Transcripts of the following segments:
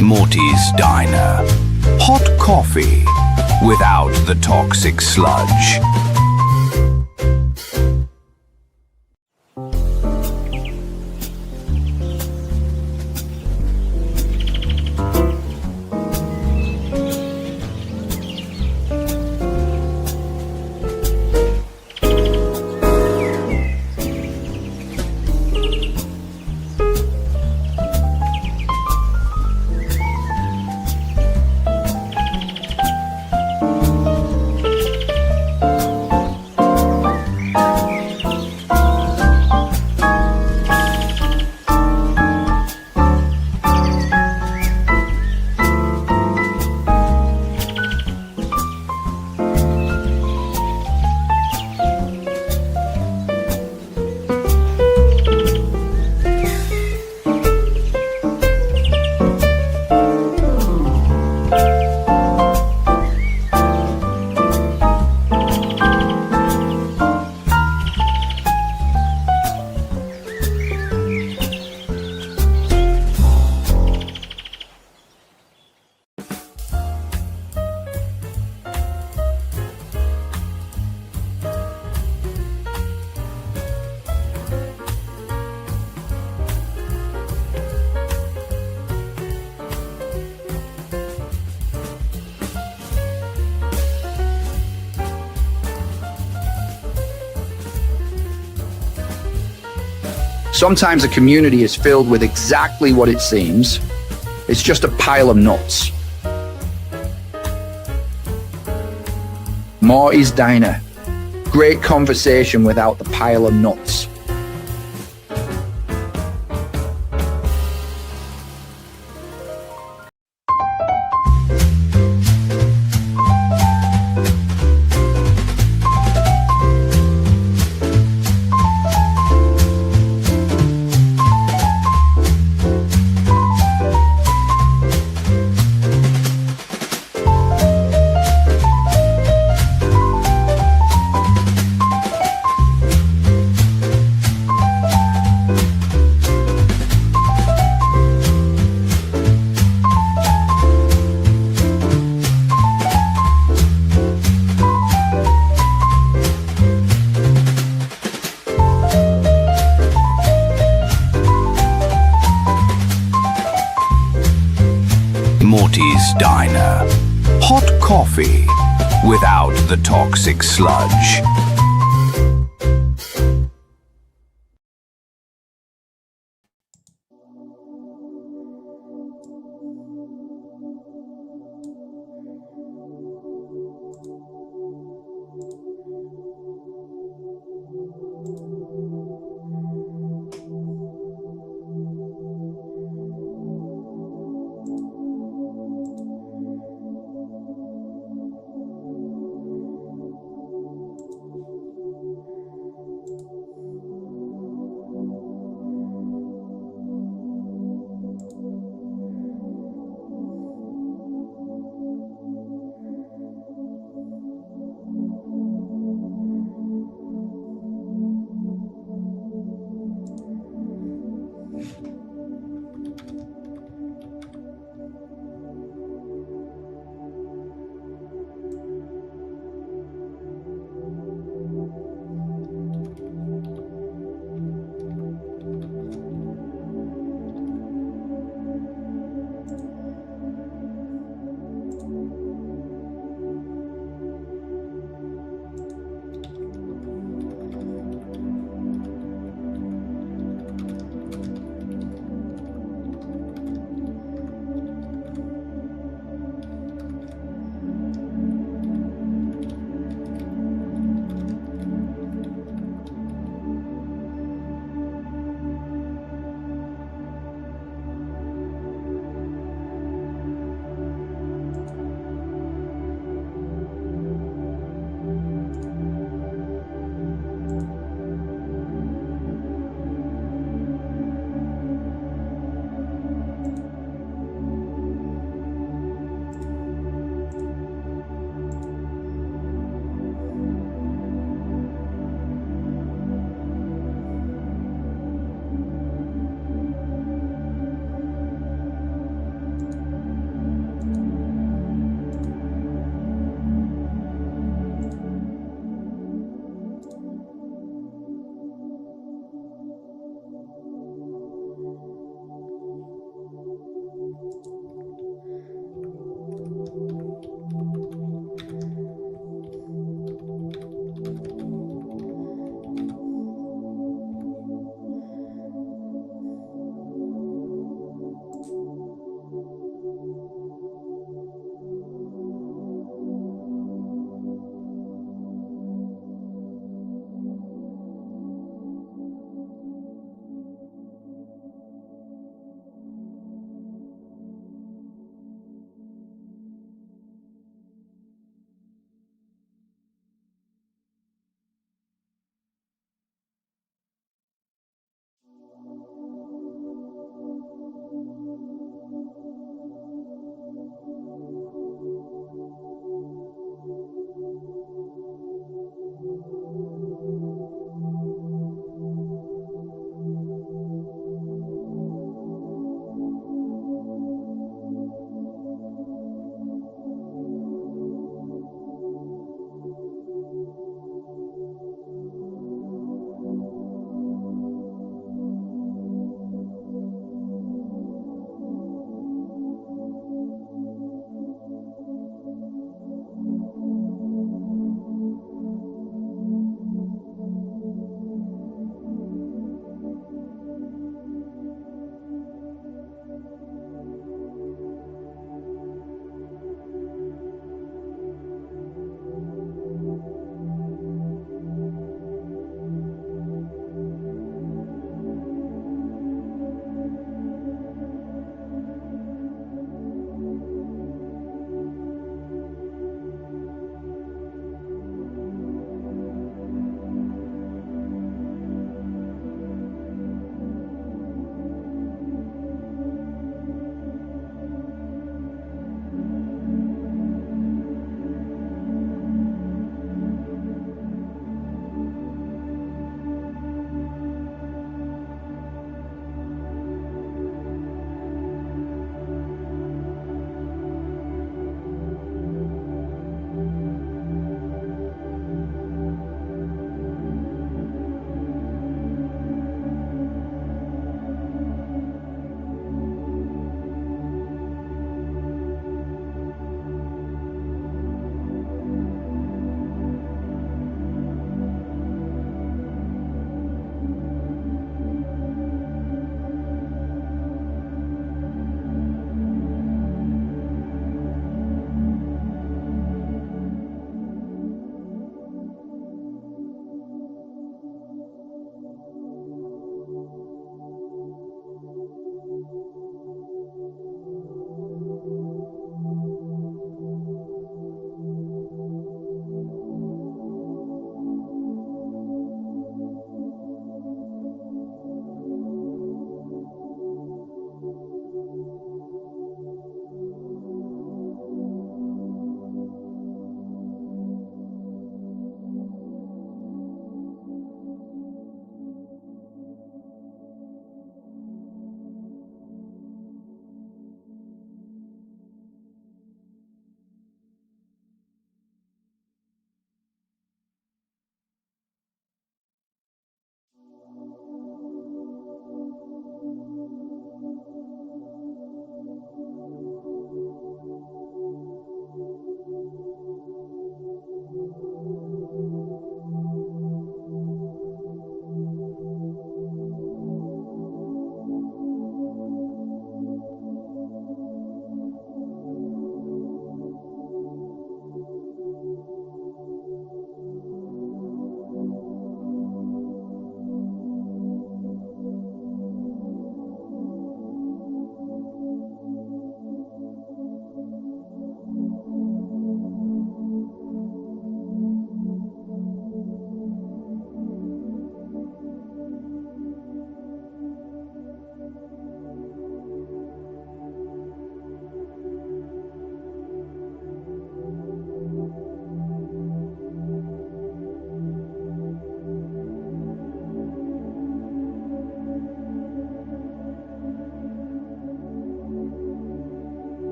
Morty's Diner. Hot coffee without the toxic sludge. Sometimes a community is filled with exactly what it seems. It's just a pile of nuts. Morty's Diner. Great conversation without the pile of nuts. Morty's Diner. Hot coffee without the toxic sludge.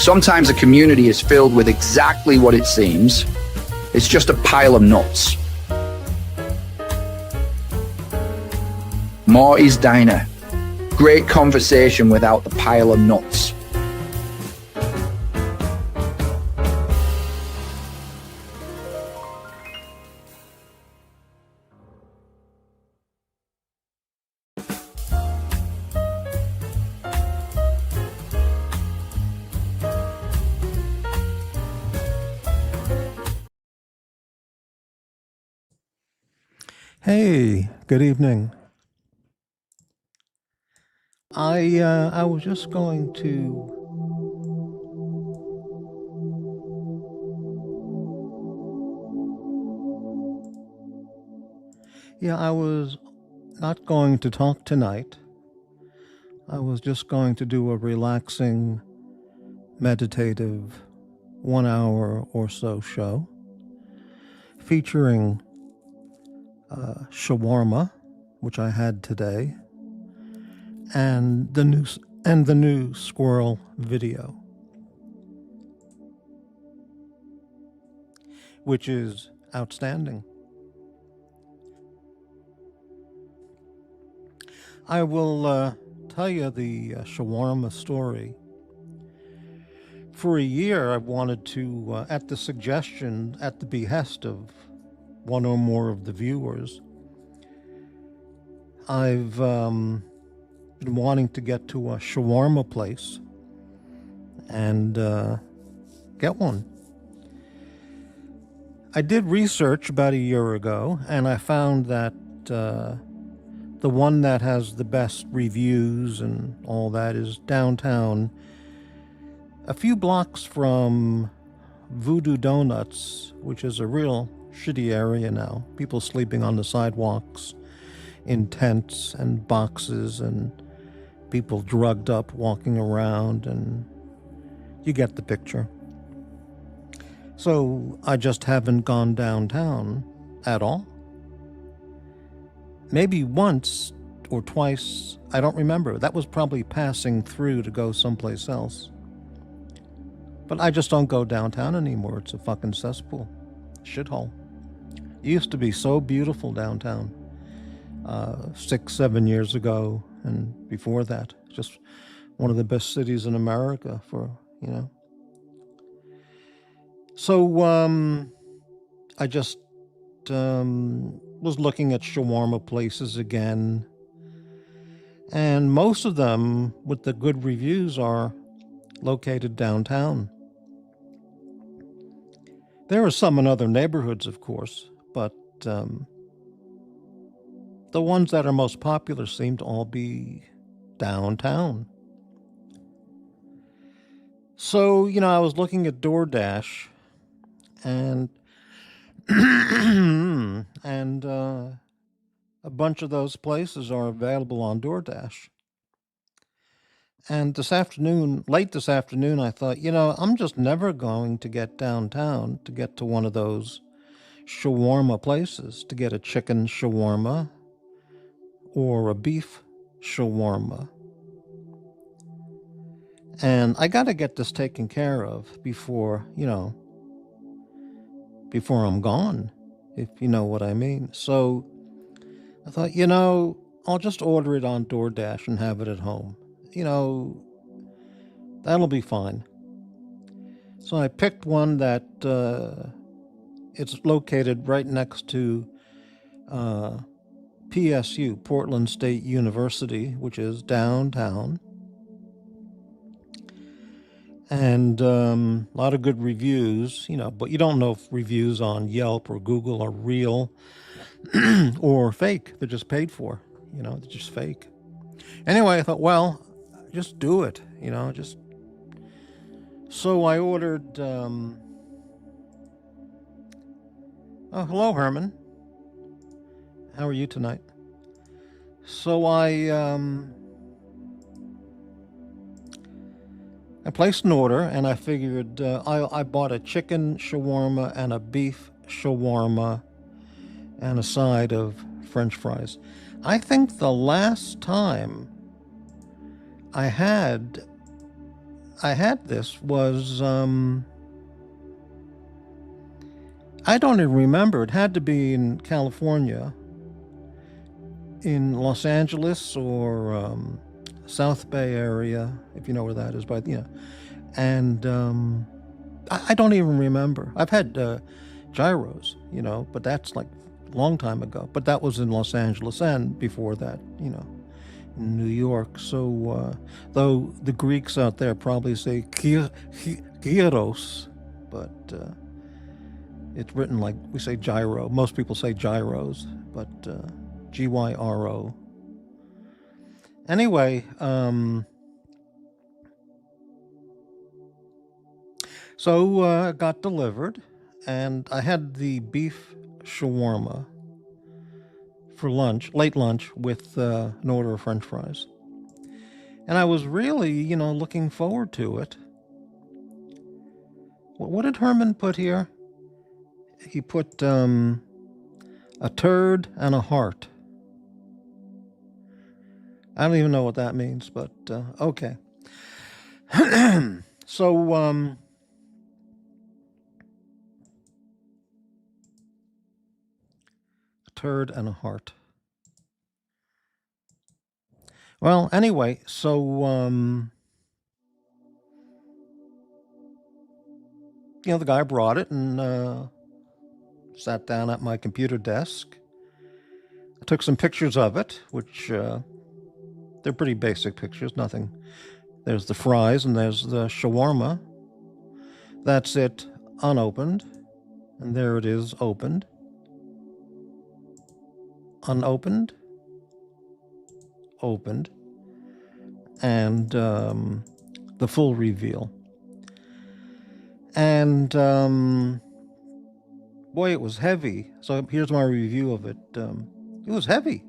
Sometimes a community is filled with exactly what it seems. It's just a pile of nuts. Morty's Diner. Great conversation without the pile of nuts. Hey, good evening. I was just going to I was not going to talk tonight. I was just going to do a relaxing, meditative 1 hour or so show featuring shawarma, which I had today, and the new squirrel video, which is outstanding. I will tell you the shawarma story. For a year, I wanted to, at the behest of one or more of the viewers, I've been wanting to get to a shawarma place and get one. I did research about a year ago, and I found that the one that has the best reviews and all that is downtown, a few blocks from Voodoo Donuts, which is a real shitty area now. People sleeping on the sidewalks in tents and boxes, and people drugged up walking around, and you get the picture. So I just haven't gone downtown at all. Maybe once or twice, I don't remember. That was probably passing through to go someplace else. But I just don't go downtown anymore. It's a fucking cesspool. Shithole. It used to be so beautiful downtown 6-7 years ago, and before that. Just one of the best cities in America for, So I just was looking at shawarma places again, and most of them with the good reviews are located downtown. There are some in other neighborhoods, of course, but the ones that are most popular seem to all be downtown. So, I was looking at DoorDash, and and a bunch of those places are available on DoorDash. And late this afternoon, I thought, I'm just never going to get downtown to get to one of those shawarma places, to get a chicken shawarma or a beef shawarma. And I got to get this taken care of before I'm gone, if you know what I mean. So I thought, I'll just order it on DoorDash and have it at home. That'll be fine. So I picked one that it's located right next to PSU, Portland State University, which is downtown. And a lot of good reviews, but you don't know if reviews on Yelp or Google are real or fake. They're just paid for, they're just fake. Anyway, I thought, well, just do it, just. So I ordered, oh, hello, Herman. How are you tonight? So I placed an order, and I figured I bought a chicken shawarma and a beef shawarma and a side of French fries. I think the last time I had I had this was, I don't even remember. It had to be in California, in Los Angeles or South Bay area, if you know where that is. But and I don't even remember. I've had gyros, but that's like a long time ago. But that was in Los Angeles, and before that, in New York. So though the Greeks out there probably say gyros, but it's written like we say gyro. Most people say gyros, but gyro. Anyway, so it got delivered, and I had the beef shawarma for lunch, late lunch, with an order of French fries. And I was really, looking forward to it. What did Herman put here? He put a turd and a heart. I don't even know what that means, but okay. So, a turd and a heart. Well, anyway, so, the guy brought it and sat down at my computer desk. I took some pictures of it, which they're pretty basic pictures, nothing. There's the fries and there's the shawarma. That's it, unopened. And there it is, opened. Unopened. Opened. And the full reveal. And boy, it was heavy. So here's my review of it. It was heavy.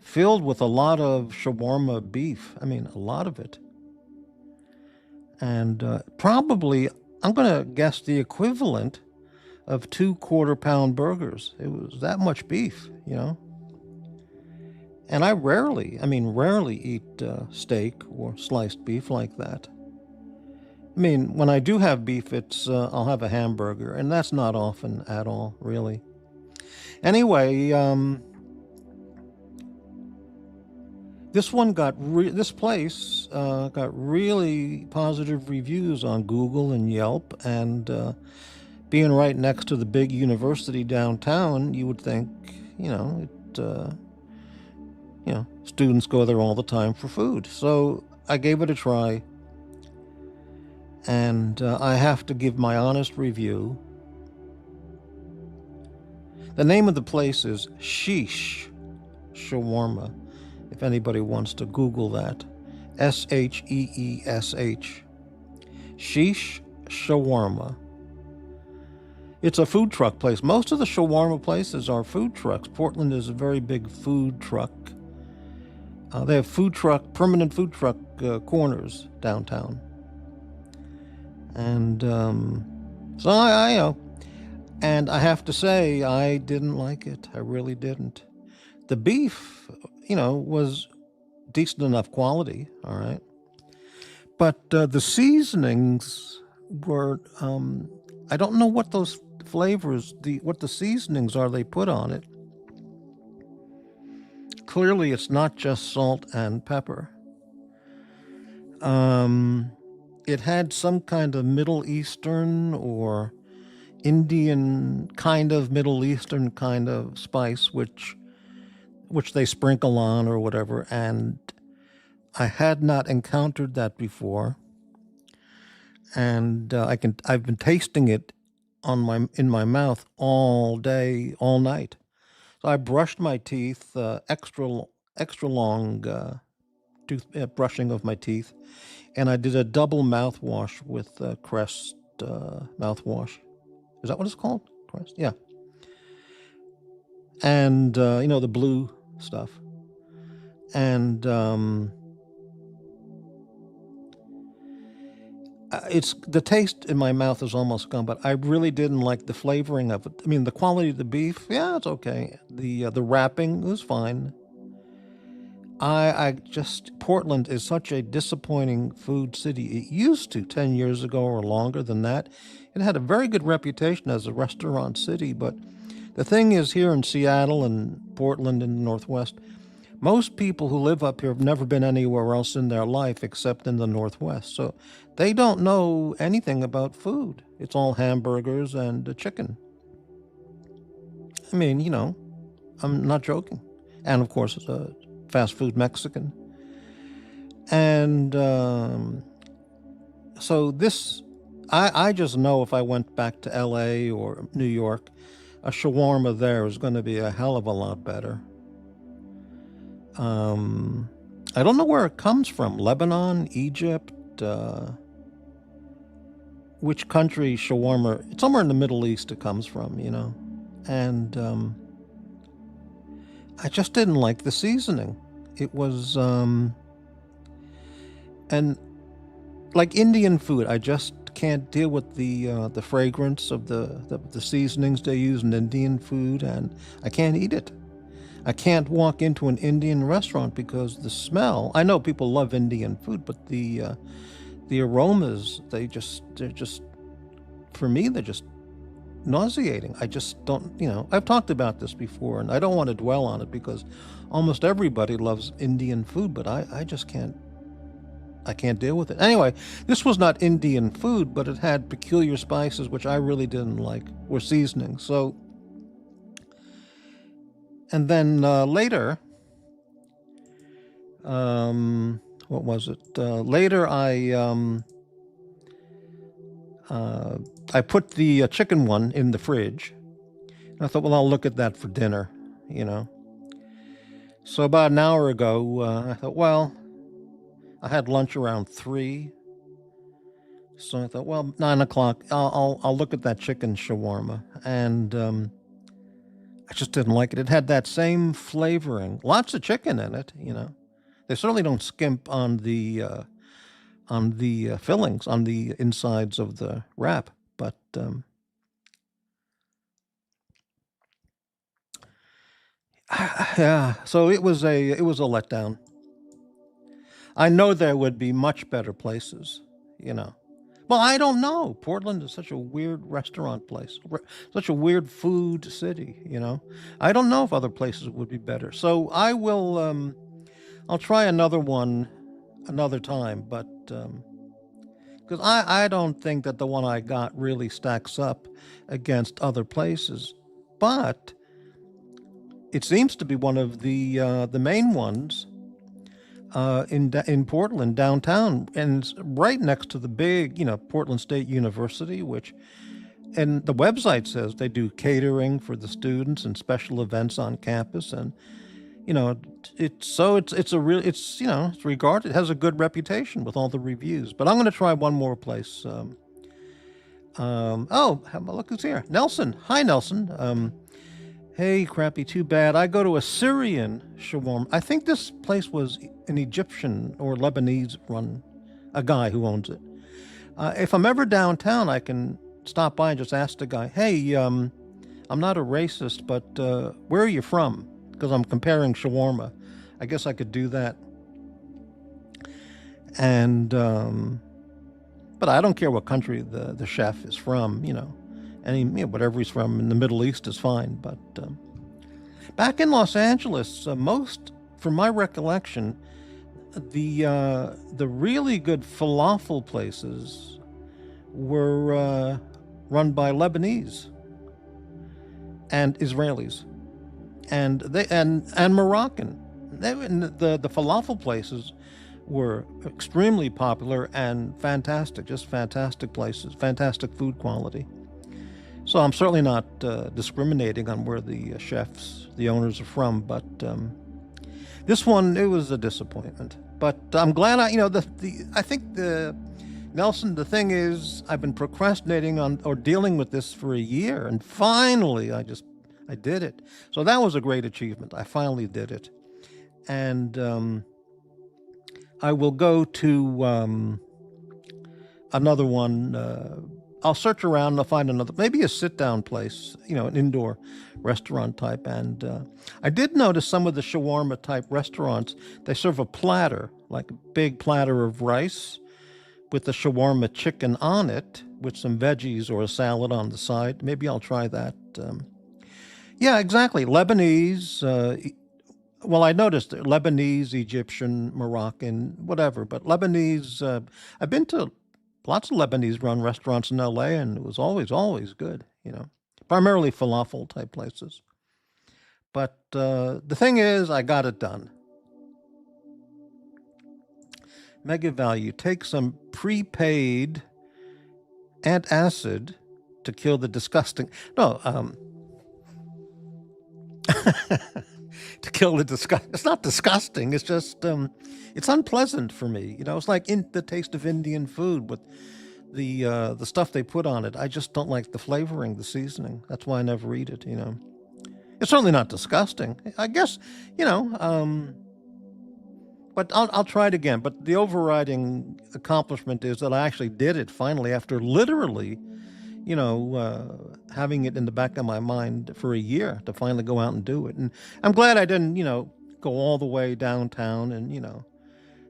Filled with a lot of shawarma beef. I mean, a lot of it. And probably, I'm going to guess the equivalent of 2 quarter-pound burgers. It was that much beef, And I rarely eat steak or sliced beef like that. I mean, when I do have beef, it's I'll have a hamburger, and that's not often at all, really. Anyway, this place got really positive reviews on Google and Yelp, and being right next to the big university downtown, you would think, students go there all the time for food. So I gave it a try, and I have to give my honest review. The name of the place is Sheesh Shawarma, if anybody wants to Google that. SHEESH. Sheesh Shawarma. It's a food truck place. Most of the shawarma places are food trucks. Portland is a very big food truck. They have permanent food truck corners downtown. And so I and I have to say, I didn't like it. I really didn't. The beef, was decent enough quality, all right. But the seasonings were, I don't know what those flavors, what the seasonings are they put on it. Clearly, it's not just salt and pepper. It had some kind of Middle Eastern or Indian kind of Middle Eastern kind of spice, which they sprinkle on or whatever, and I had not encountered that before. And I've been tasting it in my mouth all day, all night. So I brushed my teeth, extra long brushing of my teeth, and I did a double mouthwash with Crest mouthwash. Is that what it's called? Crest? Yeah. And the blue stuff. And it's the taste in my mouth is almost gone, but I really didn't like the flavoring of it. I mean, the quality of the beef, yeah, it's okay. The wrapping was fine. Portland is such a disappointing food city. It used to 10 years ago or longer than that. It had a very good reputation as a restaurant city, but the thing is, here in Seattle and Portland in the Northwest, most people who live up here have never been anywhere else in their life except in the Northwest. So they don't know anything about food. It's all hamburgers and chicken. I mean, I'm not joking. And of course, it's a fast food Mexican. And so I just know if I went back to LA or New York, a shawarma there is going to be a hell of a lot better. I don't know where it comes from. Lebanon, Egypt, which country shawarma? Somewhere in the Middle East it comes from, And I just didn't like the seasoning. It was, and like Indian food, I just can't deal with the fragrance of the seasonings they use in Indian food, and I can't eat it. I can't walk into an Indian restaurant because the smell. I know people love Indian food, but the aromas, they're just for me, they're just nauseating. I just don't, I've talked about this before, and I don't want to dwell on it because almost everybody loves Indian food, but I just can't. I can't deal with it. Anyway, this was not Indian food, but it had peculiar spices which I really didn't like, or seasoning. So, and then later, what was it? Later, I put the chicken one in the fridge. And I thought, well, I'll look at that for dinner, So about an hour ago, I thought, well, I had lunch around 3. So I thought, well, 9 o'clock, I'll look at that chicken shawarma. And I just didn't like it. It had that same flavoring, lots of chicken in it, They certainly don't skimp on the fillings, on the insides of the wrap. But yeah, so it was a letdown. I know there would be much better places, Well, I don't know. Portland is such a weird restaurant place, such a weird food city, I don't know if other places would be better. So I will, I'll try another one another time, but because I don't think that the one I got really stacks up against other places, but it seems to be one of the main ones in Portland downtown, and it's right next to the big, Portland State University, which, and the website says they do catering for the students and special events on campus, and it's regarded, it has a good reputation with all the reviews. But I'm going to try one more place. Look who's here, Nelson. Hi, Nelson. Hey, Crappy, too bad. I go to a Syrian shawarma. I think this place was an Egyptian or Lebanese run, a guy who owns it. If I'm ever downtown, I can stop by and just ask the guy, hey, I'm not a racist, but where are you from? Because I'm comparing shawarma. I guess I could do that. And, but I don't care what country the chef is from, whatever he's from in the Middle East is fine. But back in Los Angeles, from my recollection, the really good falafel places were run by Lebanese and Israelis and Moroccan. The falafel places were extremely popular and fantastic, just fantastic places, fantastic food quality. So I'm certainly not discriminating on where the chefs, the owners are from, but this one, it was a disappointment. But I'm glad I think Nelson, the thing is, I've been procrastinating on or dealing with this for a year, and finally I did it. So that was a great achievement. I finally did it. And I will go to another one I'll search around and I'll find another, maybe a sit-down place, an indoor restaurant type. And I did notice some of the shawarma type restaurants, they serve a platter, like a big platter of rice with the shawarma chicken on it, with some veggies or a salad on the side. Maybe I'll try that. Yeah, exactly. Lebanese. Well, I noticed Lebanese, Egyptian, Moroccan, whatever. But Lebanese, I've been to lots of Lebanese-run restaurants in LA, and it was always good. Primarily falafel type places. But the thing is, I got it done. Mega value. Take some prepaid antacid to kill the disgusting. No, to kill the disgust. It's not disgusting. It's just it's unpleasant for me. It's like the taste of Indian food with the stuff they put on it. I just don't like the flavoring, the seasoning. That's why I never eat it. It's certainly not disgusting. I guess but I'll try it again. But the overriding accomplishment is that I actually did it finally after literally, having it in the back of my mind for a year to finally go out and do it. And I'm glad I didn't, go all the way downtown and,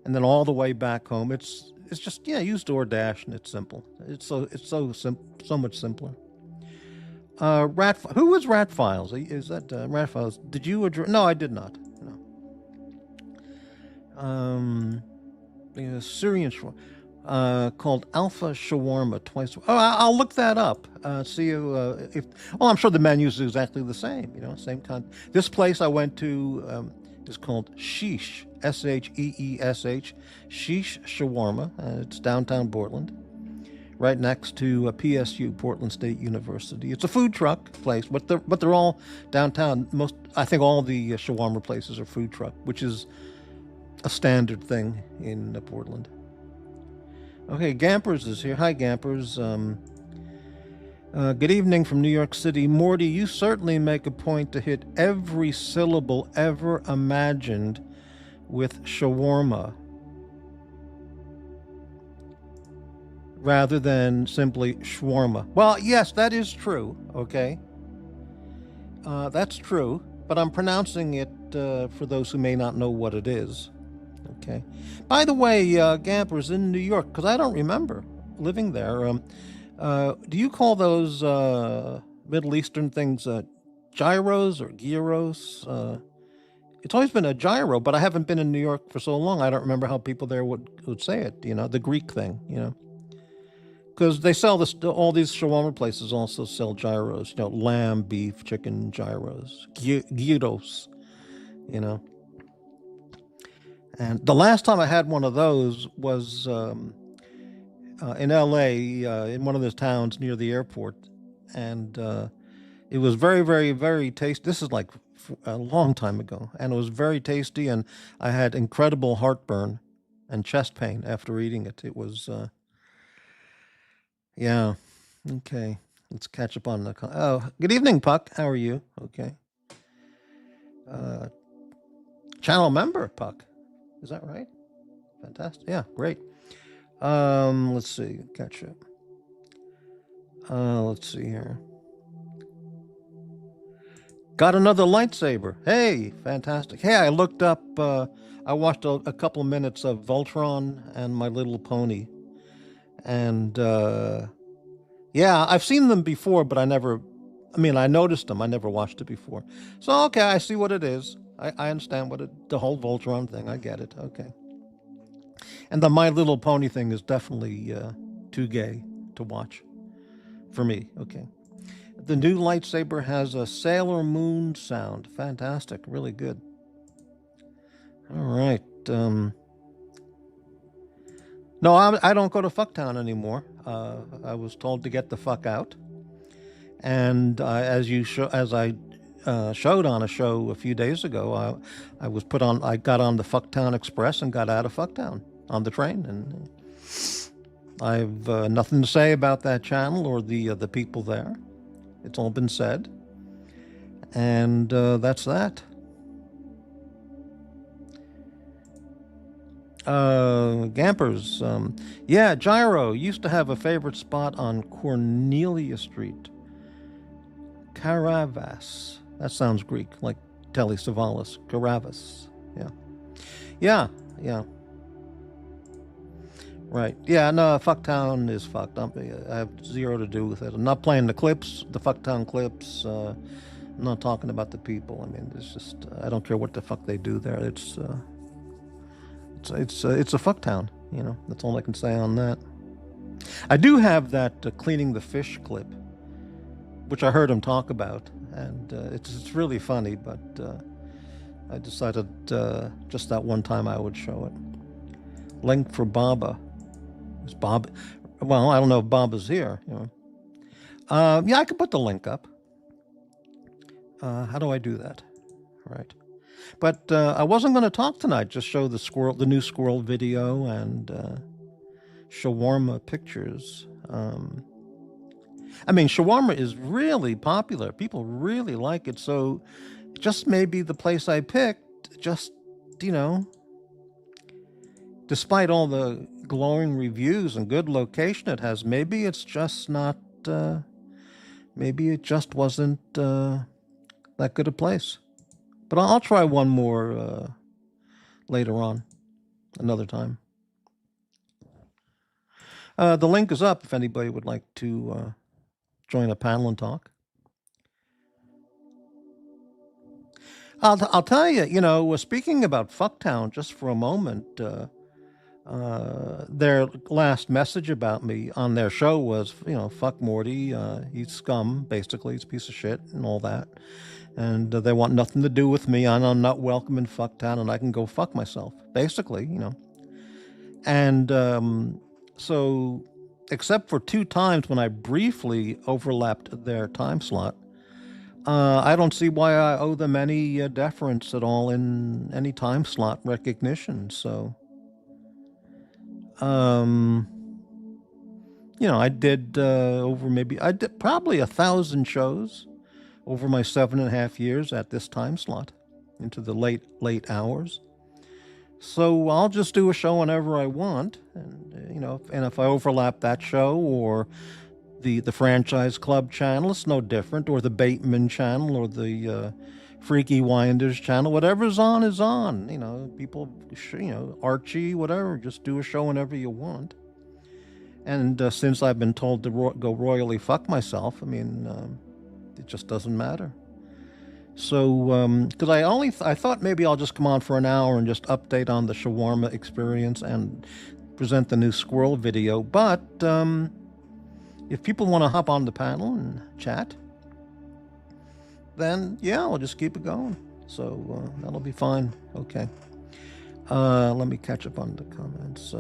and then all the way back home. It's just, use DoorDash and it's simple. It's so much simpler. Who was Rat Files? Is that Rat Files? Did you address? No, I did not. Syrian shawarma, called Alpha Shawarma twice. Oh, I'll look that up. See if. Well, I'm sure the menu's exactly the same. Same kind. This place I went to is called Sheesh, Sheesh, Sheesh Shawarma. It's downtown Portland, right next to PSU, Portland State University. It's a food truck place, but they're all downtown. I think all the shawarma places are food truck, which is a standard thing in Portland. Okay, Gampers is here. Hi, Gampers. Good evening from New York City. Morty, you certainly make a point to hit every syllable ever imagined with shawarma, rather than simply shawarma. Well, yes, that is true, okay? That's true, but I'm pronouncing it for those who may not know what it is. Okay. By the way, Gampers in New York, because I don't remember living there. Do you call those Middle Eastern things gyros or gyros? It's always been a gyro, but I haven't been in New York for so long. I don't remember how people there would say it. The Greek thing. Because they sell this. All these shawarma places also sell gyros. Lamb, beef, chicken gyros, gyros. And the last time I had one of those was in LA, in one of those towns near the airport. And it was very, very, very tasty. This is like a long time ago. And it was very tasty. And I had incredible heartburn and chest pain after eating it. It was, yeah. Okay. Let's catch up on the. Oh, good evening, Puck. How are you? Okay. Channel member, Puck. Is that right? Fantastic. Yeah, great. Let's see. Catch up. Let's see here. Got another lightsaber. Hey, fantastic. Hey, I looked up, I watched a couple minutes of Voltron and My Little Pony. And, yeah, I've seen them before, but I noticed them. I never watched it before. So, okay, I see what it is. I understand the whole Voltron thing. I get it. Okay. And the My Little Pony thing is definitely too gay to watch for me. Okay. The new lightsaber has a Sailor Moon sound. Fantastic. Really good. All right. No, I don't go to Fucktown anymore. I was told to get the fuck out. And as I showed on a show a few days ago, I got on the Fucktown Express and got out of Fucktown on the train, and I've nothing to say about that channel or the people there. It's all been said, and that's that. Gampers. Yeah, Gyro used to have a favorite spot on Cornelia Street. Caravas. That sounds Greek, like Telly Savalas. Caravas. Yeah. Yeah. Yeah. Right. Yeah, no, Fucktown is fucked. I have zero to do with it. I'm not playing the clips, the Fucktown clips. I'm not talking about the people. I mean, it's just, I don't care what the fuck they do there. It's a fucktown, you know. That's all I can say on that. I do have that cleaning the fish clip, which I heard him talk about, and it's really funny. But I decided just that one time I would show it. Link for Baba. Is Bob? Well, I don't know if Bob is here. You know. Yeah, I could put the link up. How do I do that? Right. But I wasn't going to talk tonight. Just show the new squirrel video and shawarma pictures. I mean, shawarma is really popular. People really like it. So, just maybe the place I picked, just you know, despite all the glowing reviews and good location it has, maybe it's just not. Maybe it just wasn't that good a place. But I'll try one more later on, another time. The link is up if anybody would like to join a panel and talk. I'll tell you, you know, speaking about Fucktown just for a moment, their last message about me on their show was, you know, fuck Morty, he's scum, basically, he's a piece of shit and all that. And they want nothing to do with me, and I'm not welcome in Fucktown, and I can go fuck myself, basically, you know. And so, except for 2 times when I briefly overlapped their time slot, I don't see why I owe them any deference at all in any time slot recognition. So, you know, I did I did probably 1,000 shows over my 7.5 years at this time slot into the late hours. So I'll just do a show whenever I want, and you know, and if I overlap that show or the Franchise Club channel, it's no different, or the Bateman channel, or the Freaky Winders channel, whatever's on is on. You know, people, you know, Archie, whatever, just do a show whenever you want. And since I've been told to go royally fuck myself, I mean, it just doesn't matter. So, because I thought maybe I'll just come on for an hour and just update on the shawarma experience and present the new squirrel video. But if people want to hop on the panel and chat, then yeah, I'll just keep it going. So that'll be fine. Okay. Let me catch up on the comments.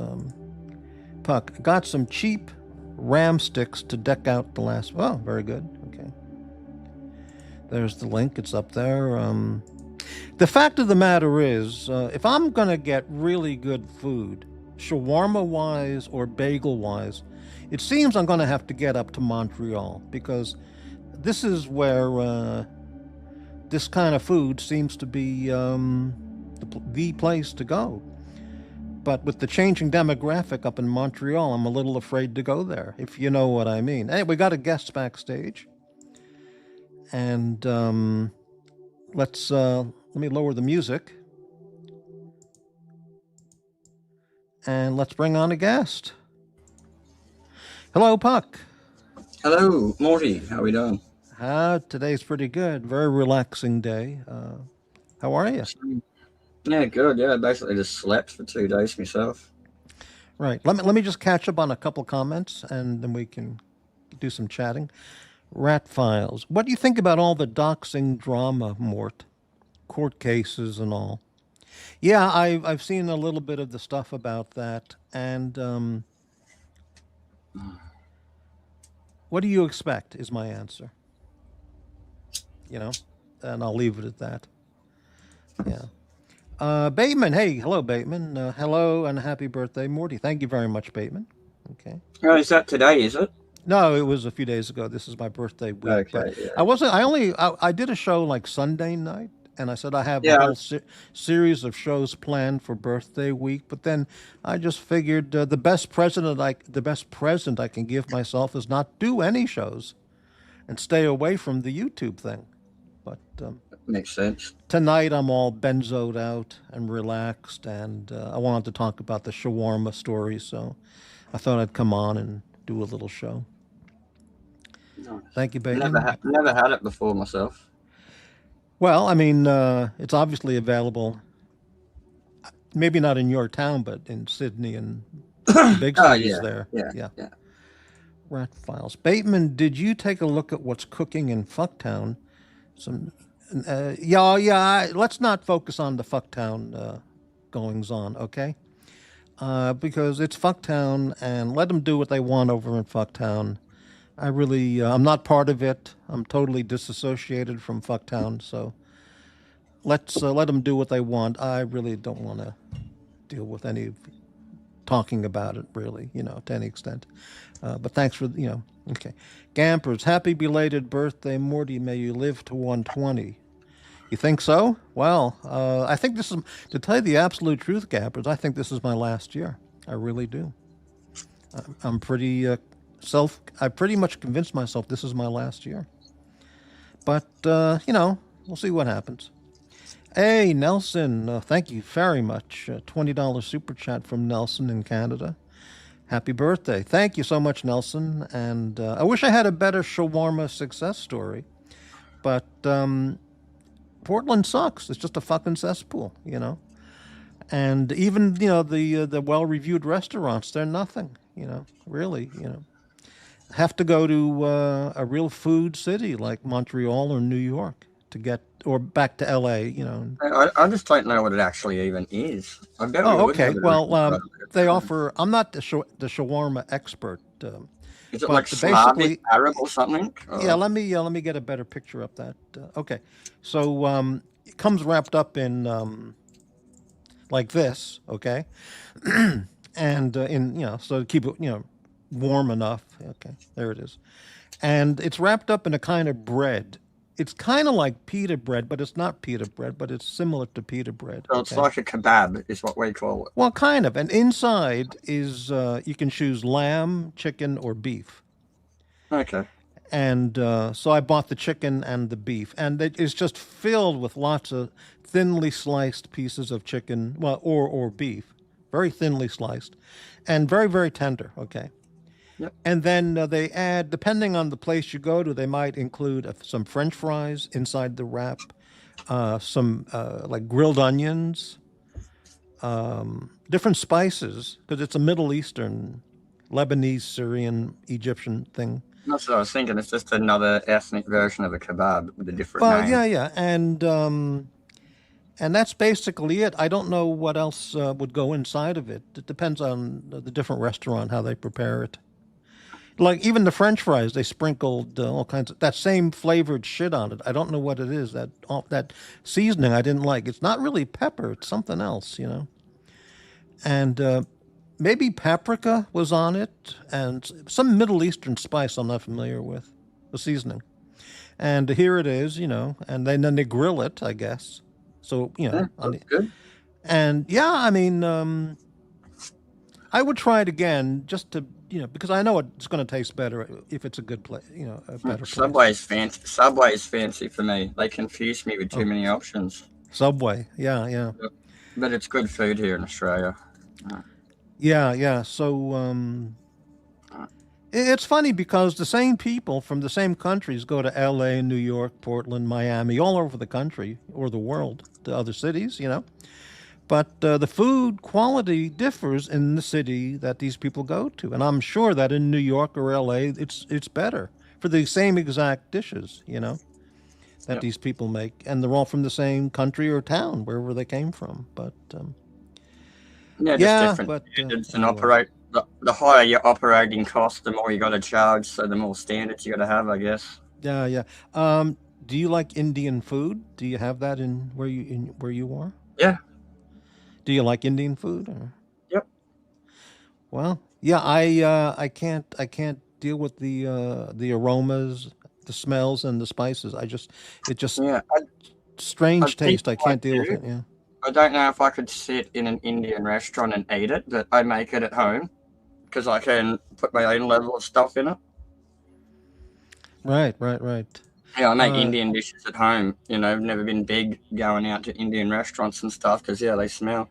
Puck, got some cheap ram sticks to deck out the last. Oh, very good. Okay. There's the link. It's up there. The fact of the matter is, if I'm going to get really good food, shawarma-wise or bagel-wise, it seems I'm going to have to get up to Montreal, because this is where this kind of food seems to be the place to go. But with the changing demographic up in Montreal, I'm a little afraid to go there, if you know what I mean. Hey, we got a guest backstage. And let me lower the music. And let's bring on a guest. Hello, Puck. Hello, Morty. How are we doing? Today's pretty good. Very relaxing day. How are you? Yeah, good. Yeah, I basically just slept for 2 days myself. Right. Let me just catch up on a couple comments, and then we can do some chatting. Rat Files. What do you think about all the doxing drama, Mort? Court cases and all. Yeah, I've seen a little bit of the stuff about that, and what do you expect is my answer. You know, and I'll leave it at that. Yeah. Bateman, hey, hello, Bateman. Hello and happy birthday, Morty. Thank you very much, Bateman. Okay. Oh, is that today, is it? No, it was a few days ago. This is my birthday week. Okay, yeah. I did a show like Sunday night, and I said I have a Yeah, whole series of shows planned for birthday week. But then I just figured the best present I can give myself is not do any shows and stay away from the YouTube thing. But makes sense. tonight I'm all benzoed out and relaxed, and I wanted to talk about the shawarma story, so I thought I'd come on and do a little show. Nice. Thank you, Bacon. Never had it before myself. Well, I mean, it's obviously available. Maybe not in your town, but in Sydney and the big Oh cities yeah, there. yeah, Yeah. yeah. Rat files. Bateman, did you take a look at what's cooking in Fucktown? Some, yeah. Let's not focus on the Fucktown goings on, okay? Because it's Fucktown, and let them do what they want over in Fucktown. I'm not part of it. I'm totally disassociated from Fucktown, so let's let them do what they want. I really don't want to deal with any talking about it, really, to any extent. But thanks for, okay. Gampers, happy belated birthday, Morty. May you live to 120. You think so? Well, I think this is, to tell you the absolute truth, Gampers, I think this is my last year. I really do. I'm pretty I pretty much convinced myself this is my last year. But, we'll see what happens. Hey, Nelson, thank you very much. $20 super chat from Nelson in Canada. Happy birthday. Thank you so much, Nelson. And I wish I had a better shawarma success story. But Portland sucks. It's just a fucking cesspool, And even, the well-reviewed restaurants, they're nothing, really, Have to go to a real food city like Montreal or New York to get, or back to LA, I just don't know what it actually even is. I bet we Oh, would okay. have it Well, right. they offer. I'm not the shawarma expert, Is it but like basically, Slavic Arab or something? yeah. Let me get a better picture of that. Okay, so it comes wrapped up in like this. Okay, and so to keep it warm enough. Okay, there it is, and it's wrapped up in a kind of bread. It's kind of like pita bread, but it's not pita bread, but it's similar to pita bread. So it's Okay. like a kebab, is what we call it. Well, kind of. And inside is you can choose lamb, chicken, or beef. Okay. And so I bought the chicken and the beef, and it is just filled with lots of thinly sliced pieces of chicken, well, or beef, very thinly sliced, and very very tender. Okay. Yep. And then they add, depending on the place you go to, they might include some French fries inside the wrap, some like grilled onions, different spices, because it's a Middle Eastern, Lebanese, Syrian, Egyptian thing. That's what I was thinking. It's just another ethnic version of a kebab with a different Well, name. yeah, and that's basically it. I don't know what else would go inside of it. It depends on the different restaurant how they prepare it. Like even the French fries, they sprinkled all kinds of that same flavored shit on it. I don't know what it is. That seasoning I didn't like. It's not really pepper. It's something else, And maybe paprika was on it, and some Middle Eastern spice I'm not familiar with, the seasoning. And here it is, and then they grill it, I guess. So That's good. and yeah, I mean, I would try it again just to because I know it's going to taste better if it's a good place, a better place. Subway's fancy for me. They confuse me with too many options. Subway, yeah. But it's good food here in Australia. Yeah. So it's funny because the same people from the same countries go to L.A., New York, Portland, Miami, all over the country or the world to other cities, But the food quality differs in the city that these people go to, and I'm sure that in New York or L.A. it's better for the same exact dishes, that Yep. these people make, and they're all from the same country or town wherever they came from. But Yeah, just yeah, different but standards and anyway. the higher your operating cost, the more you got to charge. So the more standards you got to have, I guess. Yeah. Do you like Indian food? Do you have that in where you are? Yeah. Do you like Indian food? Or? Yep. Well, yeah, I can't deal with the aromas, the smells, and the spices. It just Yeah. strange think taste. I can't deal with do. it. Yeah. I don't know if I could sit in an Indian restaurant and eat it, but I make it at home because I can put my own level of stuff in it. Right. Right. Right. Yeah, I make Uh, Indian dishes at home. I've never been big going out to Indian restaurants and stuff because, yeah, they smell.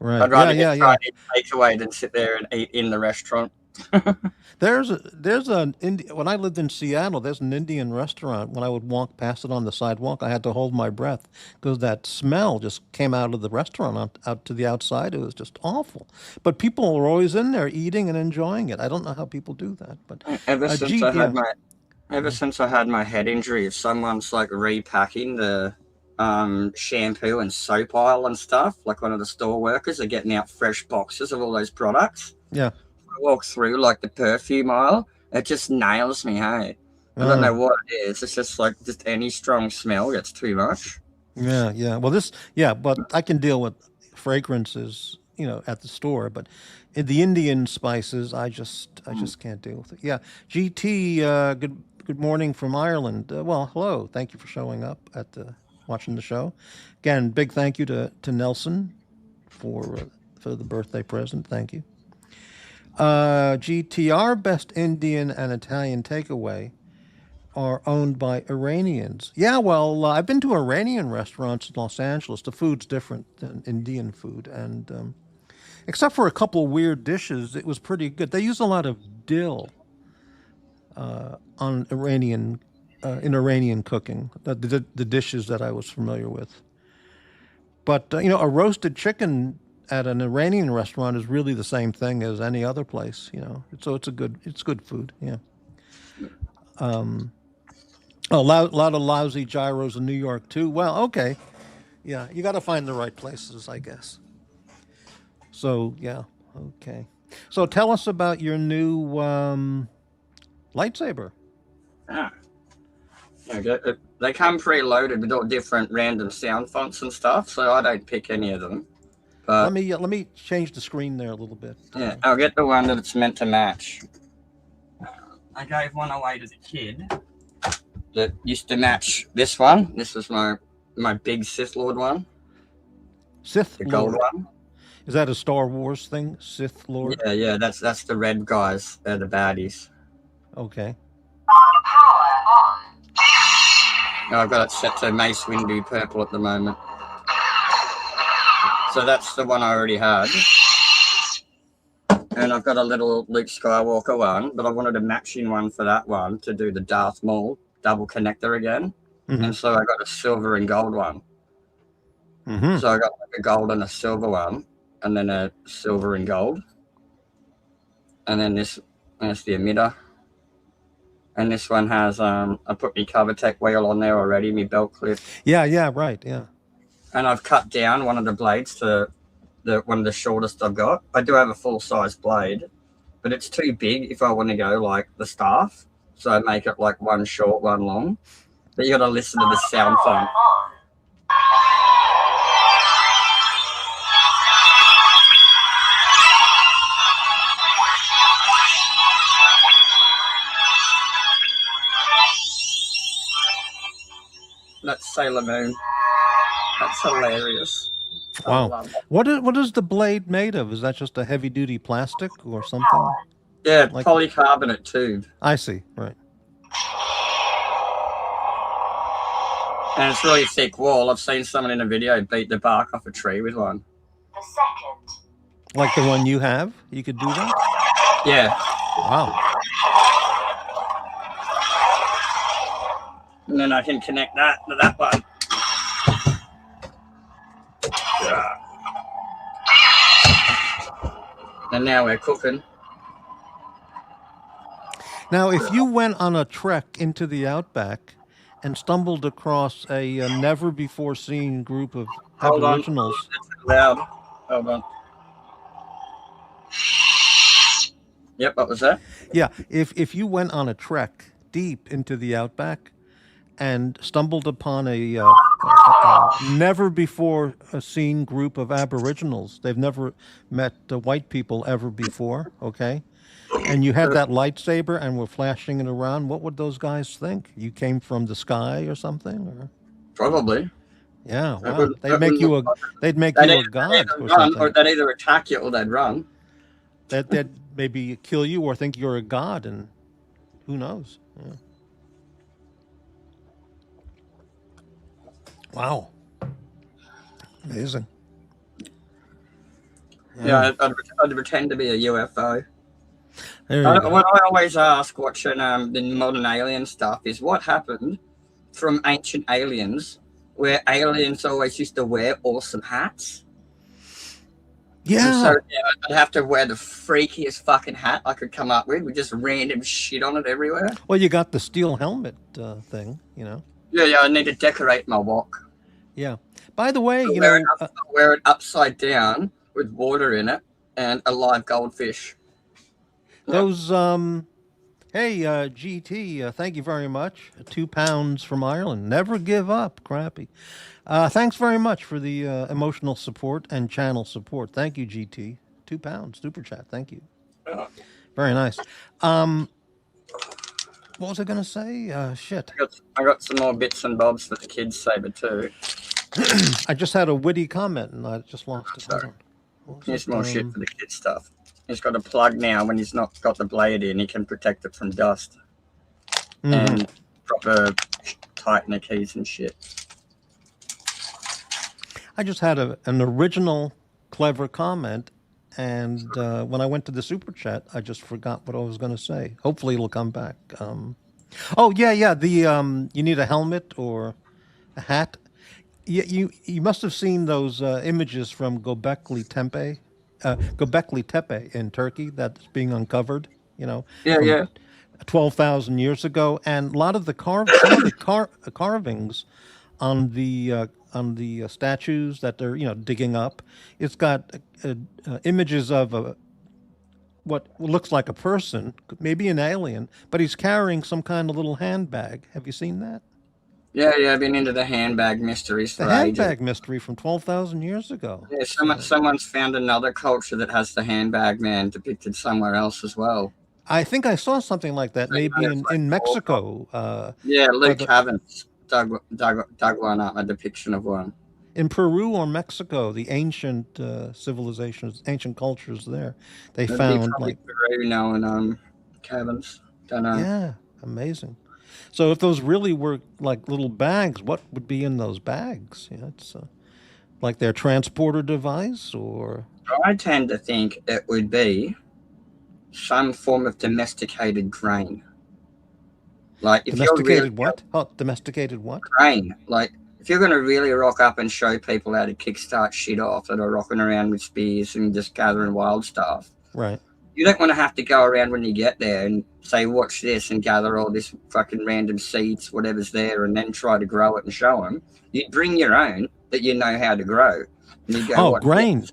right. I'd Yeah. rather get Yeah. Yeah. Chinese takeaway than sit there and eat in the restaurant. There's an when I lived in Seattle, there's an Indian restaurant. When I would walk past it on the sidewalk, I had to hold my breath because that smell just came out of the restaurant out to the outside. It was just awful. But people are always in there eating and enjoying it. I don't know how people do that, but Ever since gee, I had yeah, my Ever yeah, since I had my head injury, if someone's like repacking the shampoo and soap aisle and stuff, like one of the store workers are getting out fresh boxes of all those products. yeah. I walk through like the perfume aisle, it just nails me, hey. I don't Uh, know what it is. It's just like just any strong smell gets too much. Yeah, yeah. Well, yeah, but I can deal with fragrances, at the store, but in the Indian spices, I Mm. just can't deal with it. Yeah, GT, good morning from Ireland. Well, hello. Thank you for showing up watching the show. Again, big thank you to Nelson for uh, for the birthday present. Thank you. GTR best Indian and Italian takeaway are owned by Iranians. Yeah, well, I've been to Iranian restaurants in Los Angeles. The food's different than Indian food, and except for a couple of weird dishes, it was pretty good. They use a lot of dill on Iranian in Iranian cooking. The dishes that I was familiar with, but a roasted chicken at an Iranian restaurant is really the same thing as any other place. So it's good food. Yeah. A lot of lousy gyros in New York too. Well, okay, yeah, you got to find the right places, I guess. So yeah, okay. So tell us about your new lightsaber. Yeah. They come preloaded with all different random sound fonts and stuff, so I don't pick any of them. But Let me change the screen there a little bit. yeah, I'll get the one that it's meant to match. I gave one away to the kid that used to match this one. This was my big Sith Lord one, Sith the gold Lord. one. Is that a Star Wars thing? Sith Lord. Yeah, that's the red guys. They're the baddies. Okay. No, I've got it set to Mace Windu purple at the moment. So that's the one I already had. And I've got a little Luke Skywalker one, but I wanted a matching one for that one to do the Darth Maul double connector again. Mm-hmm. And so I got a silver and gold one. Mm-hmm. So I got like a gold and a silver one, and then a silver and gold. And then that's the emitter. And this one has I put my CoverTech wheel on there already, my belt clip. Yeah, right, yeah. And I've cut down one of the blades to one of the shortest I've got. I do have a full size blade, but it's too big if I want to go like the staff. So I make it like one short, one long. But you got to listen to the sound font. That's Sailor Moon. That's hilarious. I Wow. love it. What is the blade made of? Is that just a heavy duty plastic or something? Yeah, Like- polycarbonate tube. I see. Right. And it's really thick wall. I've seen someone in a video beat the bark off a tree with one. Like the one you have? You could do that? Yeah. Wow. And then I can connect that to that one. Yeah. And now we're cooking. Now, if you went on a trek into the outback and stumbled across a never before seen group of Hold on. Aboriginals, It's loud. Hold on. Yep, what was that? yeah, if you went on a trek deep into the outback and stumbled upon a never before seen group of Aboriginals, they've never met white people ever before, okay? And you had that lightsaber and were flashing it around, what would those guys think? You came from the sky or something? Or? Probably. Yeah, That wow. wouldn't, that wouldn't look like it. They'd make They'd you either, a god or run, or something. they'd either attack you or they'd run. They'd maybe kill you or think you're a god, and who knows? Yeah. Wow, amazing. Yeah, I'd pretend to be a UFO. There you go. What I always ask watching the modern alien stuff is what happened from ancient aliens, where aliens always used to wear awesome hats. And so Yeah. I'd have to wear the freakiest fucking hat I could come up with just random shit on it everywhere. Well, you got the steel helmet thing, you know. Yeah, I need to decorate my wok. Yeah. By the way, you Wear know, wear it upside down with water in it and a live goldfish. those hey, GT, thank you very much. £2 from Ireland. Never give up. Crappy. Thanks very much for the emotional support and channel support. Thank you, GT. £2 super chat. Thank you. Very nice. What was I going to say? Shit. I got some more bits and bobs for the kids saver too. I just had a witty comment and I just lost it. Hold on. What was Here's it? more shit for the kids stuff. He's got a plug now. When he's not got the blade in, he can protect it from dust and proper tightener keys and shit. I just had an original, clever comment, and when I went to the super chat, I just forgot what I was going to say. Hopefully, it'll come back. Oh yeah. The you need a helmet or a hat. You must have seen those images from Göbekli Tepe in Turkey that's being uncovered. You know, from 12,000 years ago, and a lot of the carvings on the statues that they're digging up. It's got images of what looks like a person, maybe an alien, but he's carrying some kind of little handbag. Have you seen that? Yeah, I've been into the handbag mysteries for The ages. handbag mystery from 12,000 years ago. Yeah, someone's found another culture that has the handbag man depicted somewhere else as well. I think I saw something like that, maybe in Mexico. Yeah, Luke Havens dug one up, a depiction of one. In Peru or Mexico, the ancient civilizations, ancient cultures there, they found like Peru knowing cabins. Don't know. Yeah, amazing. So if those really were like little bags, what would be in those bags? It's like their transporter device, or I tend to think it would be some form of domesticated grain. Like if domesticated what? Oh, domesticated what? Grain. Like if you're going to really rock up and show people how to kickstart shit off that are rocking around with spears and just gathering wild stuff. Right. You don't want to have to go around when you get there and say, watch this and gather all this fucking random seeds, whatever's there, and then try to grow it and show them. You'd bring your own that you know how to grow. And you go, grain,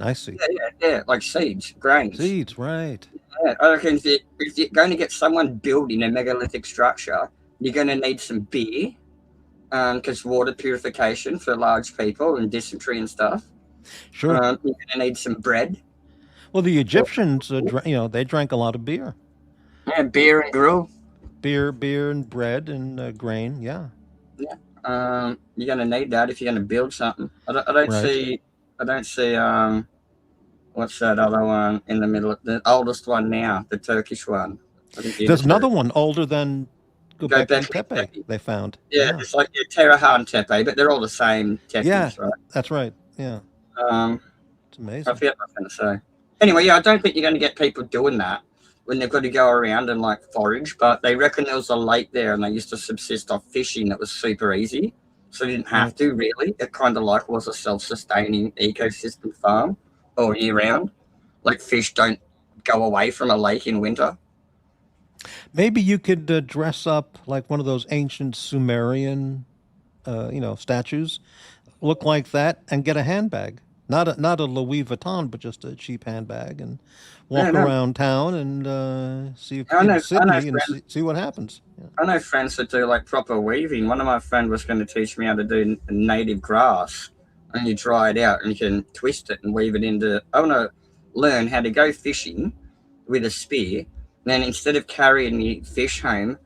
I see. Yeah, like seeds, grains. Seeds, right. Yeah, I reckon if you're going to get someone building a megalithic structure, you're going to need some beer, because water purification for large people and dysentery and stuff. Sure. You're going to need some bread. Well, the Egyptians, they drank a lot of beer. Yeah, beer and gruel. Beer and bread and grain. Yeah. Yeah. You're going to need that if you're going to build something. I don't see. What's that other one in the middle? The oldest one now, the Turkish one. There's another one older than Göbekli Tepe. They found. Yeah, it's like Terahan Tepe, but they're all the same techniques, right? That's right. Yeah. It's amazing. I forget what I was going to say. Anyway, yeah, I don't think you're going to get people doing that when they've got to go around and like forage, but they reckon there was a lake there and they used to subsist off fishing that was super easy. So they didn't have to really. It kind of like was a self-sustaining ecosystem farm all year round. Like fish don't go away from a lake in winter. Maybe you could dress up like one of those ancient Sumerian, statues, look like that and get a handbag. Not a Louis Vuitton, but just a cheap handbag, and walk around town and see what happens. Yeah. I know friends that do like proper weaving. One of my friends was going to teach me how to do native grass, and you dry it out and you can twist it and weave it into. I want to learn how to go fishing with a spear. Then instead of carrying me fish home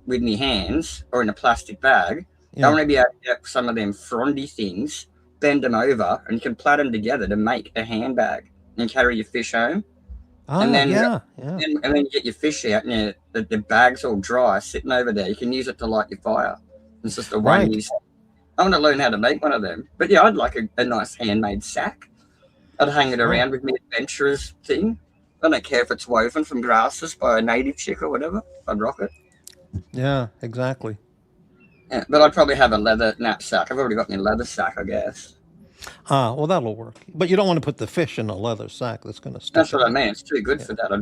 with me hands or in a plastic bag, I Yeah. want to be able to get some of them frondy things, bend them over, and you can plait them together to make a handbag and carry your fish home. And Ah, then, yeah, yeah. and then you get your fish out, and the bag's all dry, sitting over there. You can use it to light your fire. It's just a one Right. use. I want to learn how to make one of them. But yeah, I'd like a nice handmade sack. I'd hang it Sure. around with me adventurers thing. I don't care if it's woven from grasses by a native chick or whatever. I'd rock it. Yeah, exactly. Yeah, but I'd probably have a leather knapsack. I've already got my leather sack, I guess. Ah, well, that'll work. But you don't want to put the fish in a leather sack. That's going to stick That's it what I up. mean. It's too good Yeah. for that.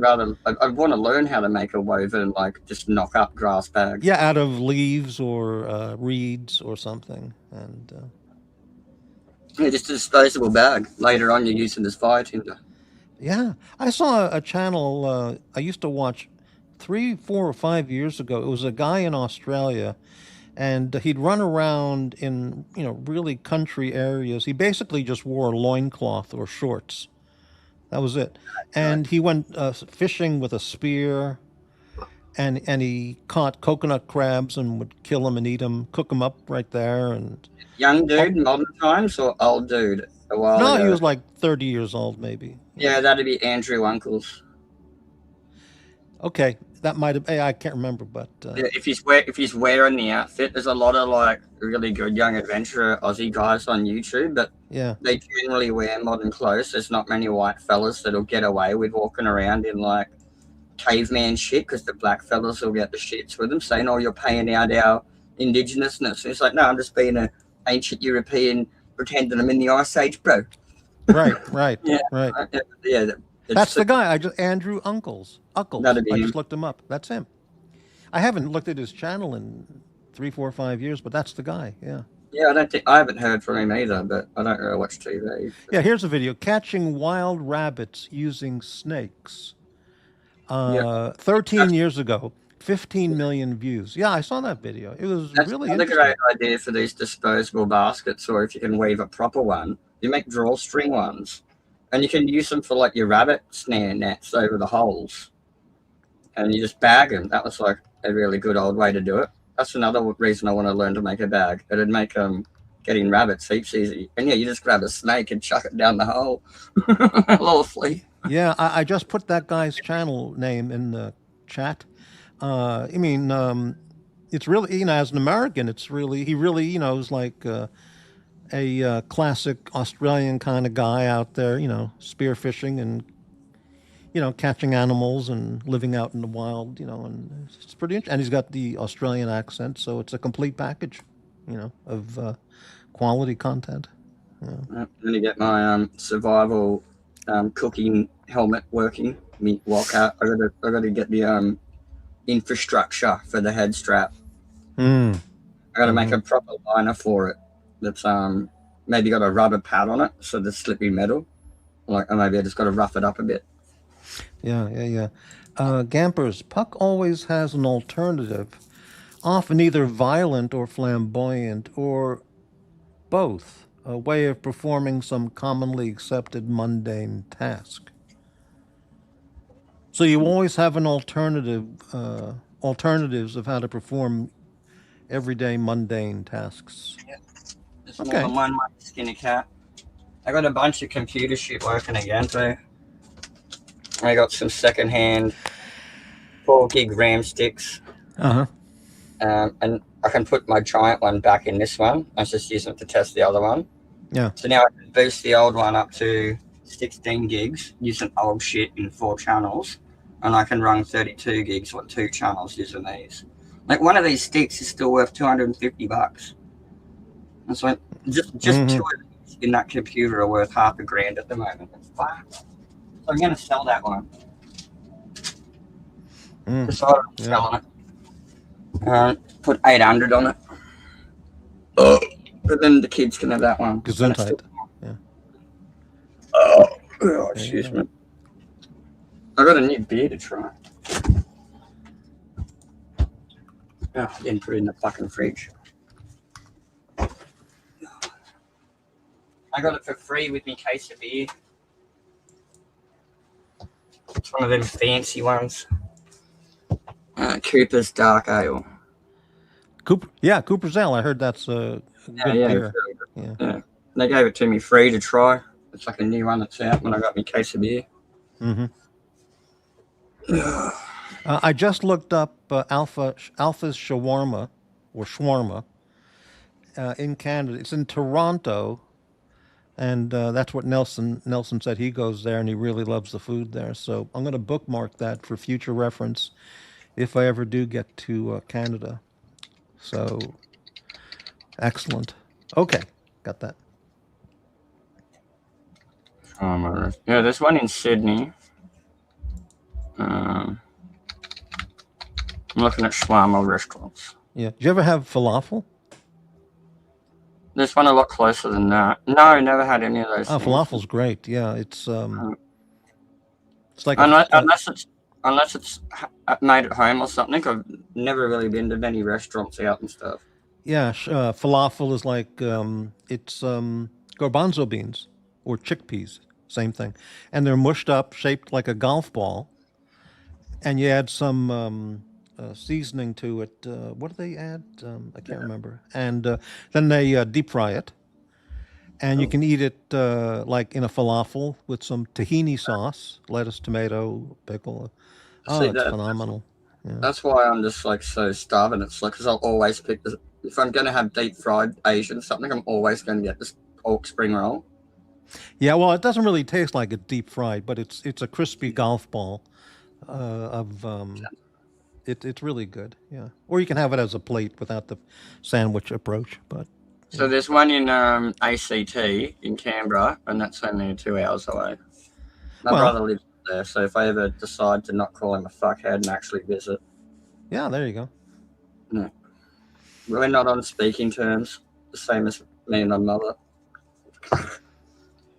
I'd want to learn how to make a woven, like just knock up grass bag. Yeah, out of leaves or reeds or something. And Yeah, just a disposable bag. Later on, you're using as fire tinder. yeah, I saw a channel I used to watch 3, 4, or 5 years ago. It was a guy in Australia, and he'd run around in really country areas. He basically just wore a loincloth or shorts. That was it. Right. And he went fishing with a spear, and he caught coconut crabs and would kill them and eat them, cook them up right there. And Young oh, dude, modern times, or old dude a while no, he ago? was like 30 years old, maybe. Yeah, that'd be Andrew Uncles. Okay, that might have. I can't remember, but Yeah, if he's wearing the outfit, there's a lot of like really good young adventurer Aussie guys on YouTube, but yeah, they generally wear modern clothes. There's not many white fellas that'll get away with walking around in like caveman shit because the black fellas will get the shits with them, saying, "Oh, you're paying out our indigenousness." And it's like, no, I'm just being an ancient European pretending I'm in the Ice Age, bro. right, right, Yeah, right. yeah. That's the guy. Andrew Uncles. That'd be I him. just looked him up. That's him. I haven't looked at his channel in 3, 4, 5 years, but that's the guy. Yeah. Yeah, I haven't heard from him either, but I don't really watch TV. Yeah, here's a video catching wild rabbits using snakes. Yeah, 13 years ago, 15 million views. Yeah, I saw that video. It was that's really another interesting. great idea for these disposable baskets, or if you can weave a proper one, you make drawstring ones, and you can use them for like your rabbit snare nets over the holes, and you just bag them. That was like a really good old way to do it. That's another reason I want to learn to make a bag. It'd make getting rabbits heaps easy. And yeah, you just grab a snake and chuck it down the hole. A little flea. Yeah, I just put that guy's channel name in the chat. It's really, as an American, he really, is like a classic Australian kind of guy out there, spearfishing and, catching animals and living out in the wild, and it's pretty interesting. And he's got the Australian accent, so it's a complete package, of quality content. I'm gonna get my survival cooking helmet working. Me walker. I gotta get the infrastructure for the head strap. Mm. I gotta make a proper liner for it. That's maybe got a rubber pad on it, so the slippy metal. Like, or maybe I just got to rough it up a bit. Yeah. Gampers, Puck always has an alternative, often either violent or flamboyant, or both, a way of performing some commonly accepted mundane task. So you always have an alternatives of how to perform everyday mundane tasks. Yeah. There's Okay. more than one way to skin a cat. I got a bunch of computer shit working again too. I got some secondhand 4 gig RAM sticks. Uh-huh. And I can put my giant one back in this one. I was just using it to test the other one. Yeah. So now I can boost the old one up to 16 gigs using old shit in 4 channels. And I can run 32 gigs on 2 channels using these. Like, one of these sticks is still worth $250. And so just 2 of these in that computer are worth $500 at the moment. It's fine. So I'm going to sell that one. Decided I'm selling it. Put 800 on it. But then the kids can have that one. Gesundheit. Yeah. Oh, excuse me. I got a new beer to try. Oh, I didn't put it in the fucking fridge. I got it for free with me case of beer. It's one of them fancy ones. Cooper's Dark Ale. Cooper's Ale. I heard that's a good Yeah, beer. it's really good. Yeah. Yeah. They gave it to me free to try. It's like a new one that's out when I got my case of beer. Mm-hmm. I just looked up Alpha's Shawarma or Shawarma in Canada. It's in Toronto, and that's what Nelson said. He goes there and he really loves the food there. So I'm going to bookmark that for future reference if I ever do get to Canada. So excellent. Okay, got that. Yeah, there's one in Sydney. I'm looking at shawarma restaurants. Yeah. Did you ever have falafel? There's one a lot closer than that. No, never had any of those Oh, things. falafel's great. Yeah, it's like Unless it's made at home or something. I've never really been to many restaurants out and stuff. yeah. Falafel is like it's garbanzo beans or chickpeas, same thing, and they're mushed up, shaped like a golf ball, and you add some seasoning to it. What do they add? I can't remember. And then they deep fry it, and you can eat it like in a falafel with some tahini sauce, lettuce, tomato, pickle. Oh, See, it's phenomenal. Yeah. that's why I'm just like so starving. It's like because I'll always pick this. If I'm gonna have deep fried Asian something, I'm always going to get this pork spring roll. Yeah, well, it doesn't really taste like it's deep fried, but it's a crispy golf ball of it's really good. Yeah, or you can have it as a plate without the sandwich approach. But So there's one in ACT in Canberra, and that's only 2 hours away. My Well- brother lives there, so if I ever decide to not call him a fuckhead and actually visit, yeah, there you go. we're not on speaking terms, the same as me and my mother.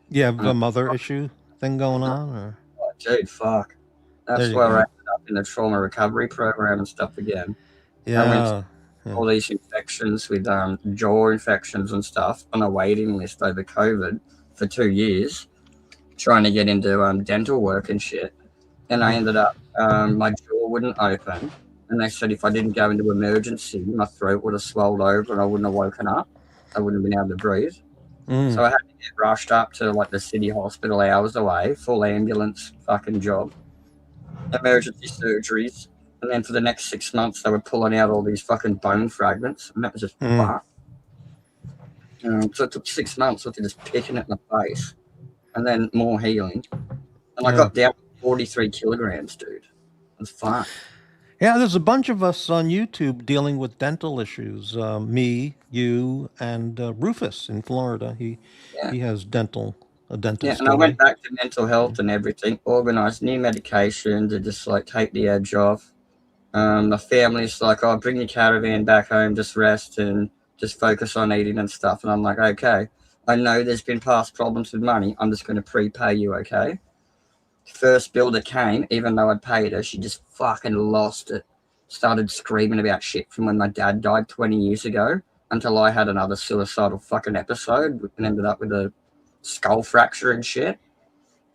You have a mother issue thing going on, or Oh, dude, fuck. There That's you where go. I ended up in the trauma recovery program and stuff again. yeah, All these infections with jaw infections and stuff on a waiting list over COVID for 2 years, trying to get into dental work and shit. And I ended up, my jaw wouldn't open. And they said if I didn't go into emergency, my throat would have swelled over and I wouldn't have woken up. I wouldn't have been able to breathe. Mm. So I had to get rushed up to like the city hospital hours away, full ambulance fucking job, emergency surgeries. And then for the next 6 months, they were pulling out all these fucking bone fragments. And that was just fuck. So it took 6 months of just picking it in the face and then more healing. And I got down to 43 kilograms, dude. It was fun. Yeah, there's a bunch of us on YouTube dealing with dental issues. Me, you, and Rufus in Florida. He has a dental Yeah, story. and I went back to mental health and everything, organised new medication to just like take the edge off. My family's like, oh, bring your caravan back home, just rest and just focus on eating and stuff. And I'm like, okay, I know there's been past problems with money. I'm just going to prepay you, okay? First bill that came, even though I'd paid her, she just fucking lost it. Started screaming about shit from when my dad died 20 years ago until I had another suicidal fucking episode and ended up with a skull fracture and shit.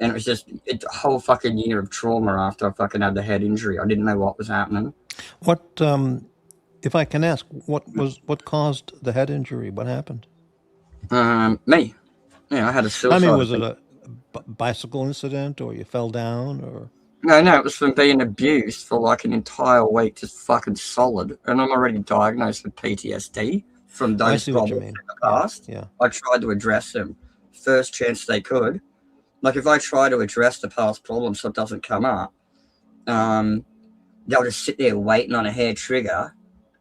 And it was just a whole fucking year of trauma after I fucking had the head injury. I didn't know what was happening. What, if I can ask, what caused the head injury? What happened? Me. Yeah, I had a suicide. I mean, was it a bicycle incident, or you fell down, or? No, it was from being abused for like an entire week, just fucking solid. And I'm already diagnosed with PTSD from I those see what you problems mean. in the past. Yeah. I tried to address them first chance they could. Like if I try to address the past problem so it doesn't come up, they'll just sit there waiting on a hair trigger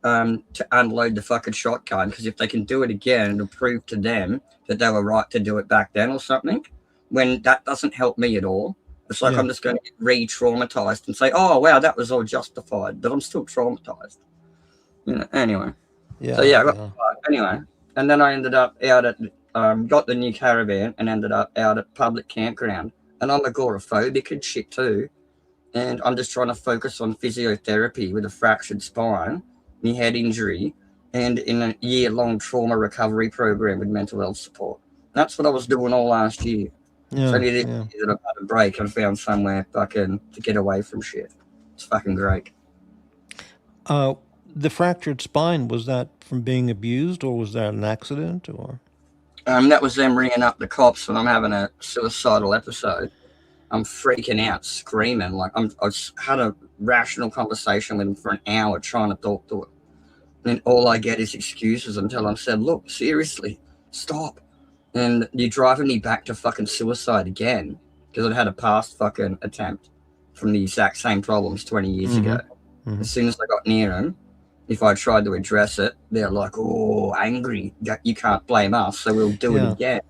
to unload the fucking shotgun, because if they can do it again, it'll prove to them that they were right to do it back then or something, when that doesn't help me at all. It's like I'm just going to get re-traumatized and say, oh, wow, that was all justified, but I'm still traumatized. Anyway. Yeah. So, I got fired. Anyway. And then I ended up out at, got the new caravan and ended up out at public campground. And I'm agoraphobic and shit too. And I'm just trying to focus on physiotherapy with a fractured spine, my head injury, and in a year-long trauma recovery program with mental health support. That's what I was doing all last year. So I needed that I've had a break and found somewhere fucking to get away from shit. It's fucking great. The fractured spine, was that from being abused, or was that an accident, or? That was them ringing up the cops when I'm having a suicidal episode. I'm freaking out, screaming. Like had a rational conversation with him for an hour trying to talk to him. And all I get is excuses until I'm said, look, seriously, stop. And you're driving me back to fucking suicide again because I'd had a past fucking attempt from the exact same problems 20 years ago. As soon as I got near him, if I tried to address it, they're like, oh, angry. You can't blame us, so we'll do it again.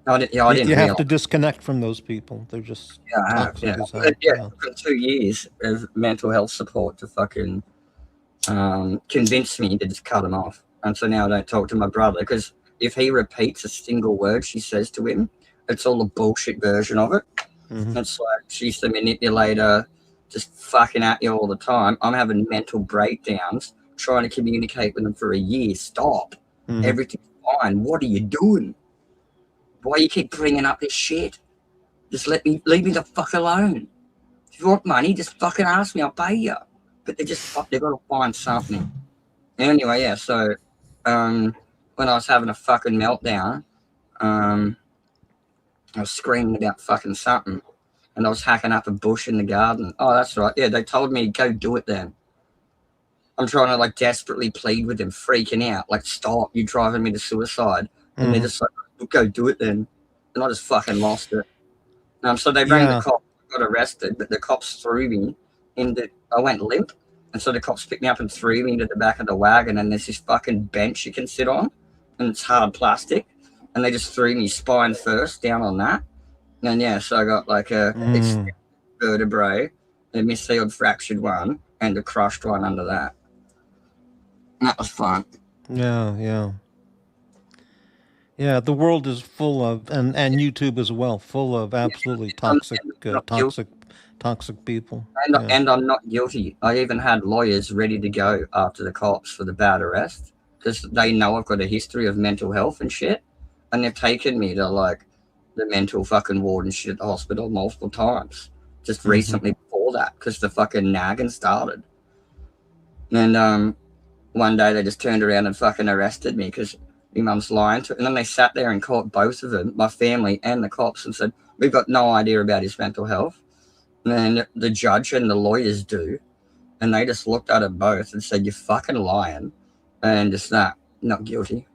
I didn't You have realize. to disconnect from those people. They're just toxic as hell. Yeah, for 2 years of mental health support to fucking convince me to just cut him off. And so now I don't talk to my brother because if he repeats a single word she says to him, it's all a bullshit version of it. It's like she's the manipulator, just fucking at you all the time. I'm having mental breakdowns trying to communicate with him for a year. Stop. Everything's fine. What are you doing? Why you keep bringing up this shit? Just leave me the fuck alone. If you want money, just fucking ask me. I'll pay you. But they've got to find something. Anyway, yeah. So when I was having a fucking meltdown, I was screaming about fucking something, and I was hacking up a bush in the garden. Oh, that's right. Yeah, they told me to go do it then. I'm trying to like desperately plead with them, freaking out. Like, stop, you're driving me to suicide. And they're just like, go do it then. And I just fucking lost it. So they rang the cops, got arrested, but the cops threw me I went limp. And so the cops picked me up and threw me into the back of the wagon. And there's this fucking bench you can sit on, and it's hard plastic. And they just threw me spine first down on that. And yeah, so I got like a extended vertebrae, a mishealed fractured one, and a crushed one under that. And that was fun. Yeah. The world is full of, and YouTube as well, full of absolutely toxic people. And I'm not guilty. I even had lawyers ready to go after the cops for the bad arrest because they know I've got a history of mental health and shit. And they've taken me to like the mental fucking ward and shit at the hospital multiple times. Just recently before that because the fucking nagging started. And one day they just turned around and fucking arrested me because my mum's lying to it. And then they sat there and caught both of them, my family and the cops, and said, we've got no idea about his mental health. And then the judge and the lawyers do. And they just looked at it both and said, you're fucking lying. And just not guilty.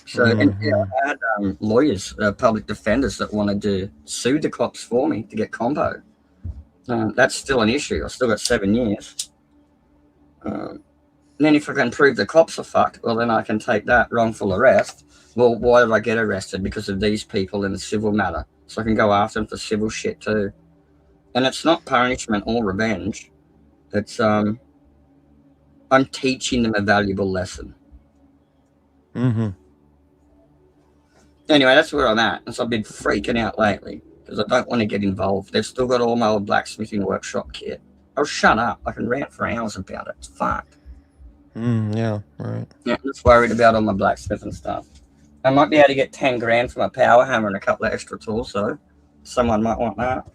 So and, yeah, I had lawyers, public defenders that wanted to sue the cops for me to get combo. That's still an issue. I've still got 7 years. And then if I can prove the cops are fucked, well, then I can take that wrongful arrest. Well, why did I get arrested? Because of these people in a civil matter. So I can go after them for civil shit too. And it's not punishment or revenge. It's I'm teaching them a valuable lesson. Anyway, that's where I'm at. And so I've been freaking out lately because I don't want to get involved. They've still got all my old blacksmithing workshop kit. Oh, shut up. I can rant for hours about it. It's fucked. Yeah, right. Yeah, I'm just worried about all my blacksmithing stuff. I might be able to get 10 grand for my power hammer and a couple of extra tools, so someone might want that.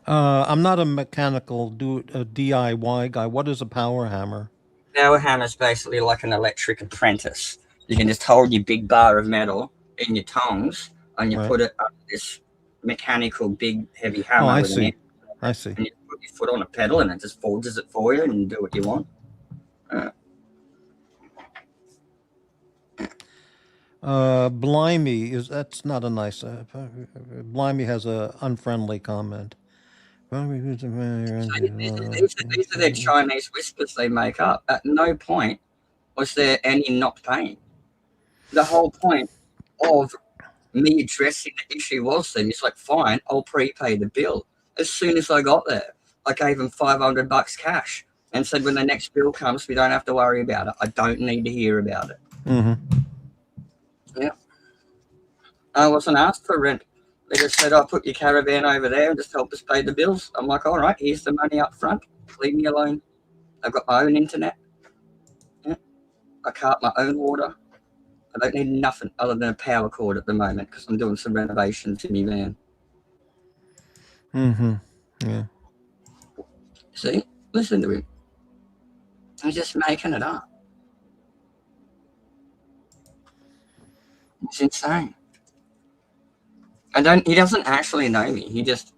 I'm not a mechanical DIY guy. What is a power hammer? Power hammer is basically like an electric apprentice. You can just hold your big bar of metal in your tongs and you put it up this mechanical big heavy hammer. Oh, I see. And you put your foot on a pedal and it just forges it for you and you do what you want. Blimey that's not a nice. Blimey has a unfriendly comment. These are their Chinese whispers they make up. At no point was there any not paying. The whole point of me addressing the issue was then it's like, fine, I'll prepay the bill. As soon as I got there, I gave them $500 cash and said, when the next bill comes, we don't have to worry about it. I don't need to hear about it. Yeah. I wasn't asked for rent. They just said, I'll put your caravan over there and just help us pay the bills. I'm like, all right, here's the money up front. Leave me alone. I've got my own internet. Yeah. I cart my own water. I don't need nothing other than a power cord at the moment because I'm doing some renovations in my van. Yeah. See? Listen to him. He's just making it up. It's insane. He doesn't actually know me. He just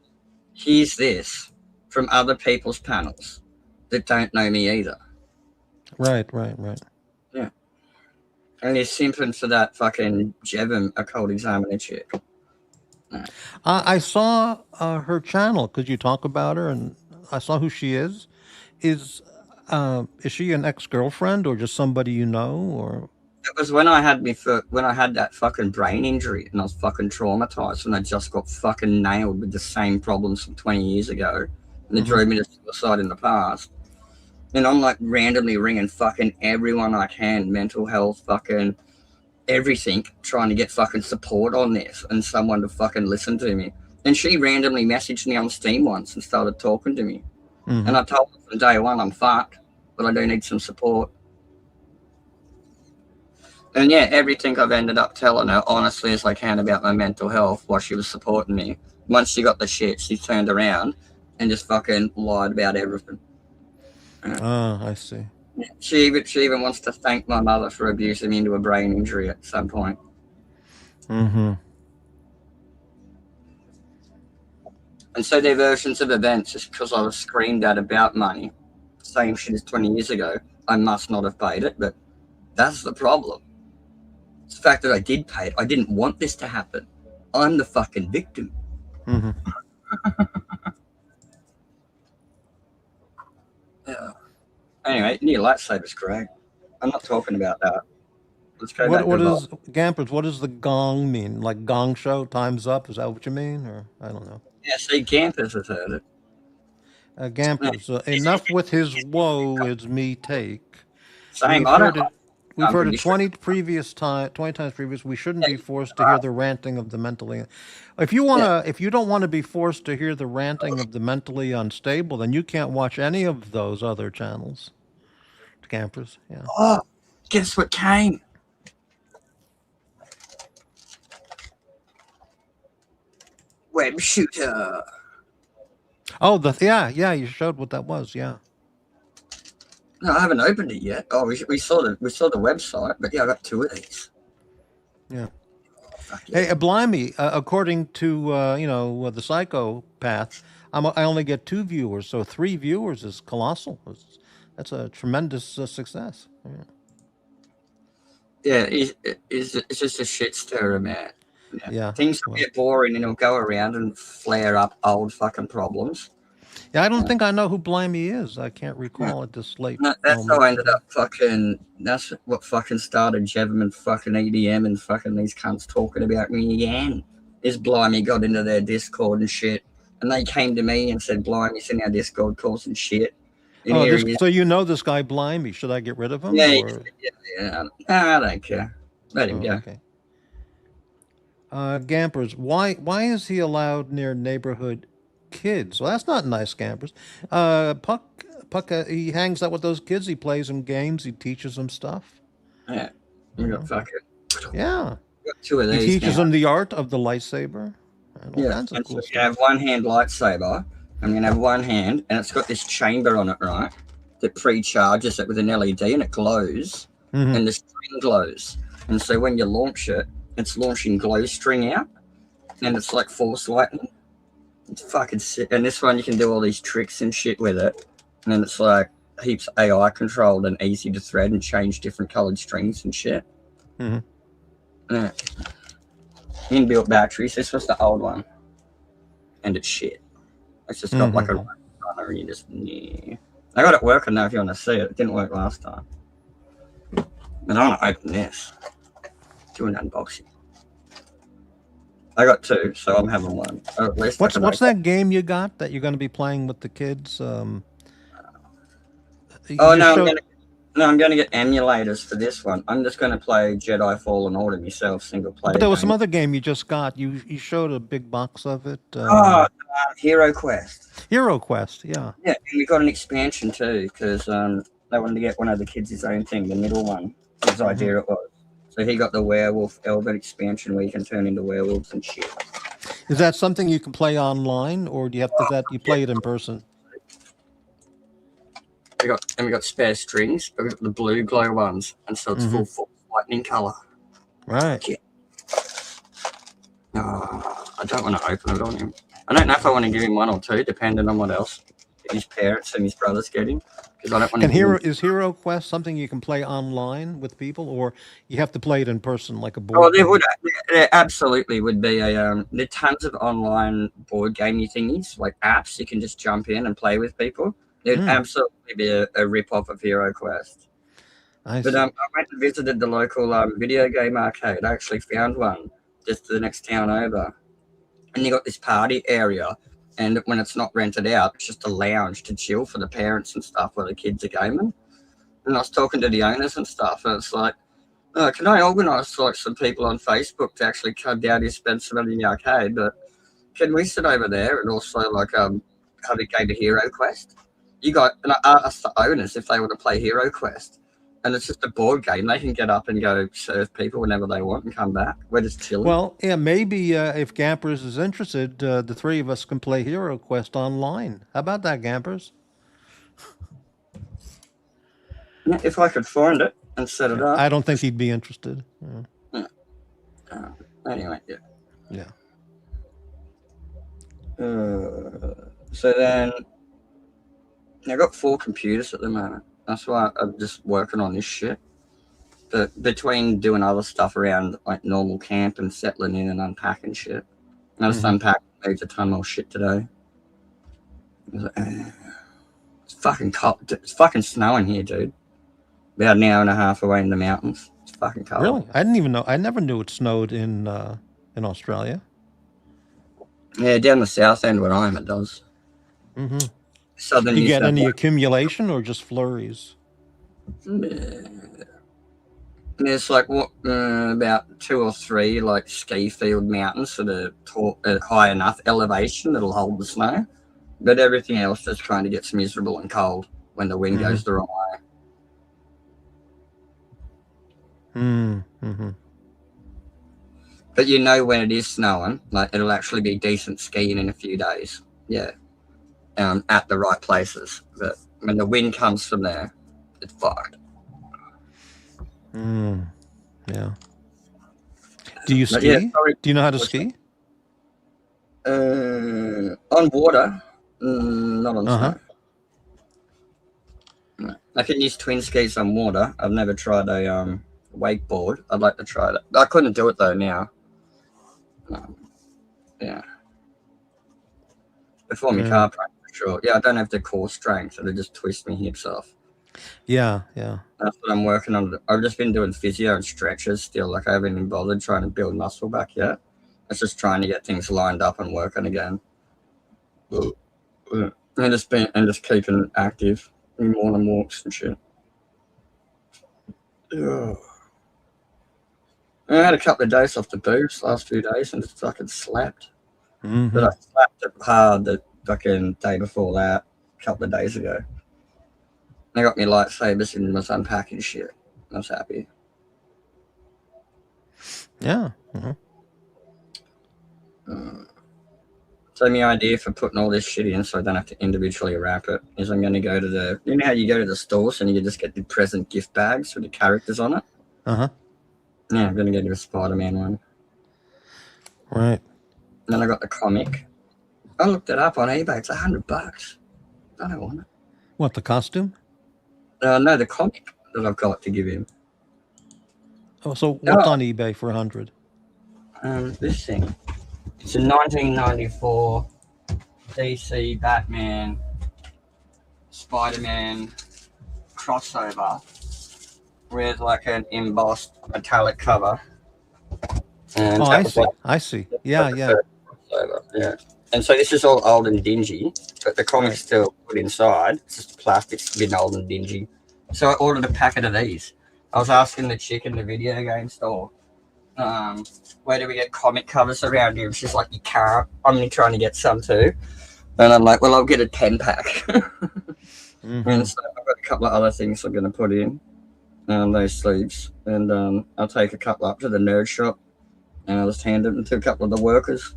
hears this from other people's panels that don't know me either. Right. Yeah. And he's simping for that fucking Jevon occult examiner chick. I saw her channel because you talk about her, and I saw who she is. Is she an ex-girlfriend or just somebody you know? Or It was when I had that fucking brain injury and I was fucking traumatized and I just got fucking nailed with the same problems from 20 years ago. And they drove me to suicide in the past. And I'm like randomly ringing fucking everyone I can, mental health, fucking everything, trying to get fucking support on this and someone to fucking listen to me. And she randomly messaged me on Steam once and started talking to me. And I told her from day one I'm fucked, but I do need some support. And yeah, everything I've ended up telling her honestly as I can about my mental health while she was supporting me. Once she got the shit, she turned around and just fucking lied about everything. I see. She even wants to thank my mother for abusing me into a brain injury at some point. And so their versions of events, just because I was screamed at about money, same shit as 20 years ago, I must not have paid it, but that's the problem. It's the fact that I did pay it. I didn't want this to happen. I'm the fucking victim. Yeah. Anyway, new lightsaber's great. I'm not talking about that. Let's go back What to is Gampers? What does the gong mean? Like gong show, time's up? Is that what you mean, or I don't know? Yeah, see, Campus has heard it. Gampers, enough with his woe is me take. Same, We've I heard don't it. We've I'm heard pretty it sure. 20 times previous. We shouldn't be forced to hear the ranting of the mentally. If you don't want to be forced to hear the ranting of the mentally unstable, then you can't watch any of those other channels. Campers, yeah. Oh, guess what came? Web shooter. Oh, yeah. You showed what that was, yeah. No, I haven't opened it yet. Oh, we saw the website, but yeah, I got 2 of these. Yeah. Fuck yeah. Hey, blimey! According to the psychopath, I only get 2 viewers, so 3 viewers is colossal. That's a tremendous success. Yeah, it's just a shit stirrer, man. Yeah. Things will get boring and it'll go around and flare up old fucking problems. Yeah, I don't think I know who Blimey is. I can't recall at this late No, that's moment. how I ended up fucking. That's what fucking started Jevon and fucking EDM and fucking these cunts talking about me again. Is Blimey got into their Discord and shit, and they came to me and said, "Blimey's in our Discord causing shit." And Oh, here he is. so you know this guy Blimey? Should I get rid of him? Yeah, Or? yeah. No, I don't care. Let him go. Okay. Gampers, why is he allowed near neighborhood kids? Well, that's not nice, Gampers. Puck, he hangs out with those kids. He plays them games. He teaches them stuff. Yeah, we got fucking. Yeah. We got 2 of He these teaches now. them the art of the lightsaber. And all kinds of And cool so stuff. you have one hand lightsaber. I'm gonna have one hand, and it's got this chamber on it, right? That pre-charges it with an LED, and it glows, and the string glows. And so when you launch it, it's launching glow string out, and it's like force lightning. It's fucking sick. And this one, you can do all these tricks and shit with it, and then it's like heaps AI controlled and easy to thread and change different colored strings and shit. Yeah. Inbuilt batteries. This was the old one, and it's shit. It's just got like a runner, and you just I got it working now. If you want to see it, it didn't work last time. And I want to open this. Do an unboxing. I got 2, so I'm having one. Or at least What's that game you got that you're going to be playing with the kids? Oh no, I'm going to get emulators for this one. I'm just going to play Jedi Fallen Order myself, single player. But there was some other game you just got. You showed a big box of it. Hero Quest. Hero Quest, yeah. Yeah, and we got an expansion too because they wanted to get one of the kids his own thing, the middle one. His idea it was. So he got the werewolf Elven expansion where you can turn into werewolves and shit. Is that something you can play online, or do you have to you play it in person? we got spare strings, but we got the blue glow ones, and so it's full lightning color. Right. Yeah. I don't want to open it on him. I don't know if I want to give him one or two, depending on what else his parents and his brothers get him. Because I don't want to. Is Hero Quest something you can play online with people, or you have to play it in person like a board Oh, game? there absolutely would be there are tons of online board gamey thingies, like apps you can just jump in and play with people. There'd absolutely be a rip-off of Hero Quest. I But see. I went and visited the local video game arcade. I actually found one just the next town over. And you got this party area, and when it's not rented out, it's just a lounge to chill for the parents and stuff while the kids are gaming. And I was talking to the owners and stuff, and it's like, can I organise like some people on Facebook to actually come down here, spend some money in the arcade, but can we sit over there and also like have a game of Hero Quest? You got, and I asked the owners if they want to play Hero Quest, and it's just a board game. They can get up and go serve people whenever they want and come back. We're just chilling. Well, yeah, maybe if Gampers is interested, the three of us can play Hero Quest online. How about that, Gampers? Yeah, if I could find it and set it up. I don't think he'd be interested. Anyway, yeah. Yeah. So then I've got 4 computers at the moment. That's why I'm just working on this shit. But between doing other stuff around like normal camp and settling in and unpacking shit, I just unpacked a ton more shit today. It's fucking cold. It's fucking snowing here, dude. About an hour and a half away in the mountains. It's fucking cold. Really? I didn't even know. I never knew it snowed in Australia. Yeah, down the south end where I am, it does. Southern You New get South any Wales. accumulation or just flurries? There's like about 2 or 3 like ski field mountains that are high enough elevation that'll hold the snow, but everything else just kind of gets miserable and cold when the wind goes the wrong way. But you know when it is snowing, like it'll actually be decent skiing in a few days. Yeah, at the right places. But when the wind comes from there, it's fucked. Yeah. Do you ski? yeah, sorry. Do you know how to ski? On water, not on snow. No. I can use twin skis on water. I've never tried a wakeboard. I'd like to try that. I couldn't do it though now. Yeah. Before my car break, for sure. Yeah, I don't have the core strength, it'll just twist my hips off. Yeah. That's what I'm working on. I've just been doing physio and stretches still. Like I haven't even bothered trying to build muscle back yet. It's just trying to get things lined up and working again. And just keeping active in morning walks and shit. I had a couple of days off the booze last few days and just fucking slept. But I slept it hard the fucking day before that, a couple of days ago. I got my lightsabers and was unpacking shit. I was happy. Yeah. So my idea for putting all this shit in so I don't have to individually wrap it is I'm going to go to you know how you go to the stores and you just get the present gift bags with the characters on it? Yeah, I'm going to go to a Spider-Man one. Right. Then I got the comic. I looked it up on eBay. It's $100. I don't want it. What, the costume? No, the comic that I've got to give him. Oh, so what's on eBay for 100? This thing. It's a 1994 DC Batman Spider-Man crossover with like an embossed metallic cover. And I see. Yeah. Crossover. Yeah. And so this is all old and dingy, but the comic's still put inside. It's just plastic's been old and dingy. So I ordered a packet of these. I was asking the chick in the video game store, where do we get comic covers around here? She's like, you can't. I'm only trying to get some too. And I'm like, well, I'll get a 10-pack. And so I've got a couple of other things I'm going to put in, those sleeves. And I'll take a couple up to the nerd shop and I'll just hand them to a couple of the workers.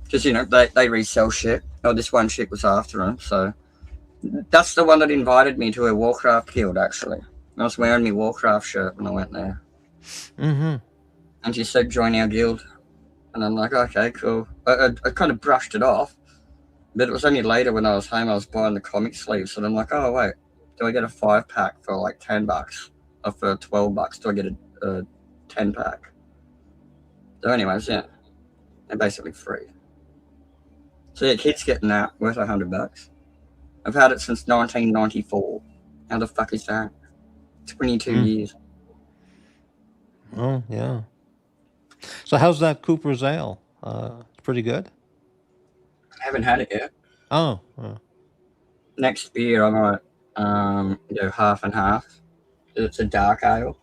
Because, you know, they resell shit. Oh, this one chick was after them, so That's the one that invited me to a Warcraft guild, actually. I was wearing my Warcraft shirt when I went there. Mm-hmm. And she said, join our guild. And I'm like, okay, cool. I kind of brushed it off. But it was only later when I was home, I was buying the comic sleeves. And I'm like, oh, wait, do I get a 5-pack for like $10? Or for $12, do I get a 10-pack? So anyways, yeah. They're basically free. So yeah, kids getting that, worth $100. I've had it since 1994. How the fuck is that? 22 years. Oh, yeah. So how's that Cooper's Ale? It's pretty good? I haven't had it yet. Oh. Next beer, I might go half and half. It's a dark ale.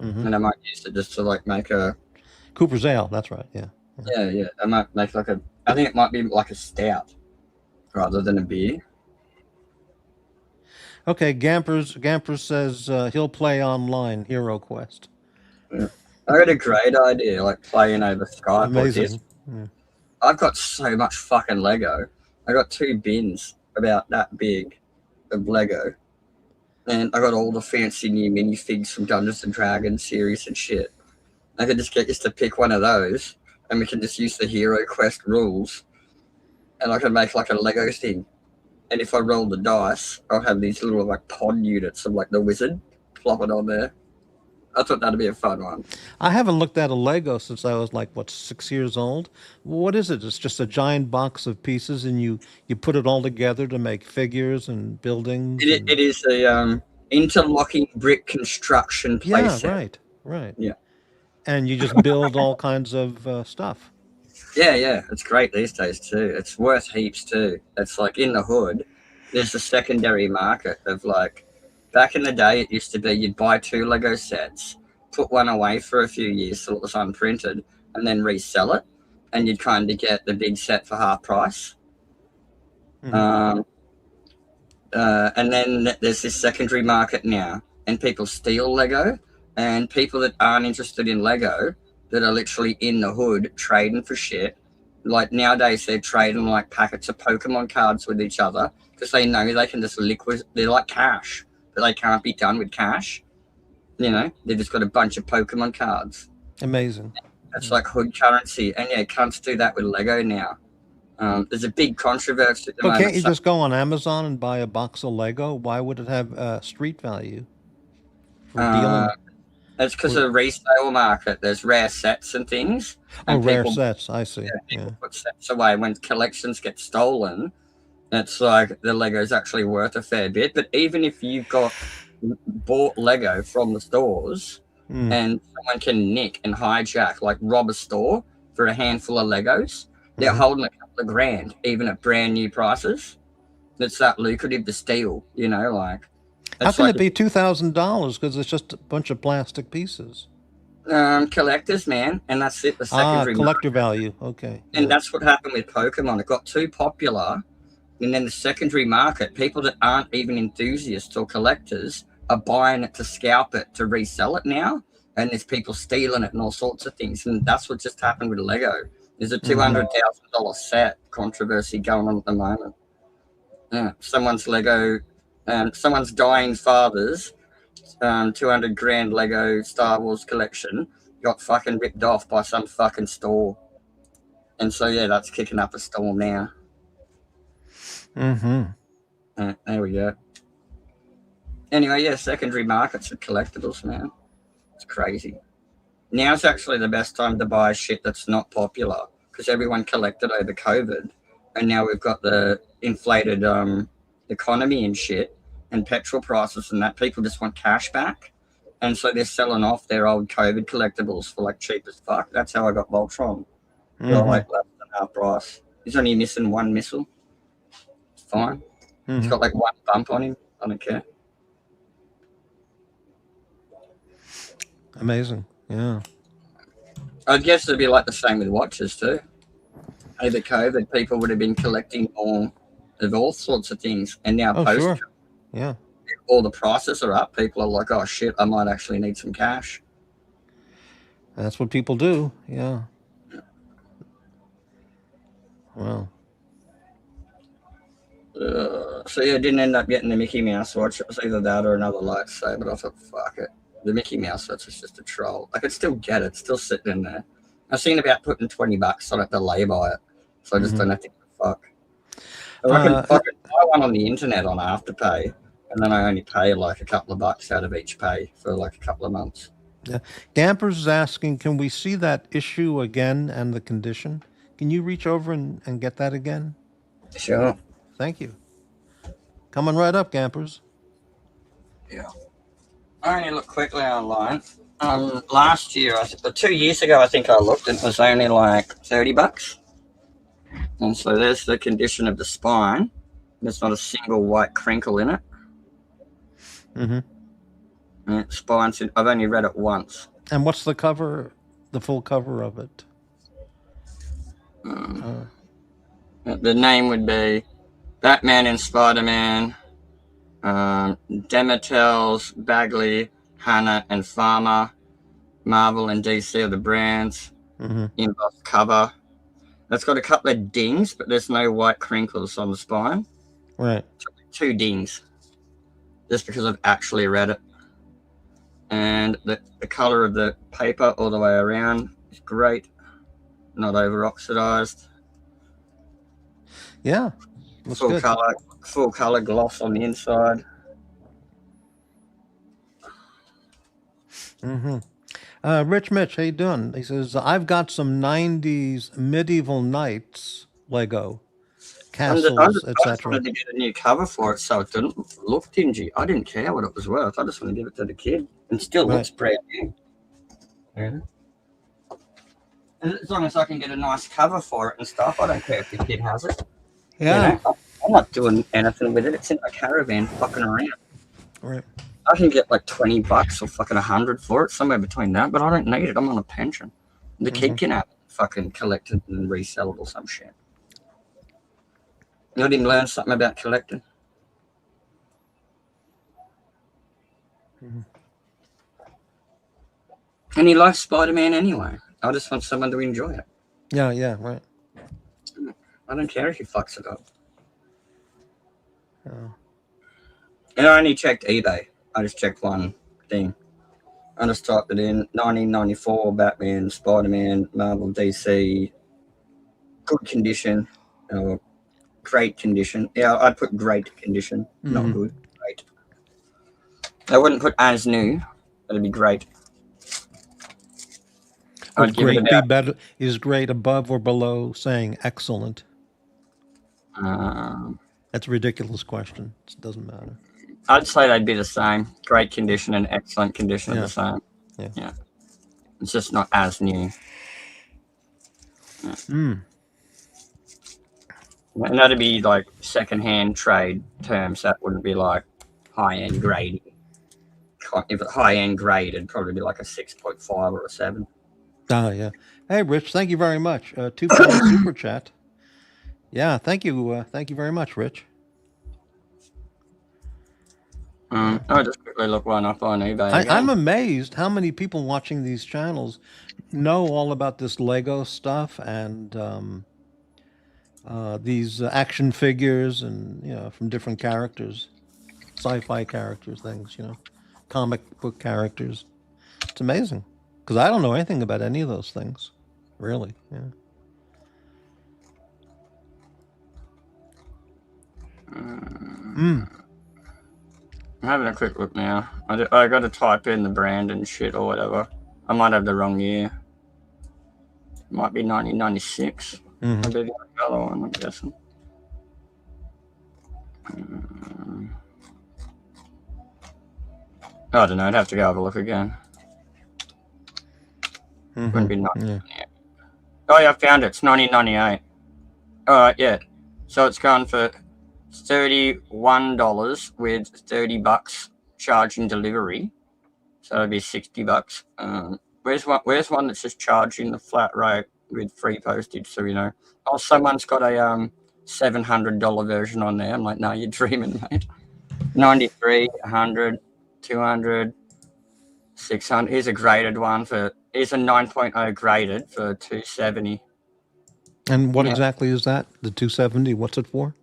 Mm-hmm. And I might use it just to like make a... Cooper's Ale, that's right, yeah. Yeah. I might make like a... I think it might be like a stout rather than a beer. Okay, Gampers says he'll play online Hero Quest. Yeah. I got a great idea, like playing over Skype Amazing. or this. Yeah. I've got so much fucking Lego. I got 2 bins about that big of Lego. And I got all the fancy new minifigs from Dungeons and Dragons series and shit. I could just get us to pick one of those and we can just use the Hero Quest rules. And I can make like a Lego thing. And if I roll the dice, I'll have these little like pod units of like the wizard. Plop it on there. I thought that'd be a fun one. I haven't looked at a Lego since I was like, 6 years old. What is it? It's just a giant box of pieces and you put it all together to make figures and buildings. It is a interlocking brick construction place. Yeah, right. Yeah. And you just build all kinds of stuff. Yeah. It's great these days too. It's worth heaps too. It's like in the hood, there's a secondary market of like, back in the day, it used to be you'd buy 2 Lego sets, put one away for a few years till it was unprinted, and then resell it, and you'd kind of get the big set for half price. Mm-hmm. And then there's this secondary market now, and people steal Lego, and people that aren't interested in Lego, that are literally in the hood trading for shit. Like nowadays, they're trading like packets of Pokemon cards with each other because they know they can just liquid. They're like cash, but they can't be done with cash. You know, they just got a bunch of Pokemon cards. Amazing. That's like hood currency, and yeah, cunts do that with Lego now. There's a big controversy at the But moment. can't you just go on Amazon and buy a box of Lego? Why would it have street value for dealing? It's because of the resale market. There's rare sets and things. And rare sets. I see. People put sets away. When collections get stolen, it's like the Lego's actually worth a fair bit. But even if you bought Lego from the stores and someone can nick and hijack, like rob a store for a handful of Legos, they're holding a couple of grand, even at brand new prices. It's that lucrative to steal, you know, like. How can it be $2,000? Because it's just a bunch of plastic pieces. Collectors, man, and that's it. The secondary collector value. Okay. And that's what happened with Pokemon. It got too popular, and then the secondary market, people that aren't even enthusiasts or collectors are buying it to scalp it to resell it now, and there's people stealing it and all sorts of things. And that's what just happened with Lego. There's a $200,000 set controversy going on at the moment. Yeah, someone's Lego. Someone's dying father's 200 grand Lego Star Wars collection got fucking ripped off by some fucking store. And so, yeah, that's kicking up a storm now. There we go. Anyway, yeah, secondary markets for collectibles, man. It's crazy. Now's actually the best time to buy shit that's not popular because everyone collected over COVID. And now we've got the inflated economy and shit and petrol prices and that. People just want cash back, and so they're selling off their old COVID collectibles for like cheap as fuck. That's how I got Voltron. Got like less than half price. He's only missing 1 missile. It's fine. He's got like 1 bump on him. I don't care. Amazing. Yeah. I guess it'd be like the same with watches too. Over COVID, people would have been collecting more of all sorts of things, and now Sure. Yeah. all the prices are up. People are like, "Oh shit, I might actually need some cash." That's what people do. Yeah. Well. So yeah, I didn't end up getting the Mickey Mouse watch. It was either that or another lightsaber. But I thought, fuck it. The Mickey Mouse watch is just a troll. I could still get it. It's still sitting in there. I've seen about putting $20 on it to lay by it. So I just don't have to give a fuck. Or I can buy one on the internet on Afterpay. And then I only pay like a couple of bucks out of each pay for like a couple of months. Yeah. Dampers is asking, can we see that issue again and the condition? Can you reach over and get that again? Sure. Thank you. Coming right up, Gampers. Yeah. I only looked quickly online. Last year, or 2 years ago, I think I looked, and it was only like $30. And so there's the condition of the spine. There's not a single white crinkle in it. Mm-hmm. Spines. I've only read it once. And what's the cover, the full cover of it? The name would be Batman and Spider-Man, Demetels, Bagley, Hannah, and Farmer. Marvel and DC are the brands. Embossed cover. That's got a couple of dings, but there's no white crinkles on the spine. Right. So 2 dings. Just because I've actually read it. And the color of the paper all the way around is great. Not over oxidized. Yeah. Full color gloss on the inside. Rich Mitch, how you doing? He says, I've got some 90s medieval knights Lego castles, I just etc. wanted to get a new cover for it so it didn't look dingy. I didn't care what it was worth. I just want to give it to the kid. And still looks brand new. Yeah. As long as I can get a nice cover for it and stuff, I don't care if the kid has it. Yeah. You know, I'm not doing anything with it. It's in a caravan fucking around. Right. I can get like $20 or fucking 100 for it, somewhere between that, but I don't need it. I'm on a pension. The kid can have it fucking collected and resell it or some shit. You let him learn something about collecting. And he likes Spider-Man anyway. I just want someone to enjoy it. Yeah, right. I don't care if he fucks it up. Oh. And I only checked eBay. I just checked one thing. I just typed it in 1994 Batman, Spider-Man, Marvel, DC, good condition, great condition. Yeah, I'd put great condition, not good, great. I wouldn't put as new, but it'd be great. Would great be better? Is great above or below saying excellent? That's a ridiculous question. It doesn't matter. I'd say they'd be the same. Great condition and excellent condition are the same. Yeah. It's just not as new. Yeah. And that'd be like second-hand trade terms. That wouldn't be like high-end grade. If it's high-end grade, it'd probably be like a 6.5 or a 7. Oh, yeah. Hey, Rich, thank you very much. $2 super chat. Yeah, thank you. Thank you very much, Rich. I'll just quickly look one up on eBay. I'm amazed how many people watching these channels know all about this Lego stuff and these action figures and, from different characters, sci-fi characters, things, comic book characters. It's amazing because I don't know anything about any of those things, really. Yeah. I'm having a quick look now. I got to type in the brand and shit or whatever. I might have the wrong year. It might be 1996. Maybe the other one, I'm guessing. I don't know. I'd have to go have a look again. Wouldn't be 1998. Oh, yeah, I found it. It's 1998. All right, yeah. So it's gone for $31 with $30 charging delivery, so it'd be $60. Where's one that's just charging the flat rate with free postage? So oh, someone's got a $700 version on there. I'm like, no, you're dreaming, mate. 93, 100, 200, 600. Here's a graded one here's a 9.0 graded for $270. And what exactly is that? The 270? What's it for?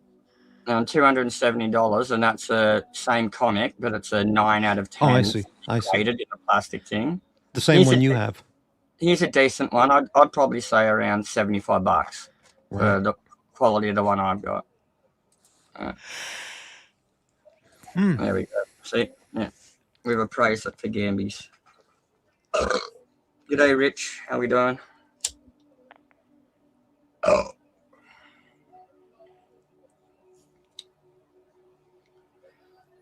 $270, and that's a same comic, but it's a 9 out of 10. Oh, I see. I see. Rated in a plastic thing. The same one you have. Here's a decent one. I'd probably say around $75 for the quality of the one I've got. There we go. See? Yeah. We've appraised it for Gambies. G'day, Rich. How we doing?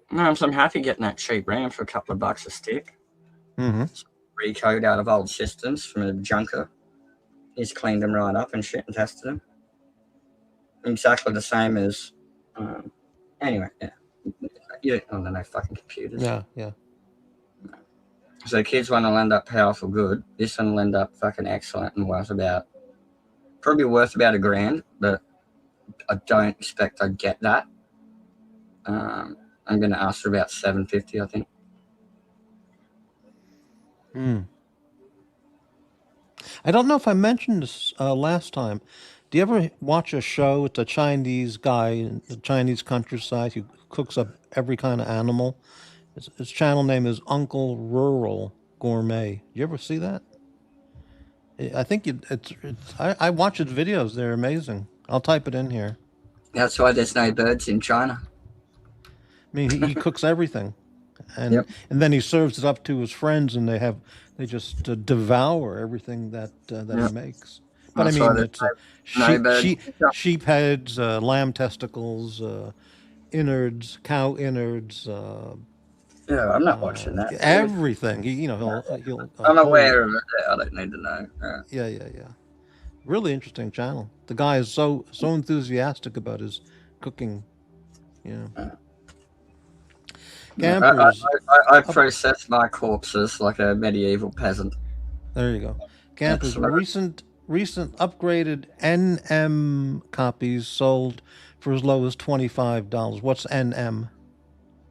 No, so I'm happy getting that cheap RAM for a couple of bucks a stick. Recode out of old systems from a junker. He's cleaned them right up and shit and tested them. Exactly the same as. Anyway, yeah. You don't know fucking computers. Yeah. So kids one will end up powerful good. This one will end up fucking excellent and probably worth about $1,000, but I don't expect I'd get that. I'm going to ask for about $750, I think. I don't know if I mentioned this last time. Do you ever watch a show with a Chinese guy in the Chinese countryside who cooks up every kind of animal? His channel name is Uncle Rural Gourmet. You ever see that? I think I watch his videos. They're amazing. I'll type it in here. That's why there's no birds in China. I mean, he cooks everything, and then he serves it up to his friends, and they just devour everything that he makes. But That's I mean, it's sheep heads, lamb testicles, innards, cow innards. Yeah, I'm not watching that. Everything. He'll I'm aware of it. I don't need to know. Yeah. Really interesting channel. The guy is so enthusiastic about his cooking. Campers. I process my corpses like a medieval peasant. There you go. Campers. Recent upgraded NM copies sold for as low as $25. What's NM?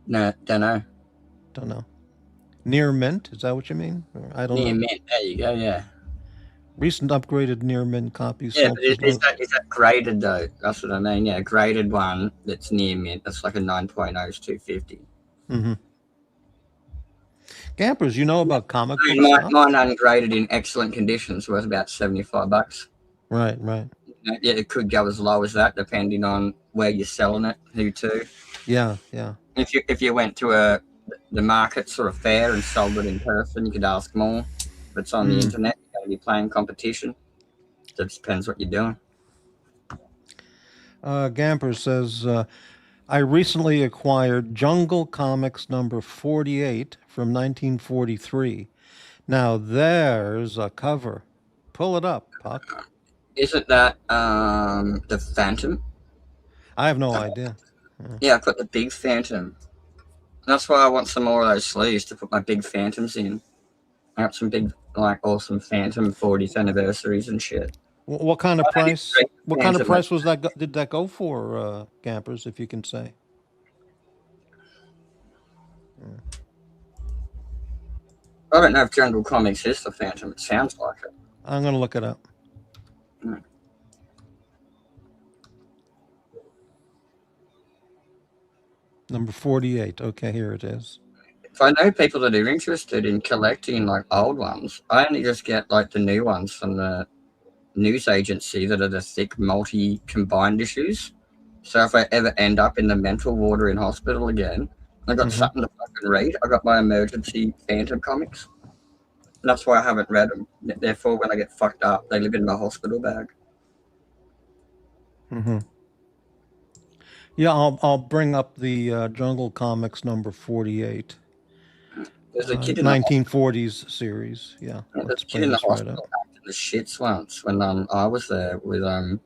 No, don't know. Near mint? Is that what you mean? I don't know. Near mint. There you go. Yeah. Recent upgraded near mint copies. Yeah, but is that graded though? That's what I mean. Yeah, graded one that's near mint. That's like a 9.0 is $250. Campers, you know about comic books? Mine ungraded in excellent conditions was about $75. Right. Yeah, it could go as low as that depending on where you're selling it, who to. Yeah. If you went to the market sort of fair and sold it in person, you could ask more. If it's on the internet, you're going to be playing competition. So it depends what you're doing. Gamper says, I recently acquired Jungle Comics number 48 from 1943. Now there's a cover. Pull it up, Puck. Isn't that the Phantom? I have no idea. Yeah, I've got the big Phantom. That's why I want some more of those sleeves to put my big Phantoms in. I got some big, awesome Phantom 40th anniversaries and shit. What kind of price? What kind of price was that? Did that go for, Campers? If you can say. I don't know if Jungle Comics is the Phantom. It sounds like it. I'm gonna look it up. Number 48. Okay, here it is. If I know people that are interested in collecting old ones, I only just get the new ones from the news agency that are the thick multi-combined issues. So if I ever end up in the mental ward or in hospital again, I got something to fucking read. I got my emergency Phantom comics. And that's why I haven't read them. Therefore, when I get fucked up, they live in my hospital bag. Yeah, I'll bring up the Jungle Comics number 48. There's a kid in 1940s series. Yeah, there's a kid in the hospital acting the shits once when I was there with I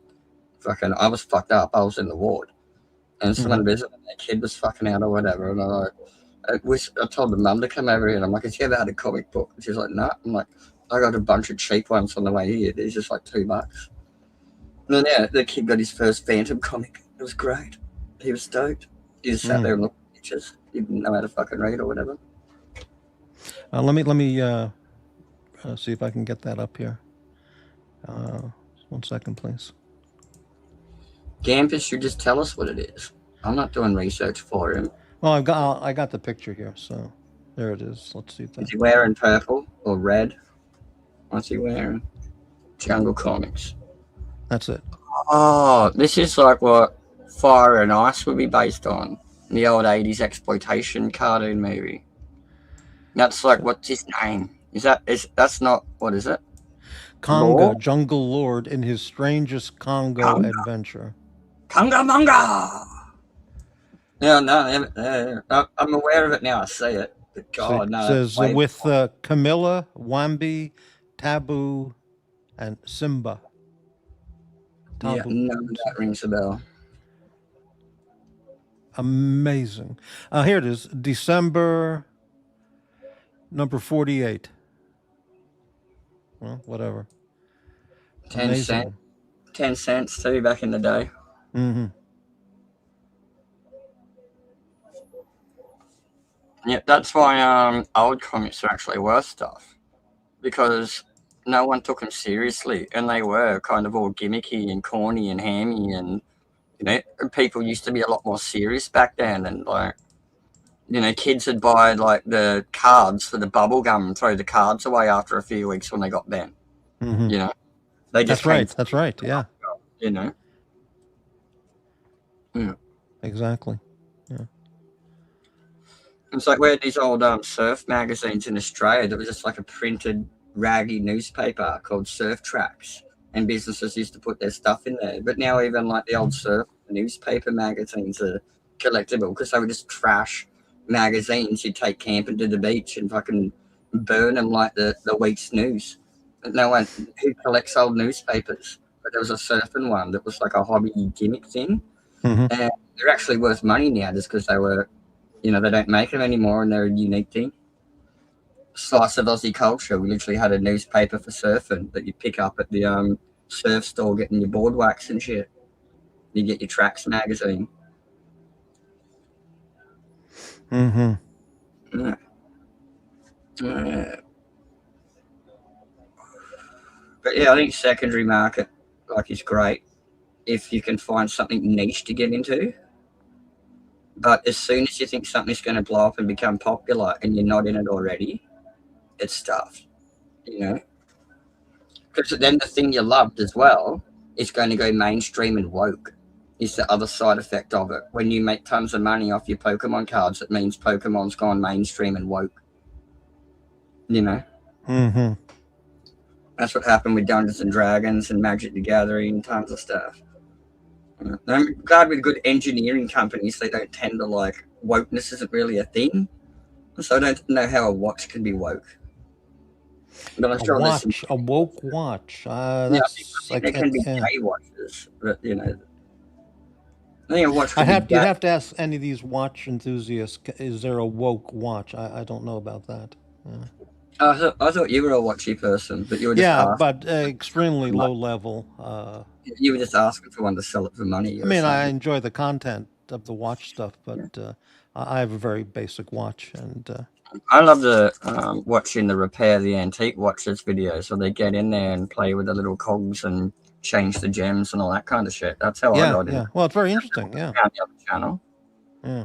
was fucked up. I was in the ward, and someone visited. Their kid was fucking out or whatever, and I told the mum to come over here. And I'm like, "Has she ever had a comic book?" And she's like, "No." I'm like, "I got a bunch of cheap ones on the way here. These just $2." And then the kid got his first Phantom comic. It was great. He was stoked. He just sat there and looked at pictures. He didn't know how to fucking read or whatever. Let me see if I can get that up here. 1 second, please. Gampus, you just tell us what it is. I'm not doing research for him. Well, I got the picture here, so there it is. Let's see that. Is he wearing purple or red? What's he wearing? Jungle Comics. That's it. Oh, this is like what Fire and Ice would be based on. The old 80s exploitation cartoon movie. That's like, what's his name? That's not, what is it? Conga, Lord? Jungle Lord, in his strangest Congo adventure. Conga Manga! No, I'm aware of it now. I see it. But God, It no. says with Camilla, Wambi, Taboo, and Simba. Yeah, none of that rings a bell. Amazing. Here it is. December number 48. Well, whatever. 10 cents. 10 cents too back in the day. Mm-hmm. Yeah, that's why old comics are actually worth stuff, because no one took them seriously, and they were kind of all gimmicky and corny and hammy, and people used to be a lot more serious back then, and like kids would buy like the cards for the bubble gum and throw the cards away after a few weeks when they got bent. Mm-hmm. They just That's right. Yeah. Yeah. Exactly. It's like we had these old surf magazines in Australia that was just like a printed raggy newspaper called Surf Tracks, and businesses used to put their stuff in there. But now even like the old surf newspaper magazines are collectible because they were just trash magazines you'd take camping to the beach and fucking burn them like the week's news. But no one who collects old newspapers. But there was a surfing one that was like a hobby gimmick thing, Mm-hmm. and they're actually worth money now just because they were. They don't make them anymore, and they're a unique thing. Slice of Aussie culture. We literally had a newspaper for surfing that you pick up at the surf store, getting your board wax and shit. You get your Tracks magazine. Mm-hmm. But yeah, I think secondary market is great if you can find something niche to get into. But as soon as you think something's going to blow up and become popular and you're not in it already, it's tough, Because then the thing you loved as well is going to go mainstream and woke. Is the other side effect of it. When you make tons of money off your Pokemon cards, it means Pokemon's gone mainstream and woke. Mm-hmm. That's what happened with Dungeons and Dragons and Magic the Gathering and tons of stuff. I'm glad with good engineering companies, they don't tend to wokeness isn't really a thing. So I don't know how a watch can be woke. But I'm sure a woke watch. That's there can be gay watches, but I think a watch. You'd have to ask any of these watch enthusiasts. Is there a woke watch? I don't know about that. Yeah. I thought you were a watchy person, but you were just but extremely low level. You were just asking for one to sell it for money. I enjoy the content of the watch stuff, but I have a very basic watch, and I love watching the repair the antique watches videos, where they get in there and play with the little cogs and change the gems and all that kind of shit. That's how I got in. Yeah, well, it's very interesting. Yeah, I found the other channel. Yeah,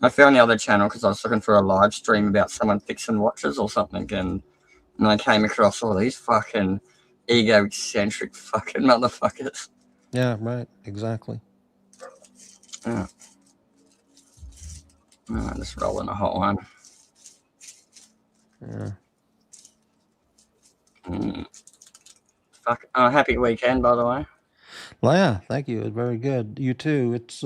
I found the other channel because I was looking for a live stream about someone fixing watches or something, and I came across all these fucking egocentric fucking motherfuckers. Yeah, right, exactly. Yeah. I'm just rolling a hot one. Yeah. Happy weekend, by the way. Well, yeah, thank you. It's very good. You too. It's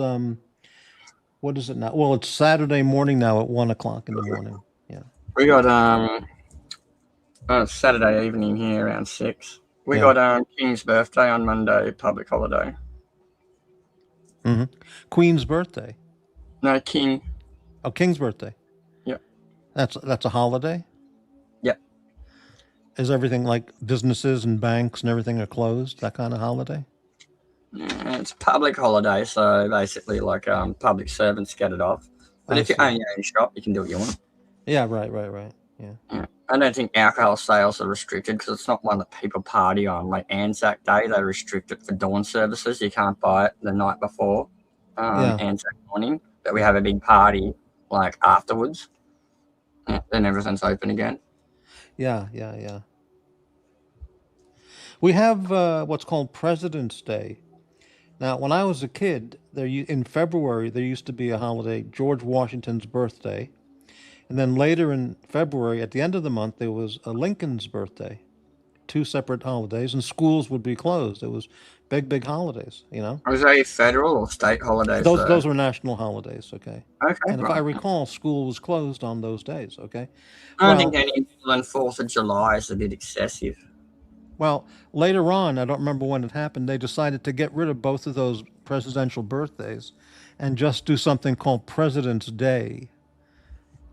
what is it now? Well, it's Saturday morning now at 1:00 in the morning. Yeah. We got Saturday evening here around 6. We got King's birthday on Monday, public holiday. Mm-hmm. Queen's birthday. No, King. Oh, King's birthday. Yeah. That's a holiday? Yep. Is everything like businesses and banks and everything are closed, that kind of holiday? Yeah, it's a public holiday, so basically public servants get it off. But if you own your own shop, you can do what you want. Yeah, right. Yeah. I don't think alcohol sales are restricted because it's not one that people party on. Like Anzac Day, they restrict it for dawn services. You can't buy it the night before. Yeah. Anzac morning, but we have a big party like afterwards. Then everything's open again. Yeah. Yeah. Yeah. We have what's called President's Day. Now, when I was a kid, in February there used to be a holiday, George Washington's birthday, and then later in February, at the end of the month, there was a Lincoln's birthday. Two separate holidays, and schools would be closed. It was big, big holidays. Was they federal or state holidays Those though? were national holidays. Okay, Okay, and if I right. recall, school was closed on those days. Okay, I think well, any more than 4th of July is a bit excessive. well, later on, I don't remember when it happened. They decided to get rid of both of those presidential birthdays, and just do something called President's Day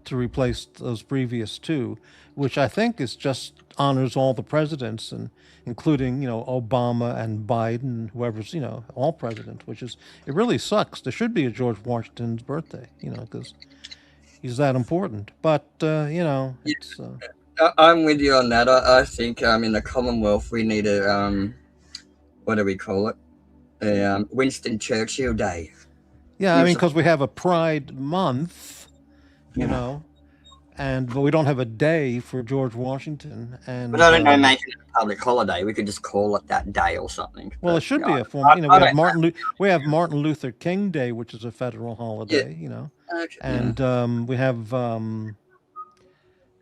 to replace those previous two, which I think is just honors all the presidents, and including Obama and Biden, whoever's all presidents. Which is, it really sucks. There should be a George Washington's birthday, because he's that important. But it's I'm with you on that. I think in the Commonwealth we need a what do we call it? A Winston Churchill Day. yeah. I mean, because we have a Pride Month, but we don't have a day for George Washington. And But I don't know, making it a public holiday. We could just call it that day or something. well, But, it should be a form. I We don't have know. We have Martin Luther King Day, which is a federal holiday. Okay, And we have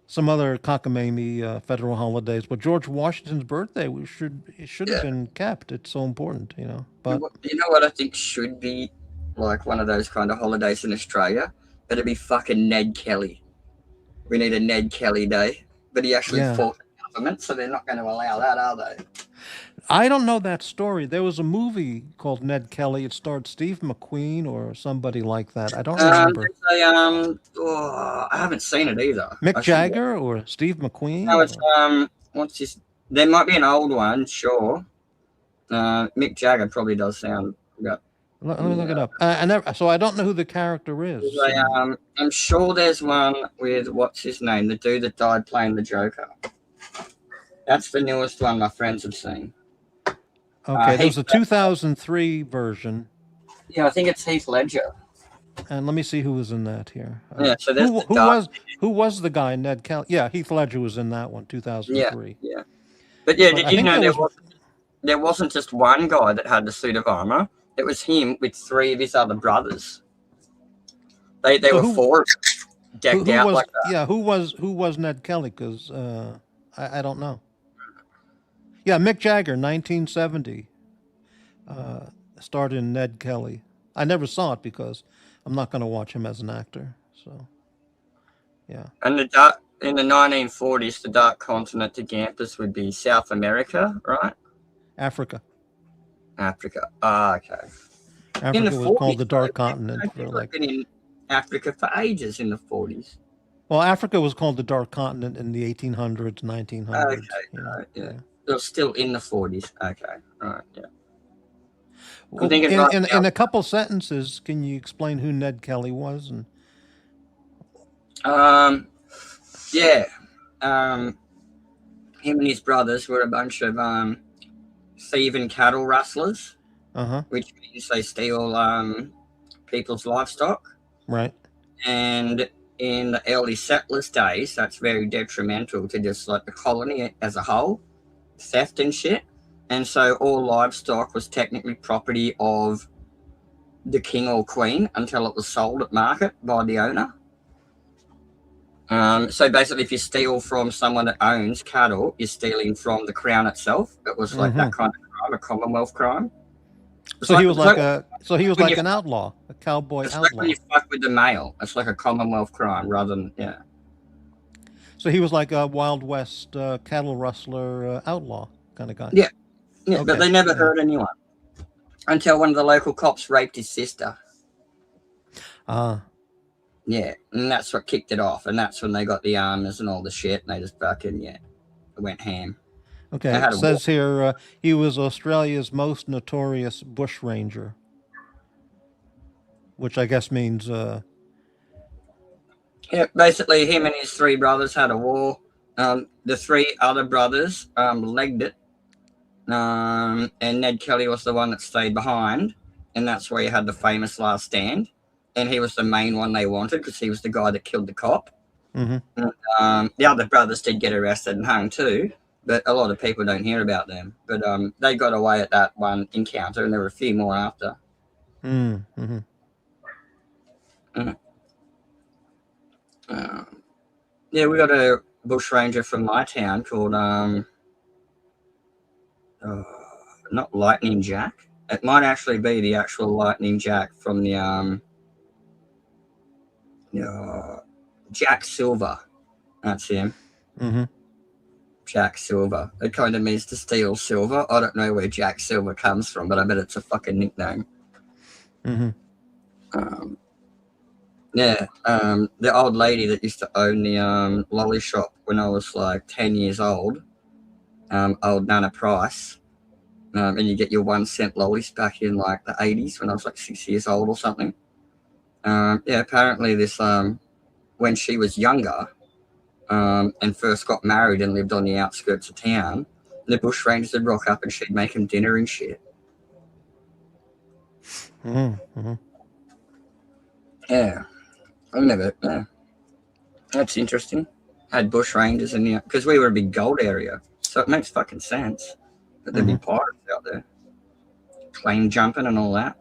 some other cockamamie federal holidays. But George Washington's birthday, it should have yeah. been kept. It's so important. You But know what I think should be like one of those kind of holidays in Australia? It'd be fucking Ned Kelly. We need a Ned Kelly Day. But he actually yeah, fought the government, so they're not going to allow that, are they? I don't know that story. There was a movie called Ned Kelly. It starred Steve McQueen or somebody like that. I don't remember. I haven't seen it either. Mick I should watch. Jagger or Steve McQueen? No, it's what's his? There might be an old one, sure. Mick Jagger probably does sound. Yeah. Let me look it up. So I don't know who the character is. I'm sure there's one with what's his name, the dude that died playing the Joker. That's the newest one my friends have seen. Okay, there was a 2003 version. Yeah, I think it's Heath Ledger. And let me see who was in that here. Yeah, so there's who was the guy, Ned Kelly? Yeah, Heath Ledger was in that one, 2003. Yeah. But yeah, But did I you think know there wasn't just one guy that had the suit of armor? It was him with 3 of his other brothers. They were 4 decked out was, like that. Yeah, who was Ned Kelly? Because I don't know. Yeah, Mick Jagger, 1970, starred in Ned Kelly. I never saw it because I'm not going to watch him as an actor. So, yeah. And in the 1940s, the dark continent to Gampus would be South America, right? Africa. Africa. Ah, okay. Africa was 40s, called the dark continent for I've been in Africa for ages in the 40s. Well, Africa was called the dark continent in the 1800s, 1900s. Okay, right, yeah. They're still in the 40s. Okay, right, yeah. Well, in a couple sentences, can you explain who Ned Kelly was? And yeah. Him and his brothers were a bunch of thieving cattle rustlers, which means they steal people's livestock. Right. And in the early settlers' days, that's very detrimental to just like the colony as a whole, theft and shit. And so all livestock was technically property of the king or queen until it was sold at market by the owner. So basically, if you steal from someone that owns cattle, you're stealing from the crown itself. It was like that kind of crime, a Commonwealth crime. So he was like an outlaw, a cowboy outlaw. Like when you fuck with the mail, it's like a Commonwealth crime rather than So he was like a Wild West cattle rustler outlaw kind of guy. Yeah, okay. But they never hurt anyone until one of the local cops raped his sister. Yeah, and that's what kicked it off, and that's when they got the armors and all the shit, and they just fucking went ham. Okay, it says here he was Australia's most notorious bushranger, which I guess means... Yeah, basically him and his 3 brothers had a war. The 3 other brothers legged it, and Ned Kelly was the one that stayed behind, and that's where you had the famous Last Stand, and he was the main one they wanted because he was the guy that killed the cop. Mm-hmm. The other brothers did get arrested and hung too, but a lot of people don't hear about them. But they got away at that one encounter, and there were a few more after. Mm-hmm. Yeah, we got a bushranger from my town called not Lightning Jack. It might actually be the actual Lightning Jack from the Jack Silver. That's him. Mm-hmm. Jack Silver. It kind of means to steal silver. I don't know where Jack Silver comes from, but I bet it's a fucking nickname. Mm-hmm. The old lady that used to own the lolly shop when I was like 10 years old, old Nana Price, and you get your 1 cent lollies back in like the 80s when I was like 6 years old or something. Apparently this, when she was younger and first got married and lived on the outskirts of town, the bushrangers would rock up and she'd make him dinner and shit. Mm-hmm. Yeah. I've never, that's interesting. Had bushrangers in the, because we were a big gold area, so it makes fucking sense that there'd be pirates out there, claim jumping and all that.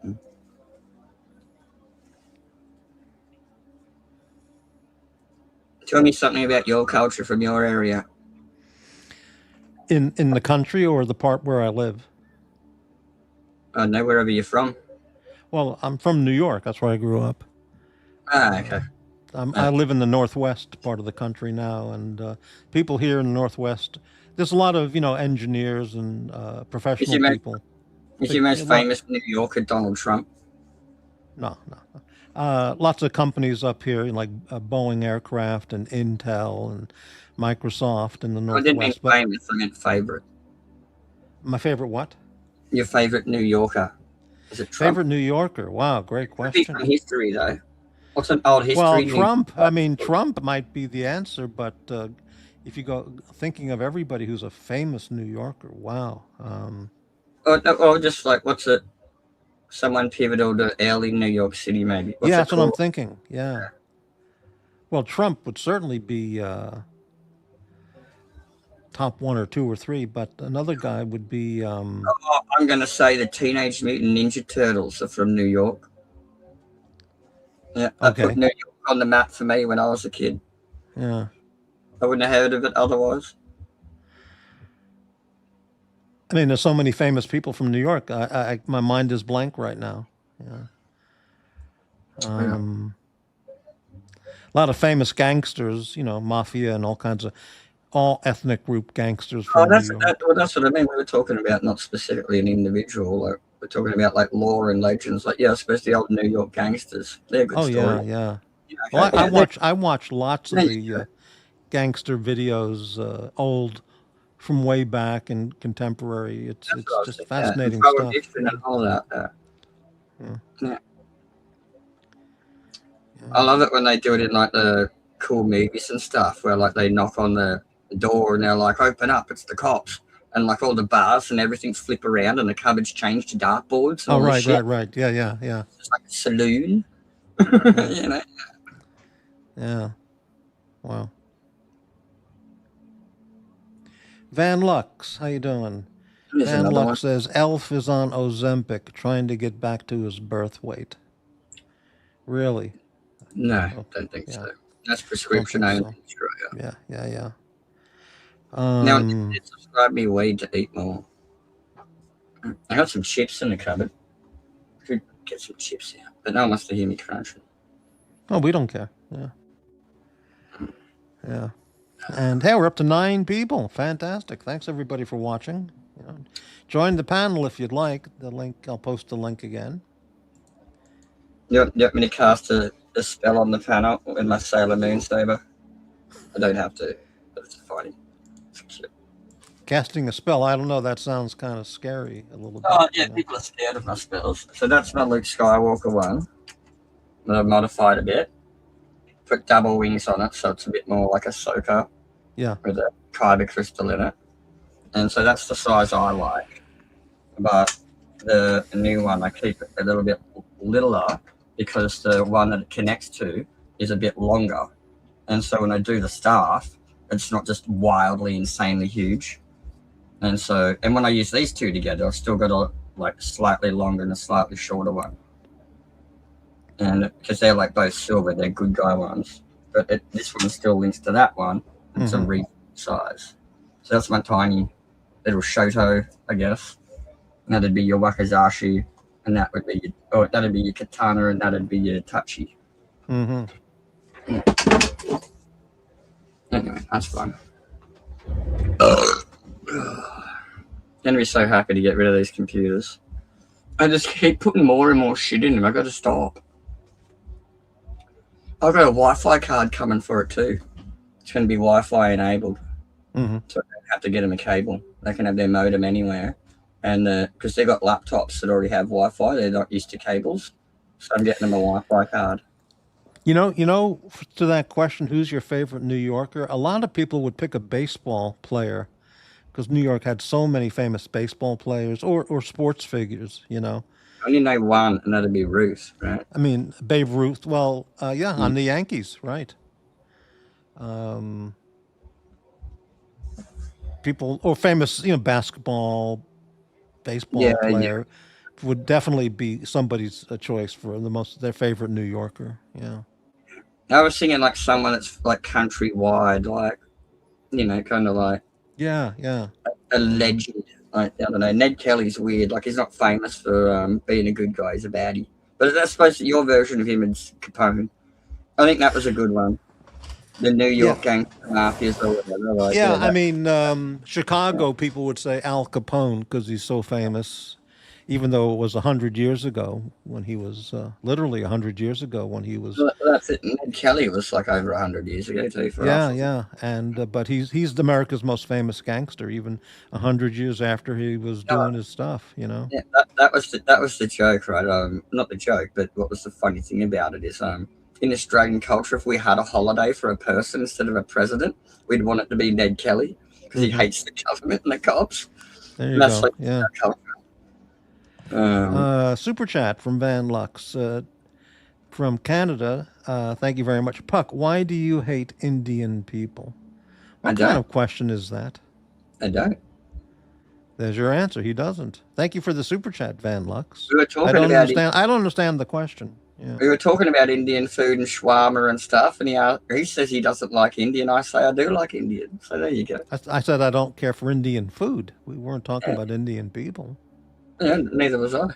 Tell me something about your culture from your area. In the country or the part where I live? No, wherever you're from. Well, I'm from New York. That's where I grew up. Okay. I live in the northwest part of the country now, and people here in the northwest, there's a lot of engineers and professional people. Is your most famous New Yorker Donald Trump? No. Lots of companies up here, like Boeing Aircraft and Intel and Microsoft in the northwest. I didn't mean famous. I meant favorite. My favorite what? Your favorite New Yorker? Is it Trump? Favorite New Yorker? Wow, great question. From history though. What's an old history? Well, Trump. I mean, Trump might be the answer, but if you go thinking of everybody who's a famous New Yorker, wow. Just like what's it? Someone pivotal to early New York City, maybe. Yeah, that's what I'm thinking. Yeah. Well, Trump would certainly be top 1 or 2 or 3, but another guy would be. I'm going to say the Teenage Mutant Ninja Turtles are from New York. Yeah, okay. I put New York on the map for me when I was a kid. Yeah. I wouldn't have heard of it otherwise. I mean, there's so many famous people from New York. My mind is blank right now. Yeah. A lot of famous gangsters, mafia and all ethnic group gangsters from New York. That's what I mean. We were talking about not specifically an individual. Like, we're talking about like lore and legends. Like, yeah, especially old New York gangsters. They're a good story. Yeah. Yeah, well, I watch lots of the gangster videos, old from way back and contemporary. It's just fascinating stuff. And all that. Yeah. I love it when they do it in like the cool movies and stuff, where like they knock on the door and they're like, "Open up, it's the cops," and like all the bars and everything flip around and the cupboards change to dartboards. Oh, right. Yeah. It's like a saloon. Yeah. Wow. Van Lux, how you doing? Van Lux says Elf is on Ozempic, trying to get back to his birth weight. Really? No, I don't think so. That's prescription only. Yeah. Now, it prescribed me weed to eat more. I got some chips in the cupboard. Could get some chips out, but no one wants to hear me crunching. Oh, we don't care. Yeah. And hey, we're up to 9 people. Fantastic. Thanks everybody for watching. Join the panel if you'd like. The link, I'll post the link again. You want me to cast a spell on the panel with my Sailor Moon saber? I don't have to, but it's funny. It's cute. Casting a spell, I don't know, that sounds kind of scary a little bit. Oh, yeah, people are scared of my spells. So that's my Luke Skywalker one that I've modified a bit. Put double wings on it, so it's a bit more like a Ahsoka. Yeah. With a kyber crystal in it. And so that's the size I like. But the new one, I keep it a little bit littler because the one that it connects to is a bit longer. And so when I do the staff, it's not just wildly, insanely huge. And so, and when I use these two together, I've still got a like slightly longer and a slightly shorter one. And because they're like both silver, they're good guy ones. But this one still links to that one. It's a reasonable size. So that's my tiny little Shoto, I guess. And that'd be your Wakizashi, and that would be that'd be your Katana, and that'd be your Tachi. Mm-hmm. Anyway, that's fun. Gonna be so happy to get rid of these computers. I just keep putting more and more shit in them. I got to stop. I've got a Wi-Fi card coming for it too. It's going to be Wi-Fi enabled, so I don't have to get them a cable. They can have their modem anywhere, and because they've got laptops that already have Wi-Fi, they're not used to cables. So I'm getting them a Wi-Fi card. You know, to that question, who's your favorite New Yorker? A lot of people would pick a baseball player because New York had so many famous baseball players or sports figures, you know. I only know one, and that'd be Ruth, right? I mean, Babe Ruth. Well, yeah, on the Yankees, right? People or famous, you know, basketball, baseball player would definitely be somebody's choice for their favorite New Yorker. Yeah. I was thinking like someone that's like countrywide, like, you know, kind of like Yeah. a legend. Like, I don't know. Ned Kelly's weird. Like, he's not famous for being a good guy. He's a baddie. But I suppose your version of him is Capone. I think that was a good one. The New York gangster mafias or whatever. Like, I mean, Chicago people would say Al Capone because he's so famous, even though it was 100 years ago when he was literally 100 years ago when he was. Well, that's it. Ned Kelly was like over 100 years ago too. For us. Yeah, and but he's America's most famous gangster, even 100 years after he was doing his stuff. You know. Yeah, that was the joke, right? Not the joke, but what was the funny thing about it is in Australian culture, if we had a holiday for a person instead of a president, we'd want it to be Ned Kelly because he hates the government and the cops. There you And that's go. like Yeah. our culture. Super chat from Van Lux from Canada. Thank you very much, Puck. Why do you hate Indian people? What kind of question is that? I don't. There's your answer. He doesn't. Thank you for the super chat, Van Lux. We were talking I don't about understand. I don't understand the question. Yeah. We were talking about Indian food and shawarma and stuff, and he says he doesn't like Indian. I say I do like Indian. So there you go. I said I don't care for Indian food. We weren't talking about Indian people. Yeah, neither was I.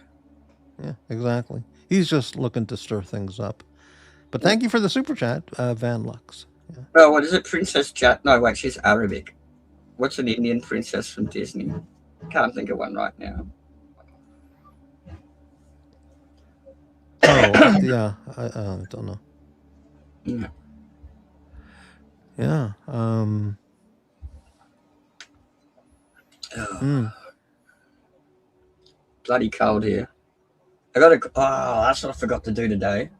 Yeah, exactly. He's just looking to stir things up. But thank you for the super chat, Van Lux. Yeah. Well, what is it? Princess Chat? No, wait, she's Arabic. What's an Indian princess from Disney? Can't think of one right now. Oh, yeah. I don't know. Yeah. Yeah. Bloody cold here. That's what I forgot to do today.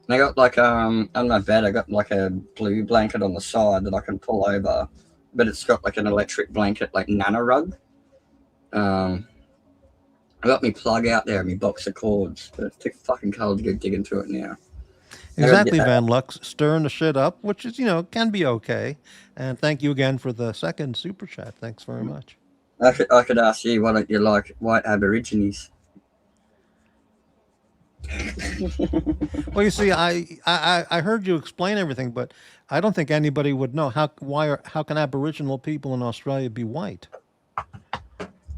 And I got like on my bed I got like a blue blanket on the side that I can pull over, but it's got like an electric blanket like nano rug. I got my plug out there and my box of cords, but it's too fucking cold to go digging through it now. Exactly, Van Lux, stirring the shit up, which is, can be okay. And thank you again for the second super chat. Thanks very much. I could ask you, why don't you like white Aborigines? Well, you see, I heard you explain everything, but I don't think anybody would know how can Aboriginal people in Australia be white?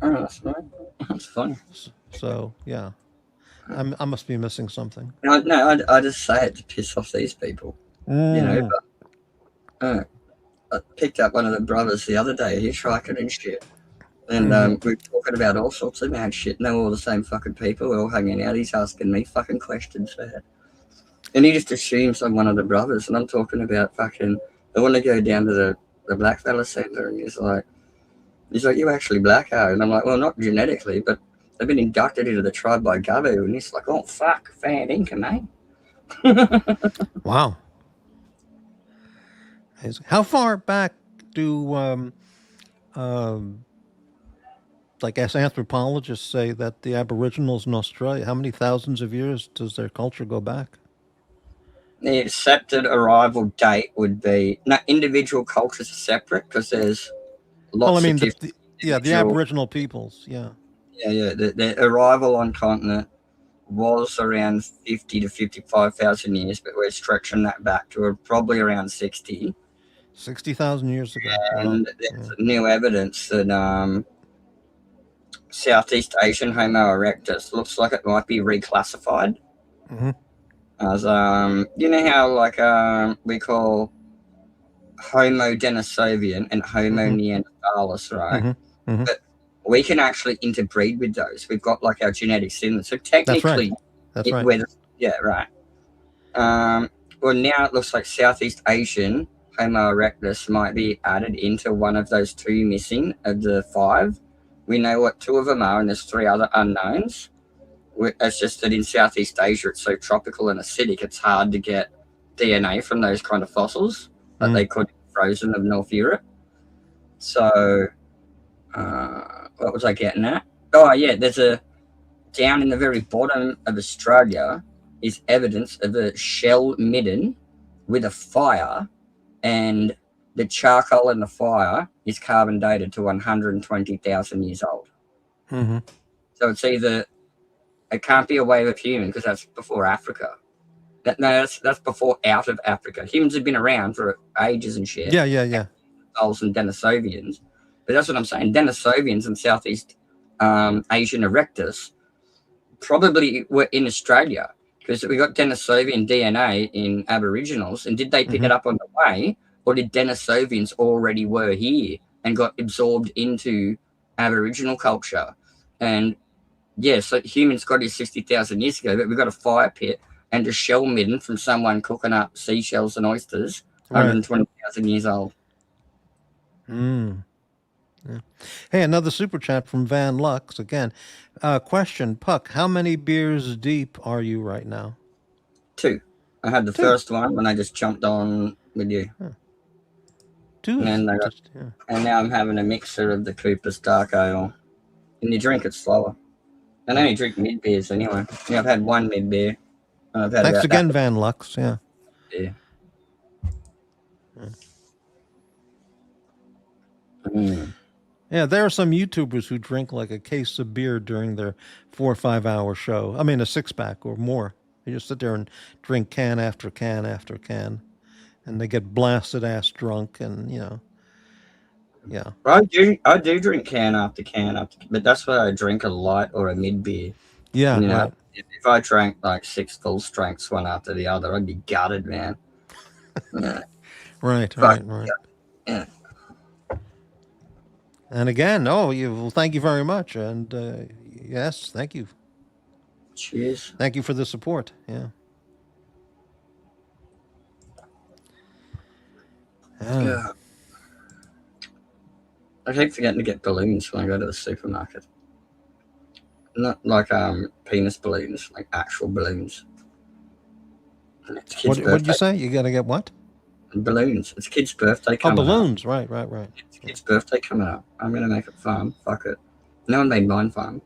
Oh, that's right. That's funny. So yeah, I must be missing something. No, I just say it to piss off these people. But, I picked up one of the brothers the other day. He's striking and shit. And we were talking about all sorts of mad shit. And they're all the same fucking people. We're all hanging out. He's asking me fucking questions, man. And he just assumes I'm one of the brothers. And I'm talking about fucking, I want to go down to the Blackfella Centre. And he's like, you actually black, are? And I'm like, well, not genetically, but I've been inducted into the tribe by Gabu. And he's like, oh, fuck, fan income, mate. Wow. How far back do like as anthropologists say that the Aboriginals in Australia, how many thousands of years does their culture go back? The accepted arrival date would be no individual cultures are separate because there's Well, I lots of mean, different the individual. Aboriginal peoples, yeah. Yeah. The arrival on continent was around 50 to 55,000 years, but we're stretching that back to probably around 60. 60,000 years ago. Wow. And Yeah. there's new evidence that Southeast Asian Homo erectus looks like it might be reclassified Hmm. as you know how like we call Homo Denisovian and Homo Hmm. neanderthalis, right? Hmm. Hmm. But we can actually interbreed with those. We've got like our genetics in them. So That's right. technically, That's right. yeah, right. Well, now it looks like Southeast Asian Homo erectus might be added into one of those two missing of the five. We know what two of them are, and there's three other unknowns. It's just that in Southeast Asia, it's so tropical and acidic, it's hard to get DNA from those kind of fossils that they could be frozen of North Europe. So, what was I getting at? Oh, yeah, there's down in the very bottom of Australia is evidence of a shell midden with a fire, and the charcoal in the fire is carbon dated to 120,000 years old. Hmm. So it's either it can't be a wave of human because that's before Africa. That's before out of Africa. Humans have been around for ages and shit. Yeah. And Denisovians, but that's what I'm saying. Denisovians and Southeast Asian erectus probably were in Australia because we got Denisovian DNA in Aboriginals, and did they pick it up on the way, or did Denisovians already were here and got absorbed into Aboriginal culture? And yeah, so humans got here 60,000 years ago, but we got a fire pit and a shell midden from someone cooking up seashells and oysters, 120,000 years old. Mm. Yeah. Hey, another super chat from Van Lux again. Question, Puck, how many beers deep are you right now? 2. I had the first one when I just jumped on with you. Huh. 2 And, and now I'm having a mixer of the Cooper's Dark Ale. And you drink it slower. I only drink mid beers anyway. Yeah, I've had one mid beer. Thanks again, Van Lux. Yeah. Yeah, there are some YouTubers who drink like a case of beer during their 4 or 5 hour show. I mean, a 6-pack or more. They just sit there and drink can after can after can, and they get blasted ass drunk, and yeah. I do drink can after can, but that's why I drink a light or a mid beer. Yeah, right. If I drank like 6 full strengths one after the other, I'd be gutted, man. Yeah. Right. Yeah. And again, thank you very much, and yes, thank you. Cheers. Thank you for the support. Yeah. Yeah. I keep forgetting to get balloons when I go to the supermarket. Not like penis balloons, like actual balloons. What did you say? You got to get what? Balloons. It's kid's birthday coming up. Oh, balloons. Right. It's kid's birthday coming up. I'm going to make it fun. Fuck it. No one made mine fun.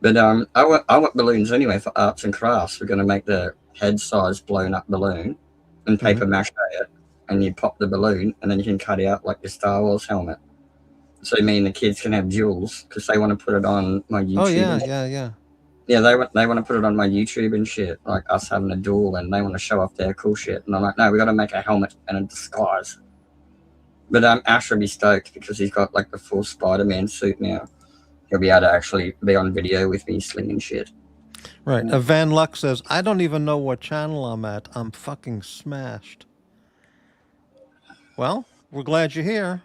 But I want balloons anyway for arts and crafts. We're going to make the head size blown up balloon and paper mache it, and you pop the balloon, and then you can cut out like the Star Wars helmet. So me and the kids can have jewels because they want to put it on my YouTube. Oh yeah. Yeah, they want to put it on my YouTube and shit, like us having a duel, and they want to show off their cool shit. And I'm like, no, we got to make a helmet and a disguise. But Ash will be stoked because he's got like the full Spider-Man suit now. He'll be able to actually be on video with me slinging shit. Right. Van Lux says, I don't even know what channel I'm at. I'm fucking smashed. Well, we're glad you're here.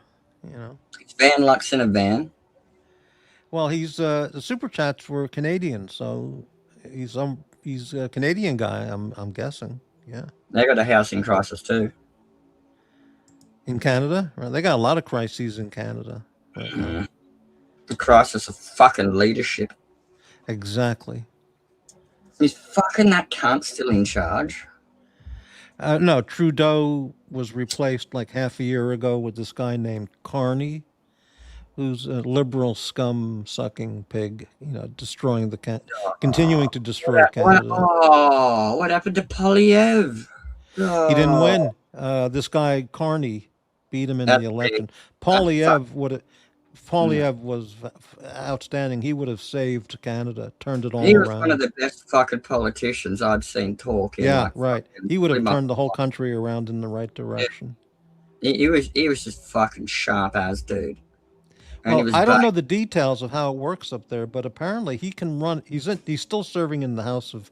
It's Van Lux in a van. Well, the super chats were Canadian, so he's a Canadian guy. I'm guessing. Yeah. They got a housing crisis too. In Canada, right? They got a lot of crises in Canada right now. The crisis of fucking leadership. Exactly. Is fucking that cunt still in charge? No, Trudeau was replaced like half a year ago with this guy named Carney, who's a liberal scum-sucking pig, destroying continuing to destroy Canada. What happened to Polyev? He didn't Oh, win. This guy Carney beat him in the that's big. election. That's fuck. Polyev was outstanding. He would have saved Canada, turned it all He was one of around. the best fucking politicians I'd seen talk in Yeah, like right. fucking He would pretty have much. turned the whole country around in the right direction. He was just fucking sharp as dude, and he Well, was I don't back. know the details of how it works up there, but apparently he can run. He's still serving in the House of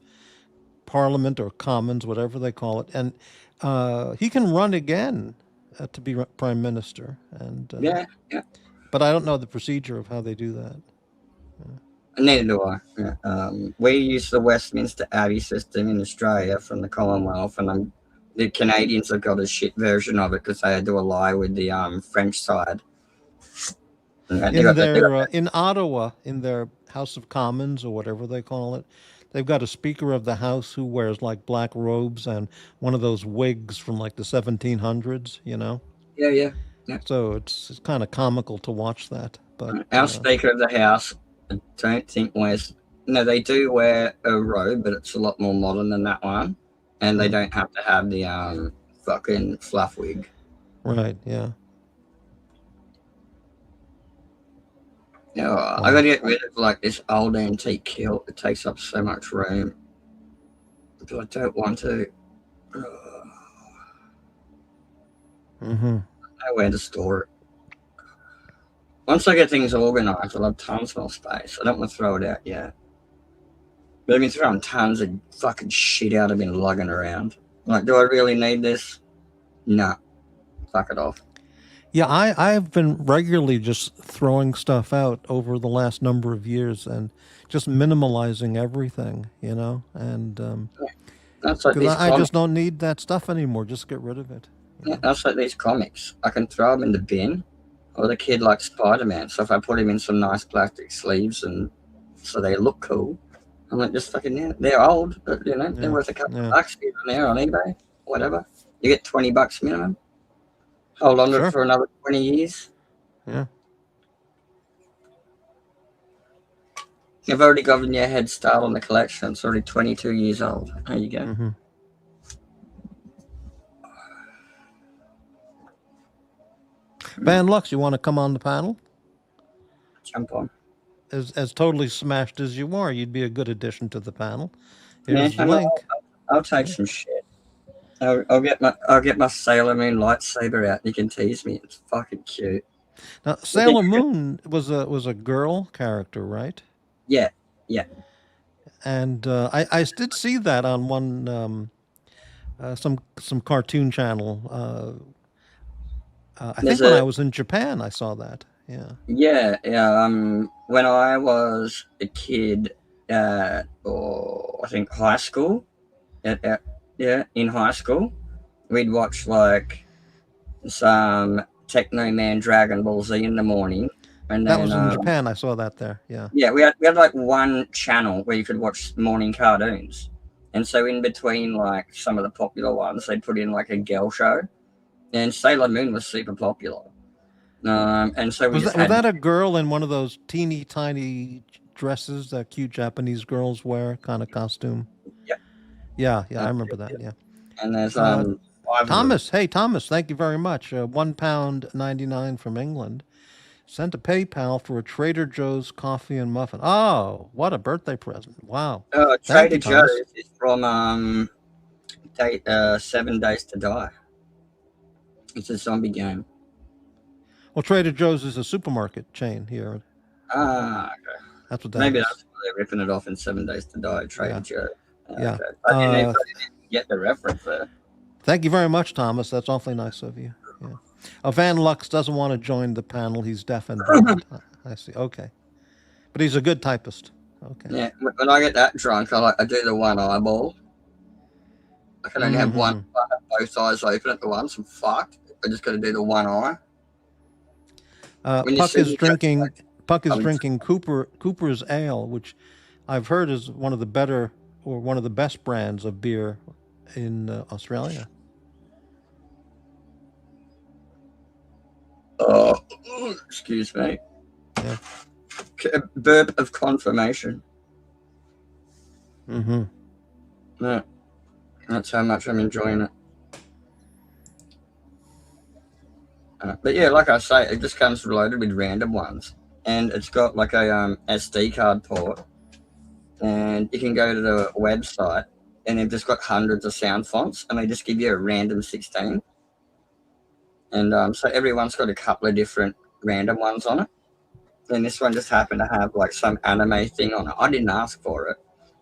Parliament or Commons, whatever they call it, and he can run again to be prime minister. And Yeah, yeah. but I don't know the procedure of how they do that. Neither do I. Yeah. We use the Westminster Abbey system in Australia from the Commonwealth, and the Canadians have got a shit version of it because they had to ally with the French side. And In Ottawa, in their House of Commons or whatever they call it, they've got a Speaker of the House who wears like black robes and one of those wigs from like the 1700s. yeah, yeah, yeah. So it's kind of comical to watch that. But Our Speaker of the House, I don't think wears. No, they do wear a robe, but it's a lot more modern than that one, and they don't have to have the fucking fluff wig. right, yeah. Yeah, I gotta get rid of like this old antique kilt. It takes up so much room, but I don't want to. Mm-hmm. Nowhere to store it. Once I get things organized, I'll have tons more space. I don't want to throw it out yet. But I've been throwing tons of fucking shit out I've been lugging around. Like, do I really need this? No. Fuck it off. Yeah, I've been regularly just throwing stuff out over the last number of years and just minimalizing everything, and That's like because these I just comics. don't need that stuff anymore. Just get rid of it. Yeah, that's like these comics. I can throw them in the bin. Or the kid likes Spider-Man, so if I put him in some nice plastic sleeves and so they look cool, I'm like, just fucking, yeah, they're old, but they're worth a couple of bucks here and there on eBay, whatever. You get $20 minimum. Hold on to Sure. it for another 20 years. Yeah. You've already gotten your head start on the collection. It's already 22 years old. There you go. Mm-hmm. Van Lux, you want to come on the panel? Jump on. As totally smashed as you are, you'd be a good addition to the panel. Here's the Yeah, link. I'll take some shit. I'll get my Sailor Moon lightsaber out. You can tease me. It's fucking cute. Now, Sailor Moon was a girl character, right? Yeah, yeah. And I did see that on one some cartoon channel. I think when I was in Japan, I saw that. Yeah. Yeah, yeah. When I was a kid, I think high school, in high school, we'd watch like some Techno Man Dragon Ball Z in the morning, and That then was in Japan. I saw that there. Yeah. yeah, we had like one channel where you could watch morning cartoons, and so in between like some of the popular ones, they put in like a girl show, and Sailor Moon was super popular. And so was that a girl in one of those teeny tiny dresses that cute Japanese girls wear, kind of costume? Yeah, I remember that. Yeah. And there's Thomas. Hey, Thomas. Thank you very much. £1.99 from England. Sent a PayPal for a Trader Joe's coffee and muffin. Oh, what a birthday present! Wow. Trader Joe's is from 7 Days to Die. It's a zombie game. Well, Trader Joe's is a supermarket chain here. Okay. That's what that Maybe is. that's why they're ripping it off in 7 Days to Die, Trader Joe. Yeah. Okay. I didn't get the reference there. Thank you very much, Thomas. That's awfully nice of you. Yeah. Van Lux doesn't want to join the panel. He's deaf and blind. I see. Okay. But he's a good typist. Okay. Yeah. When I get that drunk, I do the one eyeball. I can only have one, both eyes open at the once. I'm fucked. I just got to do the one eye. Puck is drinking Cooper's Ale, which I've heard is one of the better or one of the best brands of beer in Australia. Oh, excuse me. A burp of confirmation. Mm-hmm. Yeah, that's how much I'm enjoying it. But yeah, like I say, it just comes loaded with random ones, and it's got like a SD card port, and you can go to the website, and they've just got hundreds of sound fonts, and they just give you a random 16, and so everyone's got a couple of different random ones on it. And this one just happened to have like some anime thing on it. I didn't ask for it,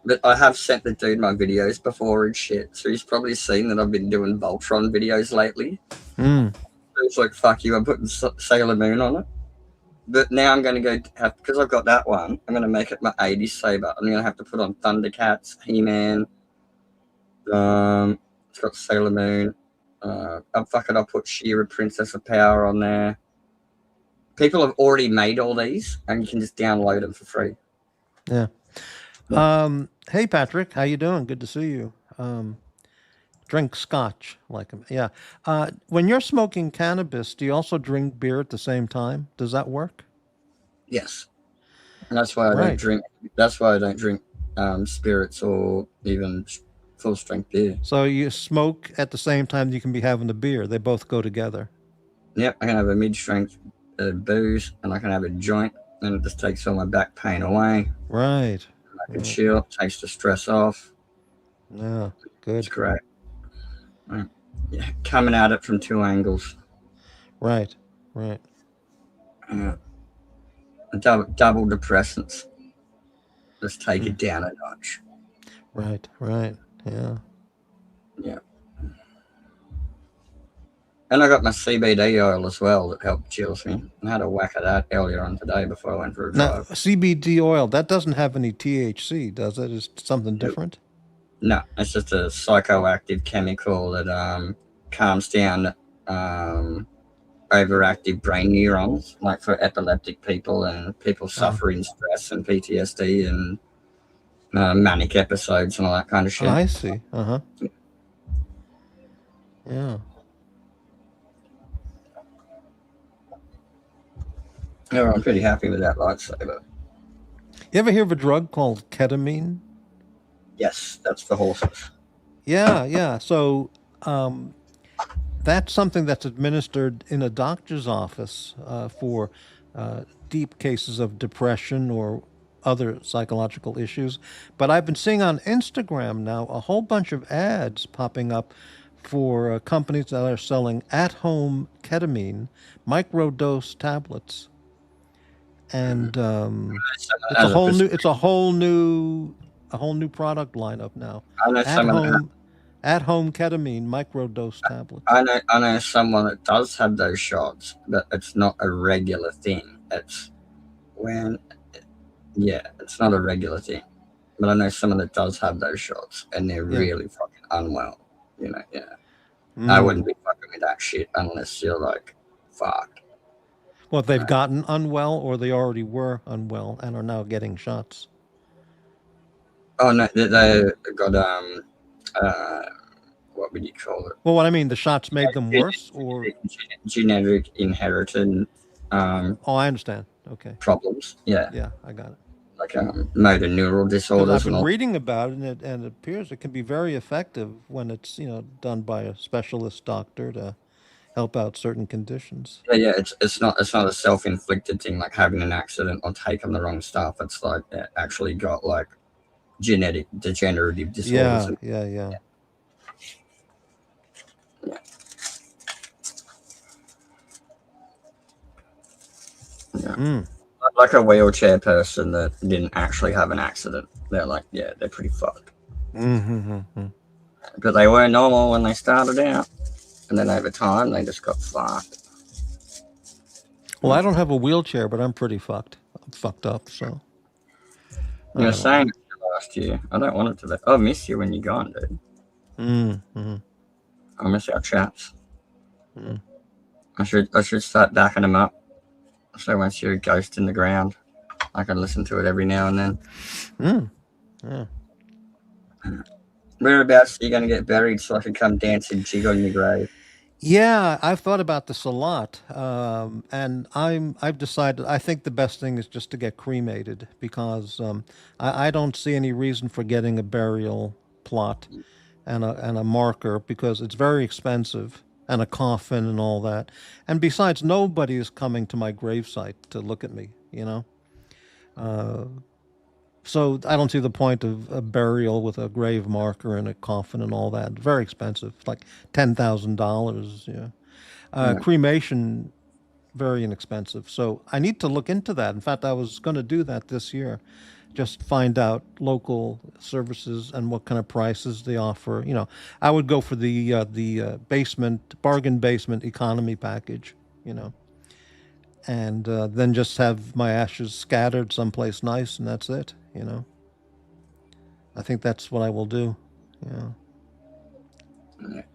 but I have sent the dude my videos before and shit, so he's probably seen that I've been doing Voltron videos lately. It's like, fuck you, I'm putting Sailor Moon on it. But now I'm going to go because I've got that one, I'm going to make it my 80s saber. I'm going to have to put on Thundercats, He-Man. It's got Sailor Moon. I'll put She-Ra, Princess of Power on there. People have already made all these, and you can just download them for free. Yeah. Hey, Patrick, how you doing? Good to see you. Drink scotch, like him. Yeah. When you're smoking cannabis, do you also drink beer at the same time? Does that work? Yes. And that's why I don't drink. That's why I don't drink spirits or even full strength beer. So you smoke at the same time you can be having the beer. They both go together. Yep, I can have a mid-strength booze, and I can have a joint, and it just takes all my back pain away. Right. I can chill, takes the stress off. Yeah, good. It's great. Right. Yeah, coming at it from two angles. Right. Yeah. Double depressants. Just take it down a notch. Right. Yeah. Yeah. And I got my CBD oil as well that helped chills me. I had a whack of that earlier on today before I went for a drive. Now, CBD oil, that doesn't have any THC, does it? Is it something different? No, it's just a psychoactive chemical that calms down overactive brain neurons, like for epileptic people and people suffering stress and PTSD and manic episodes and all that kind of shit. I see. Yeah. Yeah, I'm pretty happy with that lightsaber. You ever hear of a drug called ketamine? Yes, that's for horses. Yeah. So that's something that's administered in a doctor's office for deep cases of depression or other psychological issues. But I've been seeing on Instagram now a whole bunch of ads popping up for companies that are selling at-home ketamine microdose tablets. And it's a whole new product lineup now. I know At-home ketamine microdose tablets. I know someone that does have those shots, but it's not a regular thing. It's not a regular thing. But I know someone that does have those shots, and they're really fucking unwell. I wouldn't be fucking with that shit unless you're like, fuck. Well, they've gotten unwell, or they already were unwell and are now getting shots. Oh no, they got what would you call it? Well, what I mean, the shots made them worse, or genetic inherited. I understand. Okay. Problems. Yeah. Yeah, I got it. Like motor neural disorders. I've been reading about it, and it appears it can be very effective when it's done by a specialist doctor to help out certain conditions. Yeah. It's not a self-inflicted thing like having an accident or taking the wrong stuff. It's like it actually got like genetic degenerative disorders. Yeah. Like a wheelchair person that didn't actually have an accident. They're like, they're pretty fucked. But they were normal when they started out. And then over time, they just got fucked. Well, I don't have a wheelchair, but I'm pretty fucked. I'm fucked up, so. You were saying it last year. I don't want it to be. I'll miss you when you're gone, dude. I'll miss our chats. I should start backing them up. So once you're a ghost in the ground, I can listen to it every now and then. Yeah. Whereabouts are you going to get buried so I can come dance and jig on your grave? Yeah, I've thought about this a lot, and I've decided I think the best thing is just to get cremated because I don't see any reason for getting a burial plot and a marker because it's very expensive and a coffin and all that, and besides, nobody is coming to my gravesite to look at me, you know. So I don't see the point of a burial with a grave marker and a coffin and all that. Very expensive, like $10,000. Yeah. Yeah. Cremation, very inexpensive. So I need to look into that. In fact, I was going to do that this year, just find out local services and what kind of prices they offer. You know, I would go for the basement bargain basement economy package. You know, and then just have my ashes scattered someplace nice, and that's it. You know, I think that's what I will do. Yeah.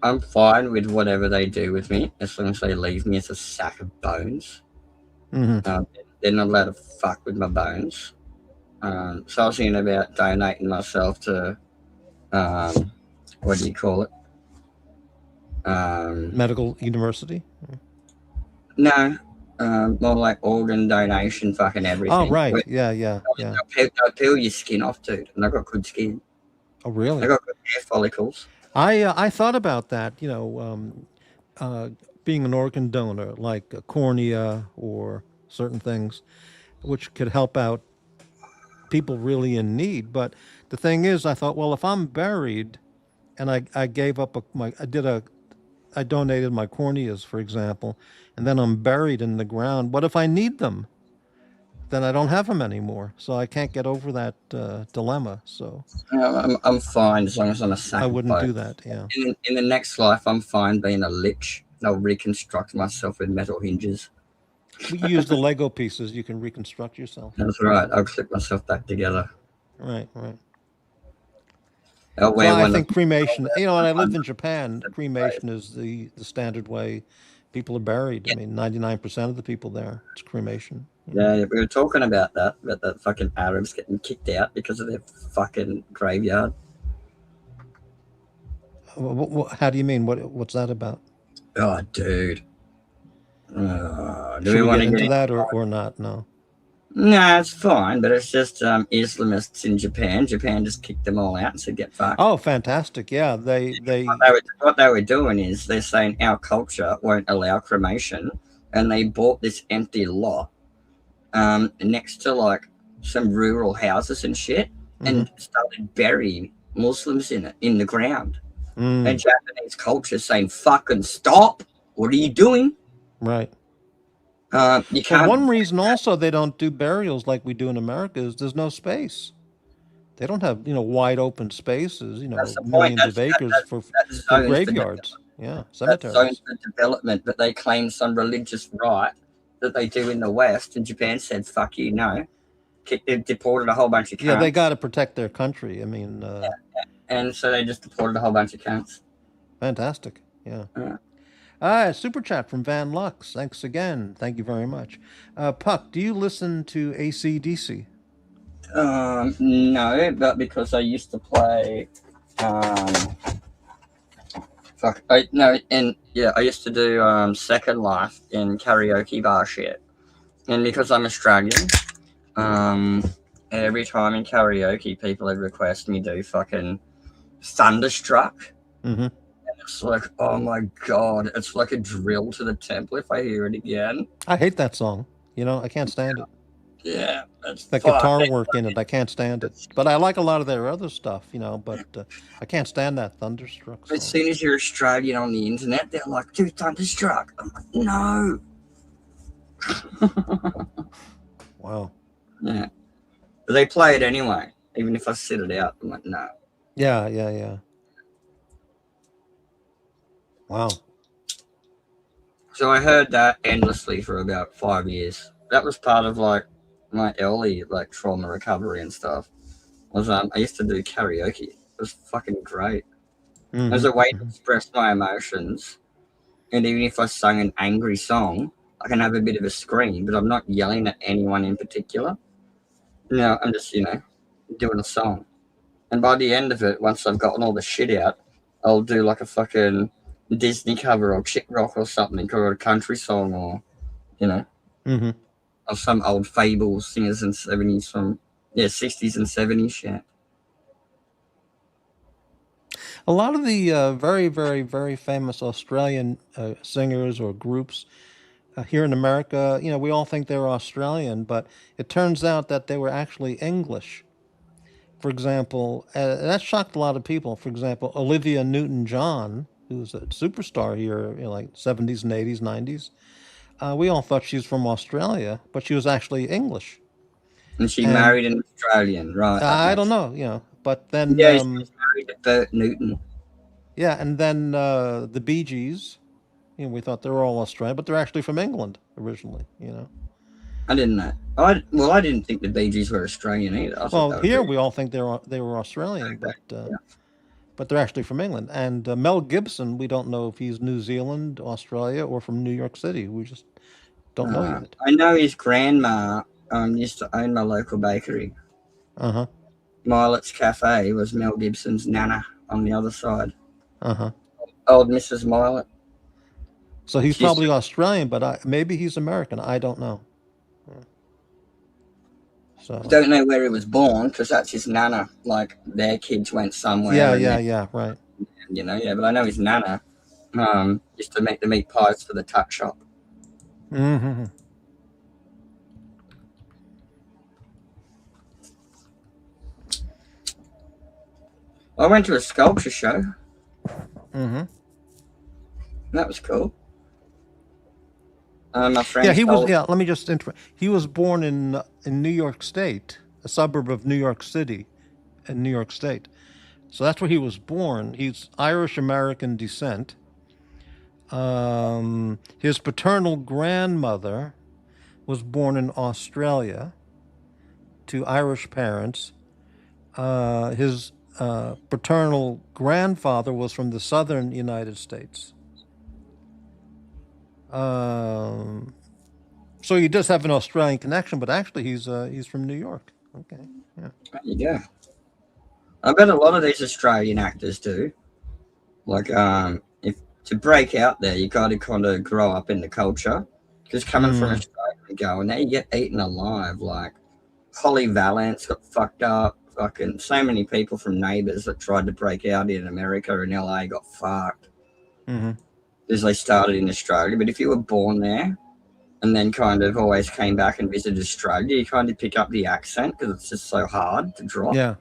I'm fine with whatever they do with me as long as they leave me as a sack of bones. Hmm. They're not allowed to fuck with my bones. So I was thinking about donating myself to, what do you call it? Medical university. No, more like organ donation, fucking Oh, everything. right. Yeah, yeah, yeah. They'll peel your skin off, dude. And I got good skin. Oh, I really? got good hair follicles. I thought about that. You know, uh, being an organ donor, like a cornea or certain things, which could help out people really in need. But the thing is, I thought, well, if I'm buried and I gave up I donated my corneas, for example, and then I'm buried in the ground. What if I need them? Then I don't have them anymore. So I can't get over that dilemma. So I'm fine as long as I'm a I sack of wouldn't do bones. that. Yeah. In the next life, I'm fine being a lich. I'll reconstruct myself with metal hinges. We use the Lego pieces. You can reconstruct yourself. That's right. I'll clip myself back together. Right, right. I'll So wear I one of think cremation, you know, when I lived in Japan, the cremation is the standard way people are buried. I mean, 99% of the people there, it's cremation. You know. Yeah, we were talking about the fucking Arabs getting kicked out because of their fucking graveyard. How do you mean? What's that about? Oh, dude. Do Should we we want get to get into into that it? or not? No. No, it's fine, but it's just Islamists in Japan. Japan just kicked them all out and said, get fucked. Oh, fantastic. Yeah, What they were doing is they're saying our culture won't allow cremation, and they bought this empty lot next to like some rural houses and shit, hmm and started burying Muslims in it in the ground. And mm, Japanese culture saying, "Fucking stop! What are you doing? right. You Well, can't." one reason also they don't do burials like we do in America is there's no space. They don't have, wide open spaces, That's the point. millions of acres That's for zones for graveyards. Yeah, that's zones cemeteries. for development, but they claim some religious right that they do in the West, and Japan said, "Fuck you, no." They deported a whole bunch of Yeah, they got cunts, to protect their country. I mean, and so they just deported a whole bunch of cunts. fantastic. Yeah. Uh, Super chat from Van Lux. Thanks again. Thank you very much. Puck, do you listen to AC/DC? no, but because I used to play, um, fuck, I no, and yeah, I used to do Second Life in karaoke bar shit, and because I'm Australian, um, every time in karaoke, people would request me do fucking Thunderstruck. Mm-hmm. It's like, oh my god, it's like a drill to the temple if I hear it again. I hate that song. I can't stand it. Yeah, it's That guitar fucking. work in it, I can't stand it. But I like a lot of their other stuff, but I can't stand that Thunderstruck As song. soon as you're Australian on the internet, they're like, dude, Thunderstruck. I'm like, no. Wow. Yeah. But they play it anyway, even if I sit it out. I'm like, no. Yeah, yeah, yeah. Wow. So I heard that endlessly for about 5 years. That was part of like my early like trauma recovery and stuff. Was I used to do karaoke. It was fucking great. As Mm-hmm. a way to Mm-hmm. express my emotions. And even if I sung an angry song, I can have a bit of a scream, but I'm not yelling at anyone in particular. No, I'm just, doing a song. And by the end of it, once I've gotten all the shit out, I'll do like a fucking Disney cover or chick rock or something, or a country song, or you know, Mm-hmm. or some old fable singers in 70s from 60s and 70s shit. A lot of the very, very, very famous Australian singers or groups here in America, we all think they're Australian, but it turns out that they were actually English. For example, that shocked a lot of people. For example, Olivia Newton-John, who's a superstar here in like 70s and 80s, 90s, we all thought she was from Australia, but she was actually English. And she And married an Australian, right? That I don't makes know, but then, Yeah, she was married to Bert Newton. yeah, and then the Bee Gees, we thought they were all Australian, but they're actually from England originally. I didn't know. I didn't think the Bee Gees were Australian either. I thought Well, they were here British. we all think they were Australian, Yeah. but they're actually from England. And Mel Gibson, we don't know if he's New Zealand, Australia, or from New York City. We just don't know yet. I know his grandma used to own my local bakery. Uh-huh. Milet's Cafe was Mel Gibson's nana on the other side. Uh-huh. Old Mrs. Milet. So he's She used probably Australian, but maybe he's American. I don't know. So Don't know where he was born because that's his nana. Like their kids went somewhere. yeah, right. But I know his nana used to make the meat pies for the tuck shop. Mm-hmm. I went to a sculpture show. Mm-hmm. That was cool. My friend. Yeah, he was. Yeah, let me just interrupt. He was born in New York State, a suburb of New York City, in New York State. So that's where he was born. He's Irish American descent. His paternal grandmother was born in Australia to Irish parents. His paternal grandfather was from the southern United States. So he does have an Australian connection, but actually he's from New York. Okay, yeah. There you go. I bet a lot of these Australian actors do. Like, if to break out there, you got to kind of grow up in the culture. Because coming from Australia and going there, you get eaten alive. Like Holly Valance got fucked up. Fucking so many people from Neighbours that tried to break out in America and LA got fucked. Mm-hmm. Because they started in Australia. But if you were born there and then kind of always came back and visited Australia, you kind of pick up the accent because it's just so hard to drop. Yeah.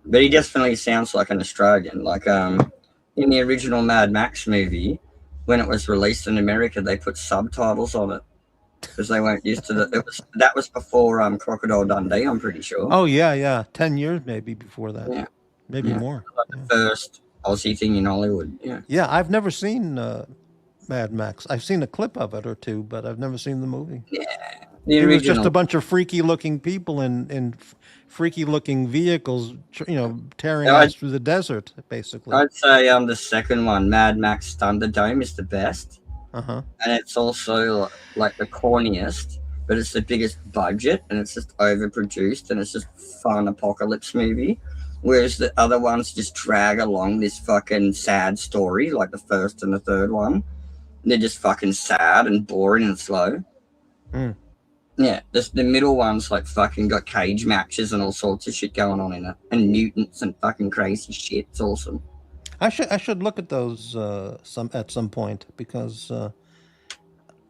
But he definitely sounds like an Australian. Like in the original Mad Max movie, when it was released in America, they put subtitles on it because they weren't used to that was before Crocodile Dundee, I'm pretty sure. Oh yeah. 10 years maybe before that. Yeah. Maybe more. Like the first Aussie thing in Hollywood. Yeah. Yeah, I've never seen Mad Max. I've seen a clip of it or two, but I've never seen the movie. Yeah. The It was just original. a bunch of freaky-looking people in freaky-looking vehicles, tearing Yeah, ass through the desert, basically. I'd say the second one, Mad Max Thunderdome, is the best. Uh-huh. And it's also like the corniest, but it's the biggest budget and it's just overproduced and it's just fun apocalypse movie. Whereas the other ones just drag along this fucking sad story, like the first and the third one. They're just fucking sad and boring and slow. Mm. Yeah, the middle one's like fucking got cage matches and all sorts of shit going on in it, and mutants and fucking crazy shit. It's awesome. I should look at those at some point because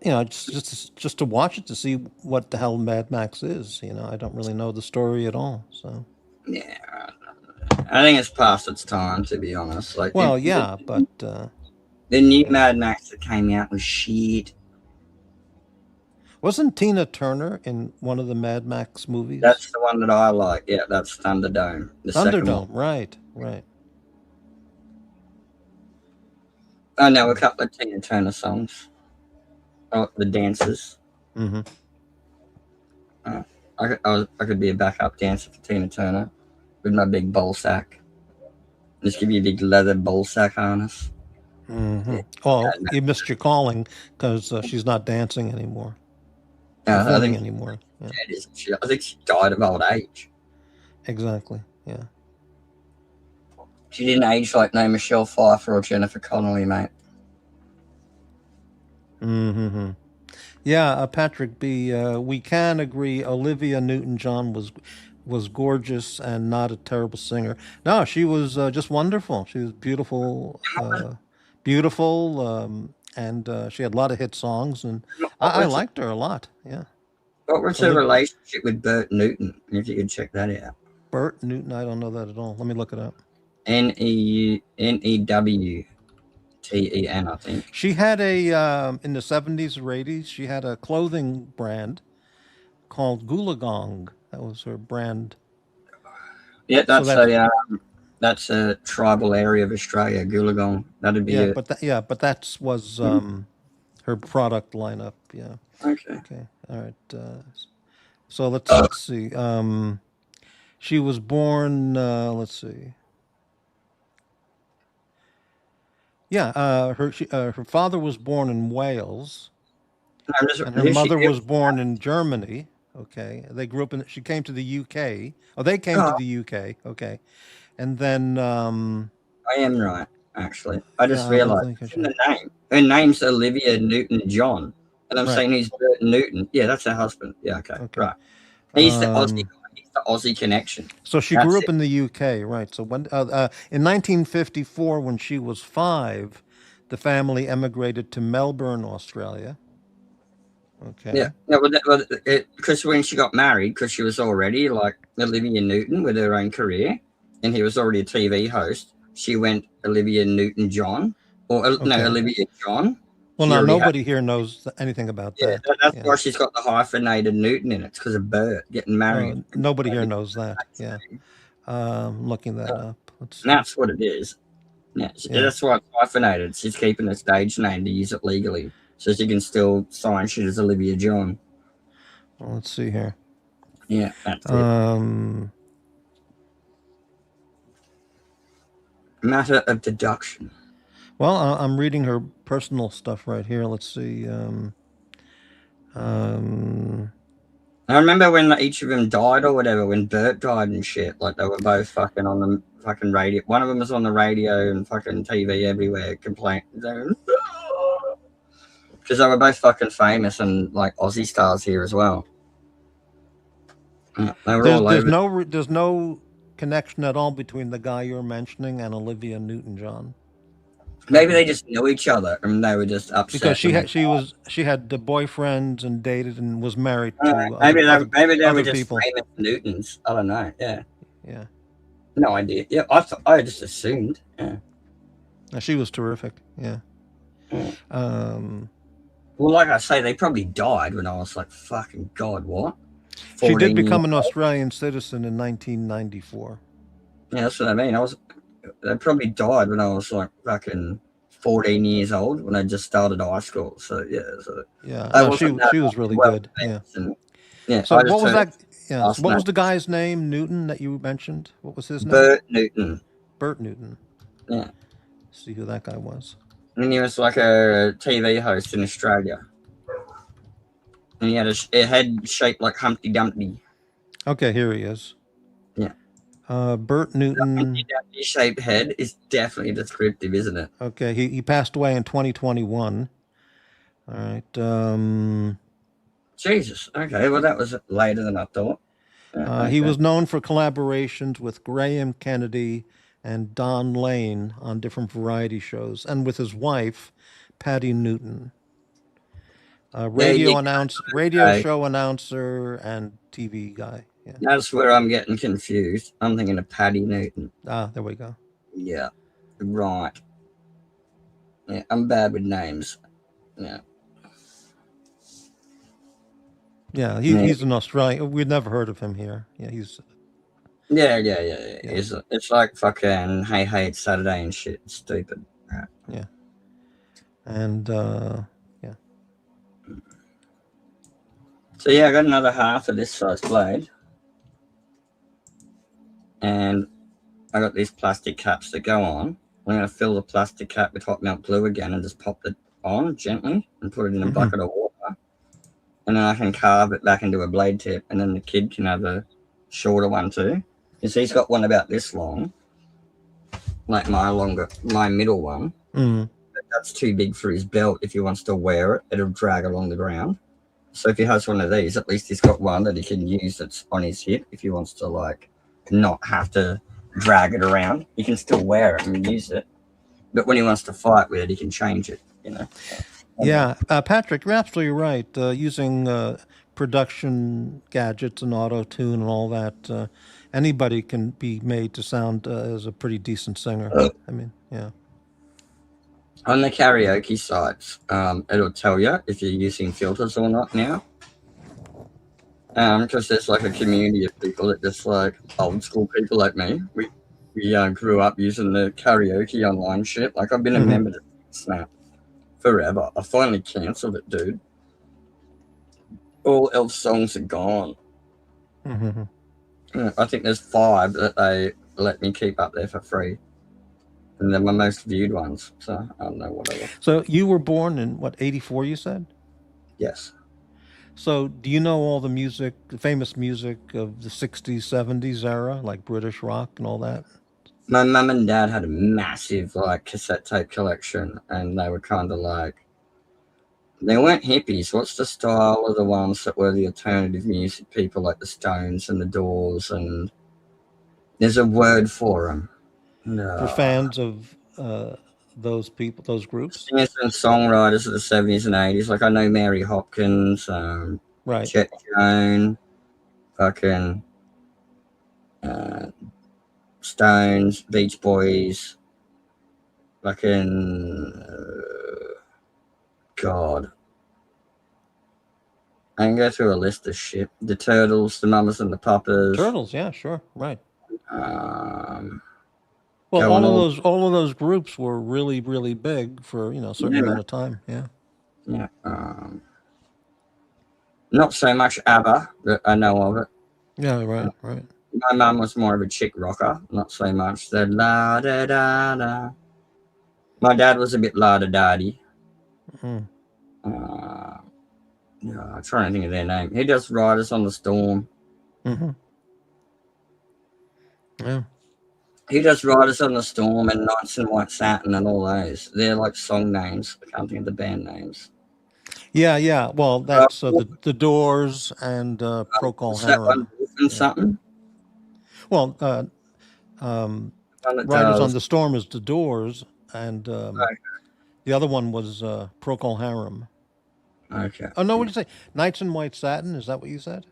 just to watch it to see what the hell Mad Max is. I don't really know the story at all. So Yeah, I think it's past its time, to be honest. Like, well, yeah, but the new Mad Max that came out was shit. wasn't Tina Turner in one of the Mad Max movies? That's the one that I like. Yeah, that's Thunderdome. The second Thunderdome, one. right. I know a couple of Tina Turner songs. Oh, the dances. Mm-hmm. I could be a backup dancer for Tina Turner with my big ball sack. Just give you a big leather ball sack harness. Mm-hmm. Oh, you missed your calling because she's not dancing anymore. I Performing think anymore. Yeah. I think she died of old age. Exactly. Yeah. She didn't age like no Michelle Pfeiffer or Jennifer Connelly, mate. Mm-hmm. Yeah, Patrick B. We can agree. Olivia Newton-John was gorgeous and not a terrible singer. No, she was just wonderful. She was beautiful, beautiful, and she had a lot of hit songs, and What I was it? liked her a lot. Yeah, What was her Olivia relationship with Bert Newton? If you could check that out. Burt Newton. I don't know that at all. Let me look it up. Newten, I think. She had a in the 70s or 80s. She had a clothing brand called Goolagong. That was her brand. Yeah, So that's a tribal area of Australia, Goolagong. That'd be yeah, it. but that was her product lineup. Yeah. Okay. Okay. All right. So let's see. She was born. Let's see. Yeah. Her father was born in Wales, I'm just, and her who's she? mother was born in Germany. Okay. They grew up in. She came to the UK. Oh, they came to Oh, the UK. Okay. And then I am right, actually. I just yeah, I realised think I it's in should. the name. Her name's Olivia Newton-John. And I'm Right. saying he's Bert Newton. Yeah, that's her husband. Yeah, okay. Okay. Right. He's the Aussie Um, guy. He's the Aussie connection. So she grew That's up it. in the UK, right? So when in 1954, when she was 5, the family emigrated to Melbourne, Australia. Yeah. Okay. No, because when she got married, because she was already like Olivia Newton with her own career, and he was already a TV host, she went Olivia Newton-John, or no, Okay. Olivia John. Well, She now already had. nobody here knows anything about Yeah, that. that's Yeah. why she's got the hyphenated Newton in it. It's because of Bert getting married. Nobody here And knows that. Yeah. Looking that up. Let's see. that's what it is. Yeah, Yeah. that's why it's hyphenated. She's keeping the stage name to use it legally, so she can still sign shit as Olivia John. Well, let's see here. Yeah, that's it. Um, Matter of deduction. well, I'm reading her personal stuff right here. Let's see. Um, I remember when like, each of them died or whatever, when Bert died and shit, like they were both fucking on the fucking radio. One of them was on the radio and fucking TV everywhere, complaining. Because they were both fucking famous and like Aussie stars here as well. Yeah, they were all over. there's no connection at all between the guy you're mentioning and Olivia Newton-John. Maybe they just knew each other and they were just upset. Because she had the boyfriends and dated and was married to maybe they were other just people. famous Newtons. I don't know. Yeah. Yeah. No idea. Yeah, I just assumed. Yeah. She was terrific. Yeah. Well, like I say, they probably died when I was like, fucking God, what? She did 14 become years an old. Australian citizen in 1994. Yeah, that's what I mean. They probably died when I was like fucking 14 years old when I just started high school. So yeah, Yeah. I No, wasn't she was really well good. Yeah. and, yeah. So I what just was heard that? Yeah. last So what was name. the guy's name? Newton that you mentioned? What was his name? Bert Newton. Bert Newton. Yeah, See who that guy was. and he was like a TV host in Australia, and he had a head shaped like Humpty Dumpty. Okay, here he is. Yeah. Bert Newton. Humpty Dumpty shaped head is definitely descriptive, isn't it? Okay, he passed away in 2021. All right. Jesus. Okay, well that was later than I thought. He was known for collaborations with Graham Kennedy and Don Lane on different variety shows, and with his wife, Patty Newton. Radio show announcer, and TV guy. Yeah. That's where I'm getting confused. I'm thinking of Paddy Newton. There we go. Yeah, right. Yeah, I'm bad with names. Yeah. Yeah, he's an Australian. We'd never heard of him here. Yeah, he's. Yeah. It's like fucking hey, it's Saturday and shit. It's stupid. Right. Yeah. And yeah. So yeah, I got another half of this size blade, and I got these plastic caps that go on. I'm gonna fill the plastic cap with hot melt glue again and just pop it on gently and put it in a bucket of water, and then I can carve it back into a blade tip, and then the kid can have a shorter one too. Because he's got one about this long, like my middle one. Mm. But that's too big for his belt. If he wants to wear it, it'll drag along the ground. So if he has one of these, at least he's got one that he can use that's on his hip. If he wants to like not have to drag it around, he can still wear it and use it. But when he wants to fight with it, he can change it. Yeah, Patrick, you're absolutely right. Using production gadgets and auto tune and all that, anybody can be made to sound as a pretty decent singer. I mean, yeah. On the karaoke sites, it'll tell you if you're using filters or not now. Because there's like a community of people that just like old school people like me. We grew up using the karaoke online shit. Like I've been a member to Snap forever. I finally cancelled it, dude. All Elf songs are gone. I think there's 5 that they let me keep up there for free. And they're my most viewed ones. So I don't know, whatever. So you were born in what, 84, you said? Yes. So do you know all the music, the famous music of the 60s, 70s era, like British rock and all that? My mum and dad had a massive like cassette tape collection, and they were kind of like, they weren't hippies. What's the style of the ones that were the alternative music people, like the Stones and the Doors, and there's a word for them. You're fans of those people, those groups? Singers and songwriters of the 70s and 80s. Like I know Mary Hopkins, Right. Chet Jones, fucking Stones, Beach Boys, fucking God. I can go through a list of shit. The Turtles, the Mamas and the Papas. Turtles, yeah, sure, right. Well, all of those groups were really, really big for a certain amount of time. Yeah. Yeah. Not so much ABBA that I know of it. Yeah, right, right. My mum was more of a chick rocker, not so much the la da da da. My dad was a bit la da da di. Yeah, I'm trying to think of their name. He does Riders on the Storm. Yeah. He does Riders on the Storm and Nights in White Satin and all those. They're like song names. I can't think of the band names. Yeah, yeah. Well, that's the Doors and Procol Harum. And something. Well, Riders on the Storm is the Doors, and the other one was Procol Harum. Okay. Oh no, what did you say? Nights in White Satin? Is that what you said?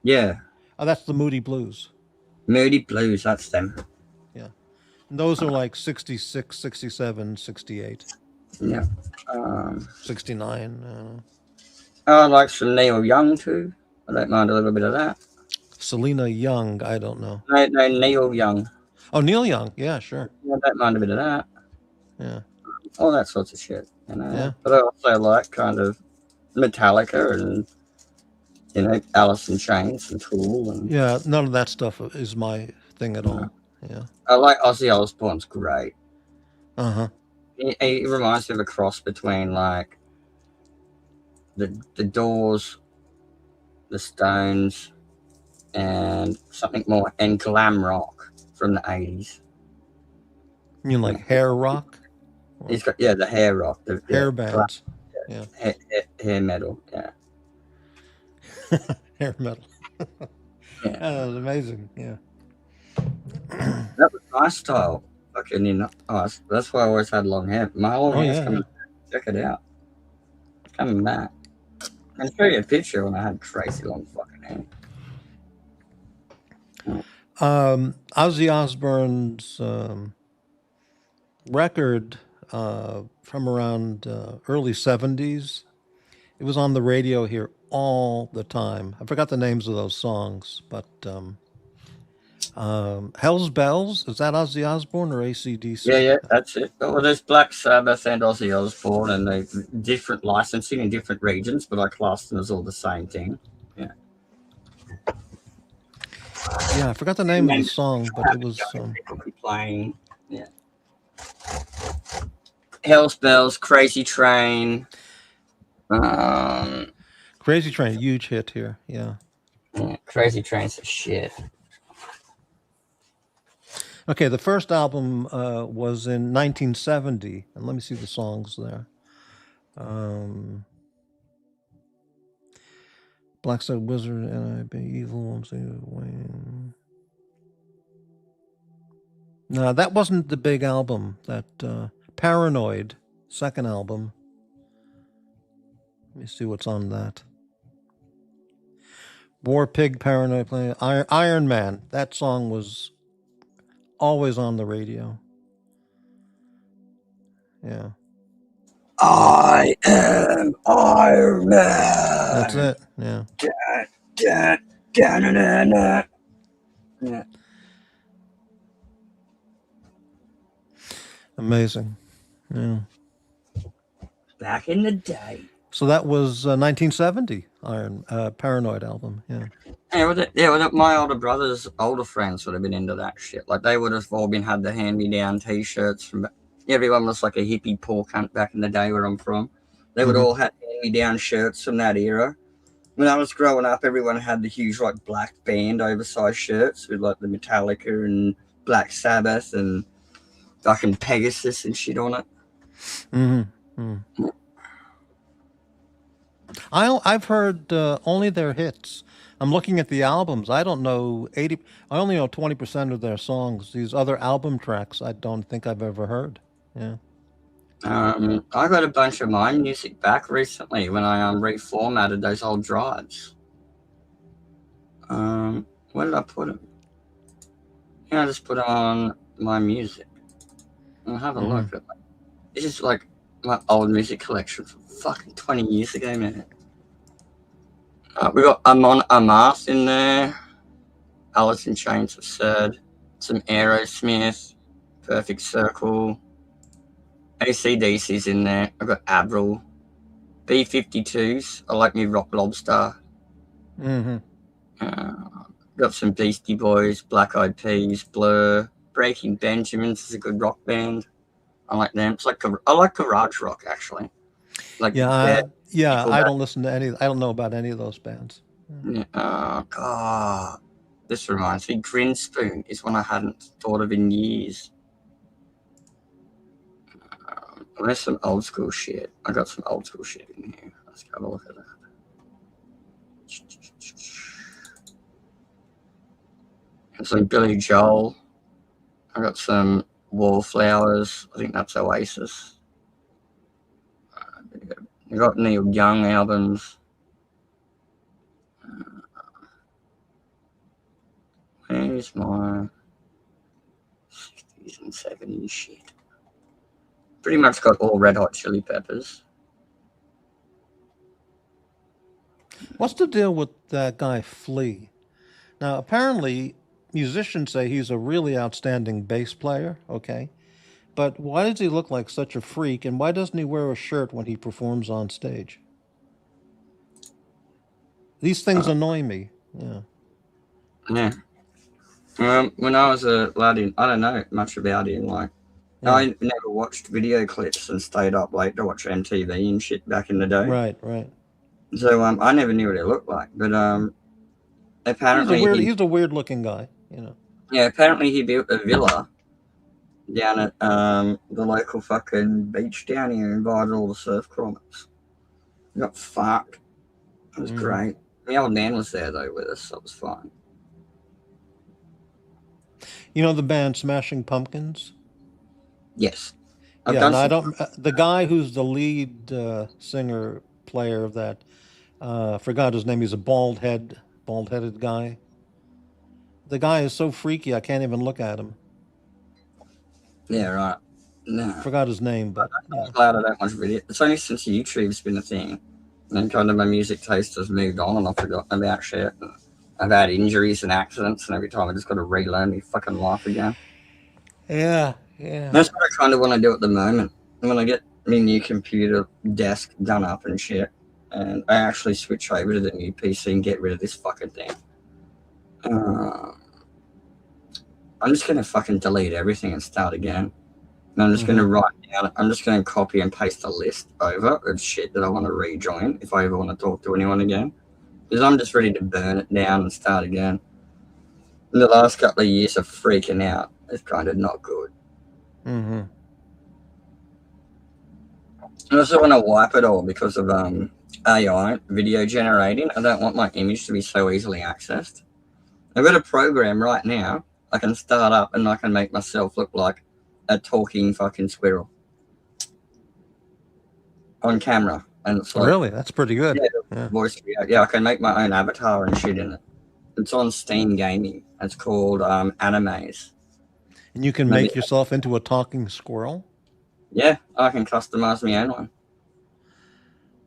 Yeah. Oh, that's the Moody Blues. Moody Blues, that's them. Yeah. And those are like 66, 67, 68. Yeah. 69. I like some Neil Young too. I don't mind a little bit of that. Selena Young, I don't know. No, Neil Young. Oh, Neil Young. Yeah, sure. I don't mind a bit of that. Yeah. All that sorts of shit, Yeah. But I also like kind of Metallica and, Alice in Chains and Tool. And, Yeah, none of that stuff is my thing at all. Yeah. I like Ozzy Osbourne's great. Uh-huh. He reminds me of a cross between like the Doors, the Stones, and something more, and glam rock from the 80s. You mean like hair rock? He's got the hair rock, the hair bands. Yeah. Hair metal. Yeah. Hair metal. Yeah. That was amazing. Yeah. That was my style. Fucking that's why I always had long hair. My long hair's coming back. Check it out. It's coming back. I can show you a picture when I had crazy long fucking hair. Ozzy Osbourne's record from around early 70s. It was on the radio here all the time. I forgot the names of those songs, but Hell's Bells, is that Ozzy Osbourne or AC/DC? Yeah, that's it. Well, there's Black Sabbath and Ozzy Osbourne, and they different licensing in different regions, but I class them as all the same thing. Yeah. Yeah, I forgot the name of the song, but it was playing. Yeah. Hell's Bells, Crazy Train. Crazy Train, huge hit here. Yeah. Crazy Train's a shit. Okay, the first album was in 1970, and let me see the songs there. Black Side Wizard, N.I.B. Evil, Wayne. No, that wasn't the big album. That Paranoid, second album. Let me see what's on that. War Pig, Paranoid, playing Iron Man. That song was always on the radio. Yeah. I am Iron Man. That's it. Yeah. Yeah. Amazing. Yeah. Back in the day. So that was 1970 Paranoid album. Yeah. My older brother's older friends would have been into that shit. Like they would have all been had the hand-me-down T-shirts from. Everyone was like a hippie poor cunt back in the day where I'm from. They would all have hand-me-down shirts from that era. When I was growing up, everyone had the huge like black band oversized shirts with like the Metallica and Black Sabbath and fucking Pegasus and shit on it. I've heard only their hits. I'm looking at the albums. I don't know 80. I only know 20% of their songs. These other album tracks, I don't think I've ever heard. Yeah. I got a bunch of my music back recently when I reformatted those old drives. Where did I put them? Yeah, I just put them on my music. I'll have a look at that. This is like my old music collection from fucking 20 years ago, man. We got Amon Amarth in there. Alice in Chains Absurd. Some Aerosmith. Perfect Circle. AC/DC's in there. I've got Avril. B-52s. I like me Rock Lobster. Got some Beastie Boys, Black Eyed Peas, Blur. Breaking Benjamins is a good rock band. I like them. It's like I like garage rock actually. Like I don't listen to any. I don't know about any of those bands. Yeah. Oh god, this reminds me. Grinspoon is one I hadn't thought of in years. There's some old school shit. I got some old school shit in here. Let's have a look at that. And some Billy Joel. I got some Wallflowers. I think that's Oasis. I got Neil Young albums. Where's my 60s and 70s shit? Pretty much got all Red Hot Chili Peppers. What's the deal with that guy Flea? Now, apparently, musicians say he's a really outstanding bass player, okay? But why does he look like such a freak, and why doesn't he wear a shirt when he performs on stage? These things annoy me. Yeah. Yeah. When I was a lad, I don't know much about him. Like, I never watched video clips and stayed up late to watch MTV and shit back in the day. Right. So I never knew what he looked like, but apparently he's a weird looking guy, you know. Yeah, apparently he built a villa down at the local fucking beach down here and invited all the surf crawlers. We got fucked. It was great. The old man was there though with us, so it was fine. You know the band Smashing Pumpkins? Yes. The guy who's the lead singer player of that, forgot his name. He's a bald-headed guy. The guy is so freaky, I can't even look at him. Yeah, right. No. Forgot his name, but I'm glad I don't watch video. It's only since YouTube's been a thing, and kind of my music taste has moved on, and I've forgotten about shit. And I've had injuries and accidents, and every time I just got to relearn my fucking life again. Yeah. That's what I kind of want to do at the moment. I'm going to get my new computer desk done up and shit, and I actually switch over to the new PC and get rid of this fucking thing. I'm just going to fucking delete everything and start again. And I'm just going to write down, I'm just going to copy and paste a list over of shit that I want to rejoin if I ever want to talk to anyone again. Because I'm just ready to burn it down and start again. In the last couple of years of freaking out is kind of not good. Mm-hmm. I also want to wipe it all because of AI video generating. I don't want my image to be so easily accessed. I've got a program right now I can start up and I can make myself look like a talking fucking squirrel on camera. And it's like, Really? That's pretty good. Yeah. voice react. Yeah, I can make my own avatar and shit in it. It's on Steam Gaming. It's called Animes. And you can make yourself into a talking squirrel? Yeah, I can customize my own one.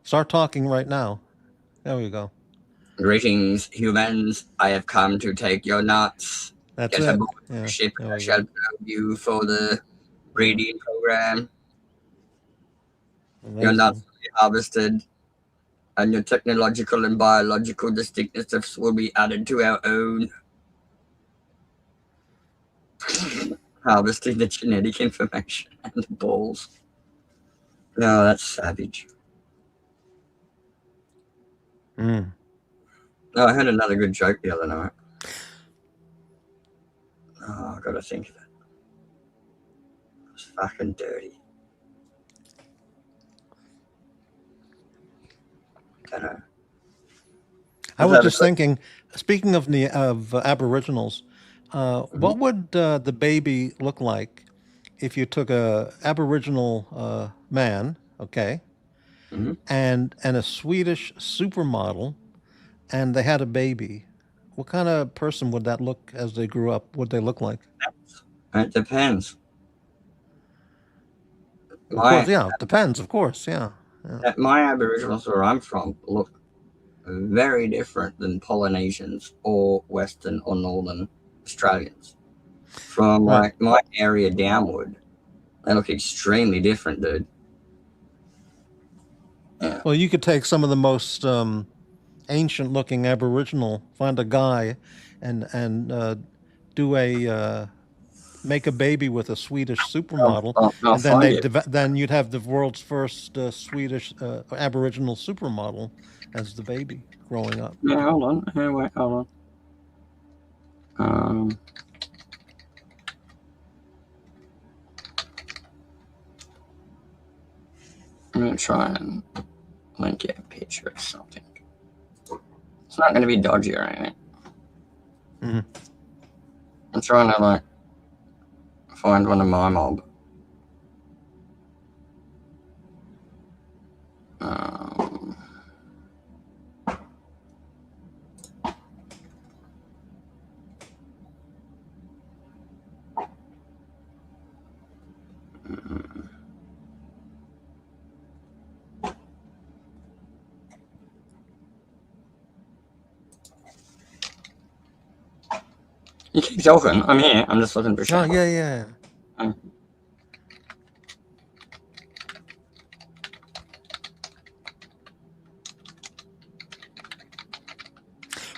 Start talking right now. There we go. Greetings, humans. I have come to take your nuts. That's Get it. aboard Yeah. the ship. There I we shall go. probe you for the breeding program. Your Amazing. nuts will be harvested, and your technological and biological distinctiveness will be added to our own. Harvesting the genetic information and the balls. No, that's savage. Mm. No, I heard another good joke the other night. Oh, I gotta think of it. It was fucking dirty. Don't know. I was just thinking, speaking of Aboriginals, what would the baby look like if you took a Aboriginal man, okay, Mhm. and a Swedish supermodel, and they had a baby? What kind of person would that look as they grew up? Would they look like? It depends. Of course, My yeah, depends. Of course, yeah. my Aboriginals where I'm from look very different than Polynesians or Western or Northern Australians. From Right. like my area downward, they look extremely different, dude. Yeah. Well, you could take some of the most ancient-looking Aboriginal, find a guy, and do a make a baby with a Swedish supermodel, I'll and then find it. then you'd have the world's first Swedish Aboriginal supermodel as the baby growing up. Yeah, hold on. Hey, wait, hold on. I'm gonna try and link you a picture of something. It's not gonna be dodgy or anything. Mhm. I'm trying to like find one of my mob. Um, you keep talking. I'm here. I'm just looking for shit. Oh yeah.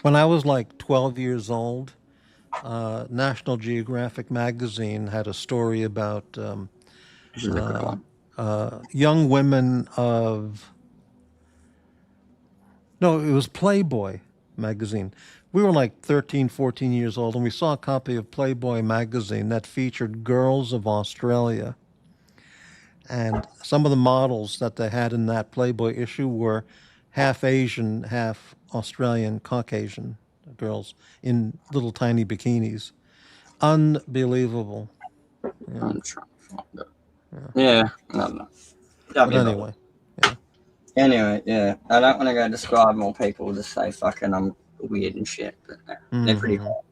When I was like 12 years old, National Geographic magazine had a story about This is a good one. young women of, no, it was Playboy magazine. We were like 13, 14 years old, and we saw a copy of Playboy magazine that featured girls of Australia. And some of the models that they had in that Playboy issue were half Asian, half Australian, Caucasian girls in little tiny bikinis. Unbelievable. I'm trying to find it. Yeah, no. But anyway, yeah. Anyway, yeah. I don't want to go describe more people. Just say fucking I'm weird and shit. But they're pretty hot.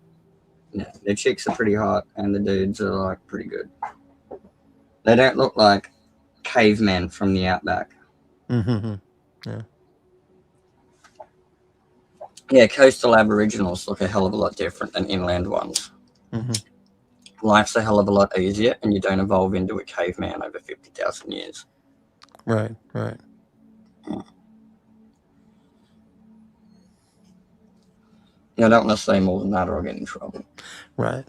Yeah, the chicks are pretty hot, and the dudes are like pretty good. They don't look like cavemen from the outback. Mm-hmm. Yeah. Yeah, coastal Aboriginals look a hell of a lot different than inland ones. Mm-hmm. Life's a hell of a lot easier, and you don't evolve into a caveman over 50,000 years. Right. Yeah, I don't want to say more than that or I'll get in trouble. Right.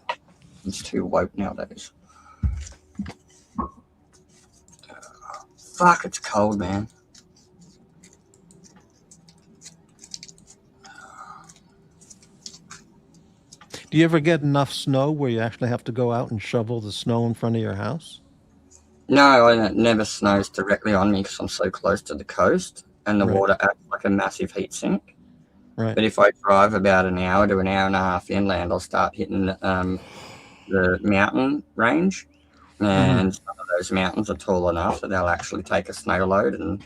It's too woke nowadays. Fuck, it's cold, man. Do you ever get enough snow where you actually have to go out and shovel the snow in front of your house? No, it never snows directly on me because I'm so close to the coast, and the Right. water acts like a massive heat sink. Right. But if I drive about an hour to an hour and a half inland, I'll start hitting the mountain range, and some of those mountains are tall enough that they'll actually take a snow load. And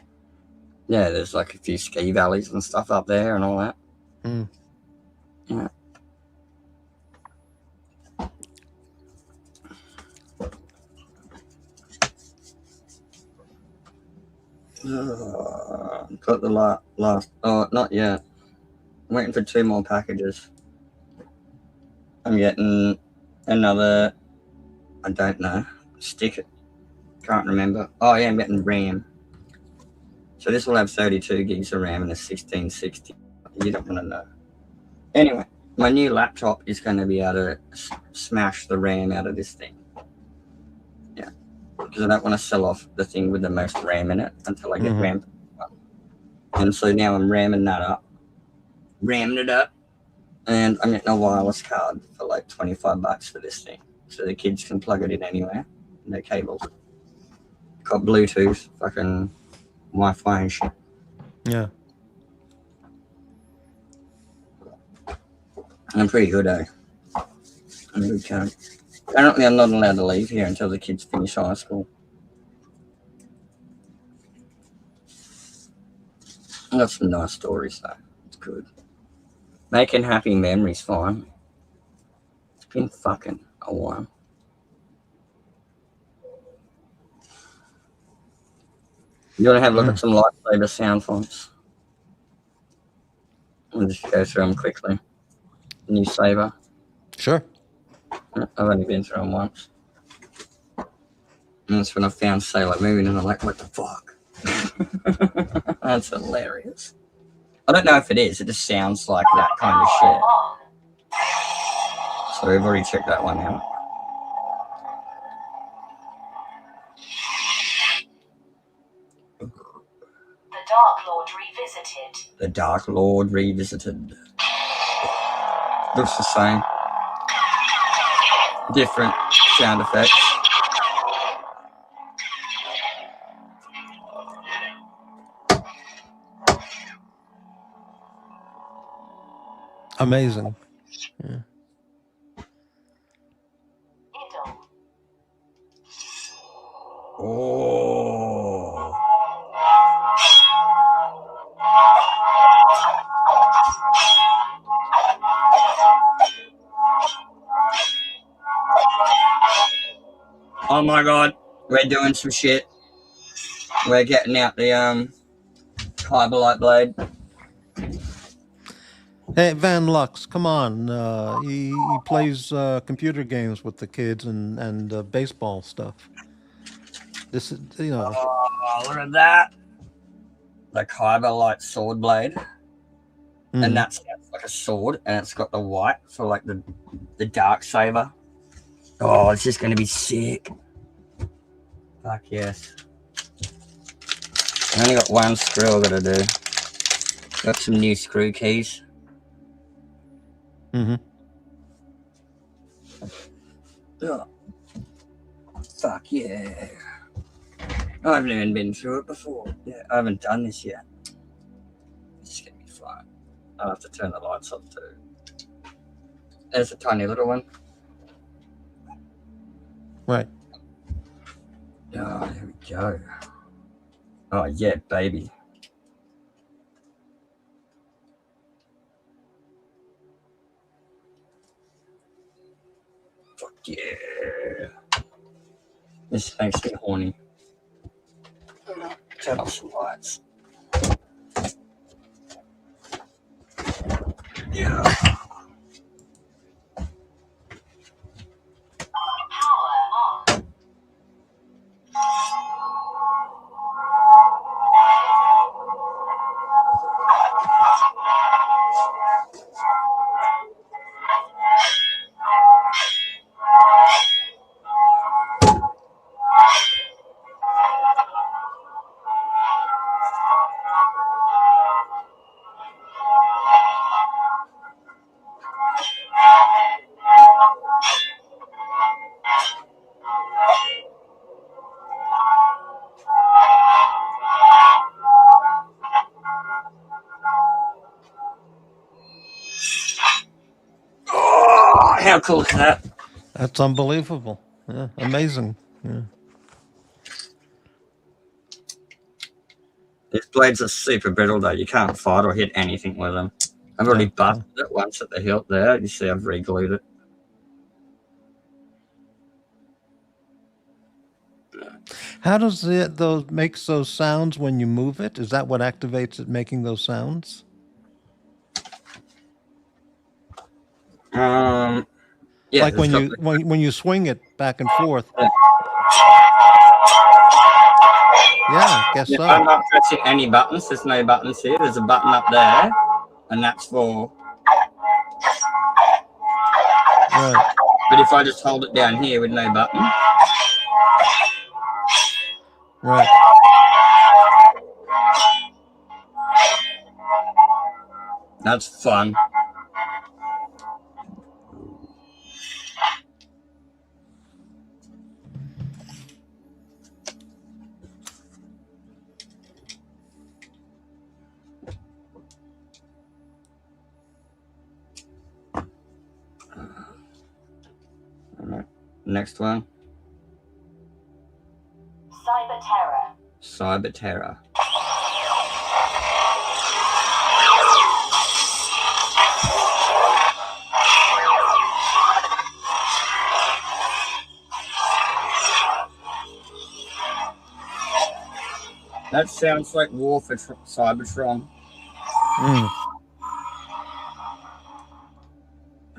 yeah, there's like a few ski valleys and stuff up there and all that. Mm. Yeah. Got the last. Oh, not yet. I'm waiting for 2 more packages. I'm getting another. I don't know. Stick it. Can't remember. Oh yeah, I'm getting RAM. So this will have 32 gigs of RAM and a 1660. You don't want to know. Anyway, my new laptop is going to be able to smash the RAM out of this thing. Yeah, because I don't want to sell off the thing with the most RAM in it until I get RAM. And so now I'm ramming it up, and I'm getting a wireless card for like $25 for this thing, so the kids can plug it in anywhere. No cables. Got Bluetooth, fucking Wi-Fi and shit. Yeah. I'm pretty good, eh? I'm a good cunt. Apparently, I'm not allowed to leave here until the kids finish high school. I got some nice stories, though. It's good. Making happy memories, fine. It's been fucking a while. You want to have a look at some lightsaber sound fonts? I'll just go through them quickly. New saber. Sure. I've only been through them once. And that's when I found Sailor Moon, and I'm like, what the fuck? That's hilarious. I don't know if it is. It just sounds like that kind of shit. So we've already checked that one out. The Dark Lord Revisited. The Dark Lord Revisited. Looks the same. Different sound effects. Amazing. Yeah. Idle. Oh. Oh my god, we're doing some shit. We're getting out the Kyberlight blade. Hey, Van Lux, come on. He plays computer games with the kids and baseball stuff. This is, Oh, look at that. The Kyberlight sword blade. And that's like a sword, and it's got the white for like the dark saber. Oh, it's just gonna be sick. Fuck yes. I only got one screw I gotta do. Got some new screw keys. Oh. Fuck yeah. I haven't even been through it before. Yeah, I haven't done this yet. It's gonna be fun. I'll have to turn the lights off too. There's a tiny little one. Right. Oh, there we go. Oh, yeah, baby. Fuck yeah. This makes me horny. Turn off some lights. Yeah. Power on. How cool is that? That's unbelievable. Yeah, amazing. Yeah. These blades are super brittle though. You can't fight or hit anything with them. I've already busted it once at the hilt there. You see I've re-glued it. How does it those makes those sounds when you move it? Is that what activates it making those sounds? Yeah, Like it's when got you when you swing it back and forth. Yeah. Yeah, guess Yeah, so. I'm not pressing any buttons. There's no buttons here. There's a button up there, and that's for. Right. But if I just hold it down here with no button, Right. that's fun. All right. Next one. Cyber terror. Cyber terror. That sounds like War for Cybertron. Mm.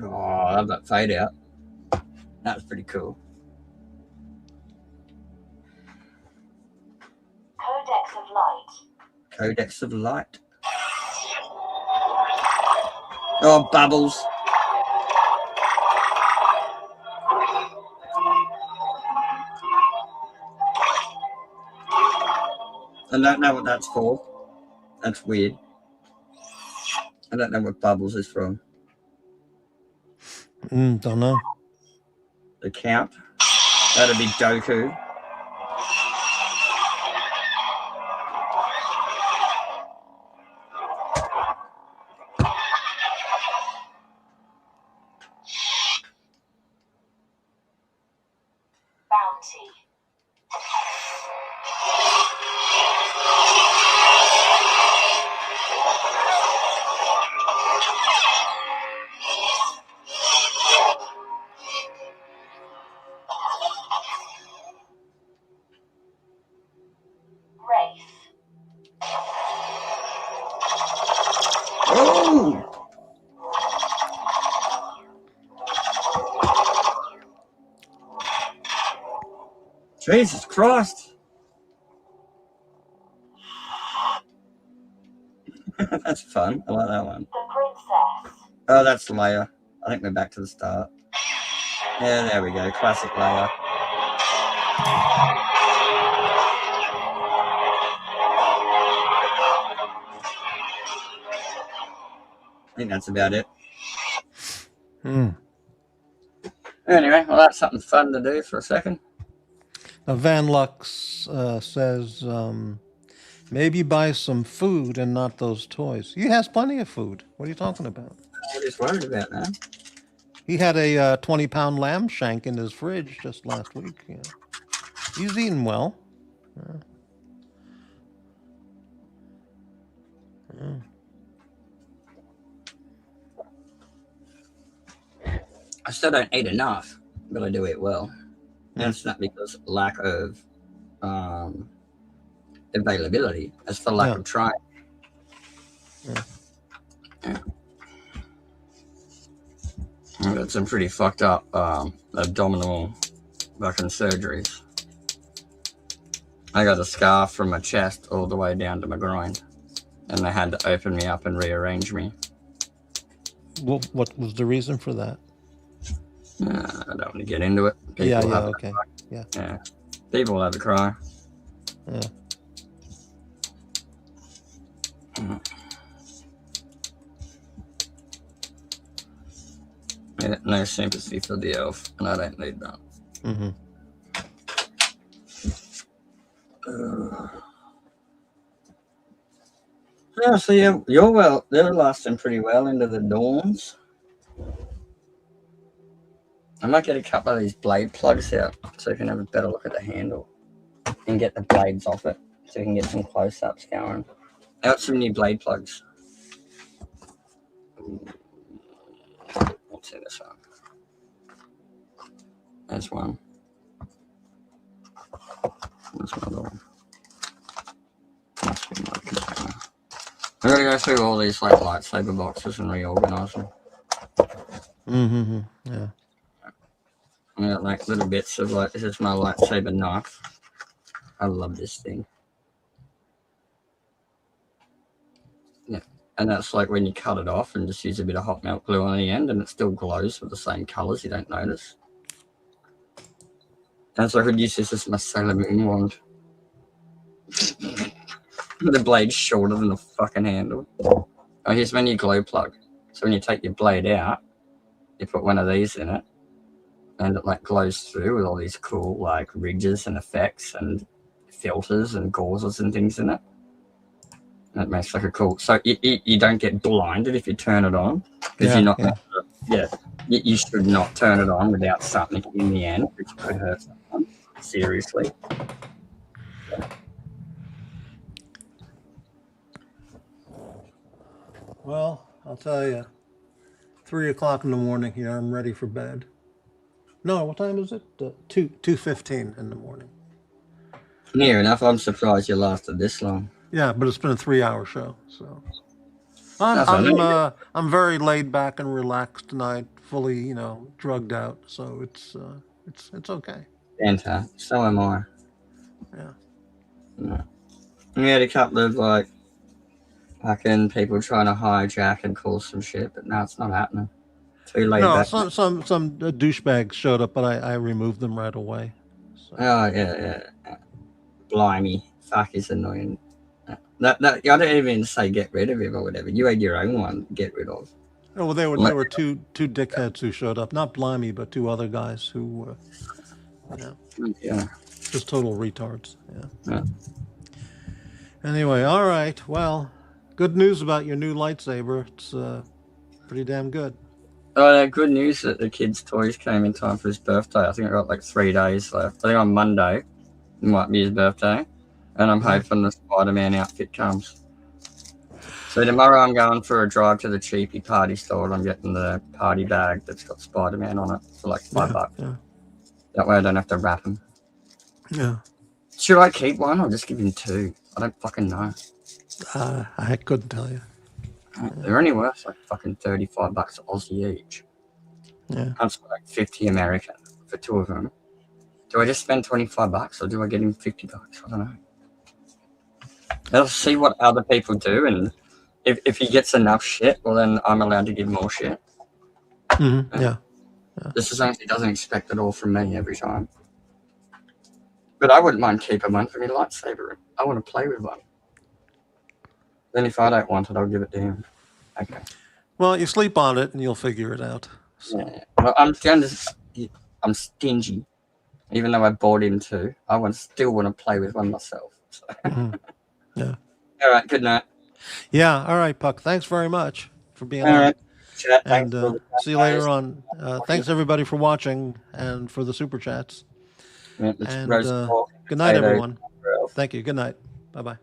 Oh, I love that fade out. That's pretty cool. Codex of light. Codex of Light. Oh, bubbles. I don't know what that's for. That's weird. I don't know what bubbles is from. Don't know. The Count. That'd be Doku. Bounty. Wraith. Oh! Jesus Christ! That's fun. I like that one. The princess. Oh, that's Leia. I think we're back to the start. Yeah, there we go. Classic Leia. I think that's about it. Anyway, well, that's something fun to do for a second. Now, Van Lux says maybe buy some food and not those toys. He has plenty of food. What are you talking about? What is worried about that? He had a 20-pound lamb shank in his fridge just last week. Yeah. He's eating well. I still don't eat enough, but I do eat well. And it's not because of lack of availability. It's for lack of trying. Yeah. I've got some pretty fucked up abdominal fucking surgeries. I got a scar from my chest all the way down to my groin, and they had to open me up and rearrange me. What was the reason for that? I don't want to get into it. Okay. Yeah. People will have a cry. Yeah. Yeah, no sympathy for the elf, and I don't need that. Mm-hmm. Yeah, so you're well. They're lasting pretty well into the dawns. I might get a couple of these blade plugs out so you can have a better look at the handle and get the blades off it so you can get some close-ups going. I got some new blade plugs. Let's see this one. There's one. There's another one. Must be my container. I gotta go through all these like lightsaber boxes and reorganize them. Mm-hmm. Yeah. I got like little bits of like, this is my lightsaber knife. I love this thing. Yeah. And that's like when you cut it off and just use a bit of hot melt glue on the end and it still glows with the same colours, you don't notice. And so I could use this as my Sailor Moon wand. The blade's shorter than the fucking handle. Oh, here's my new glow plug. So when you take your blade out, you put one of these in it, and it like glows through with all these cool like ridges and effects and filters and gauzes and things in it. And it makes like a cool. So you don't get blinded if you turn it on because you're not. Yeah. You should not turn it on without something in the end, which could hurt someone seriously. Well, I'll tell you, 3 o'clock in the morning here. I'm ready for bed. No, what time is it? 2:15 in the morning. Near enough. I'm surprised you lasted this long. Yeah, but it's been a 3-hour show, so I'm very laid back and relaxed tonight, fully drugged out. So it's okay. Fantastic. So am I. Yeah. Yeah. We had a couple of like fucking people trying to hijack and call some shit, but no, it's not happening. Too laid No, back. some douchebags showed up, but I removed them right away. So. Oh yeah. Blimey, fuck is annoying. That I don't even say get rid of him or whatever. You had your own one to get rid of. Oh, well, there were two dickheads who showed up, not Blimey, but 2 other guys who were, Yeah. just total retards. Yeah. Anyway, all right. Well, good news about your new lightsaber. It's pretty damn good. Oh, good news that the kid's toys came in time for his birthday. I think I got like 3 days left. I think on Monday might be his birthday, and I'm hoping the Spider-Man outfit comes. So tomorrow I'm going for a drive to the cheapy party store and I'm getting the party bag that's got Spider-Man on it for like $5. Yeah. That way I don't have to wrap him. Yeah. Should I keep one or just give him 2? I don't fucking know. I couldn't tell you. They're only worth like fucking $35 Aussie each. Yeah. That's like 50 American for 2 of them. Do I just spend $25 or do I get him $50? I don't know. I'll see what other people do, and if he gets enough shit, well then I'm allowed to give more shit. Mm-hmm. Yeah. This is he doesn't expect it all from me every time. But I wouldn't mind keeping one for me lightsaber. I want to play with one. Then if I don't want it, I'll give it to him. Okay. Well, you sleep on it and you'll figure it out. So. Yeah. Well, I'm stingy. Even though I bought him 2, I still want to play with one myself. So. Mm-hmm. Yeah. All right. Good night. Yeah. All right, Puck. Thanks very much for being All on. right. Chat. And see you later guys. on. Thanks everybody for watching and for the super chats. Yeah, And roast pork, good night, potatoes, everyone. whatever else. Thank you. Good night. Bye bye.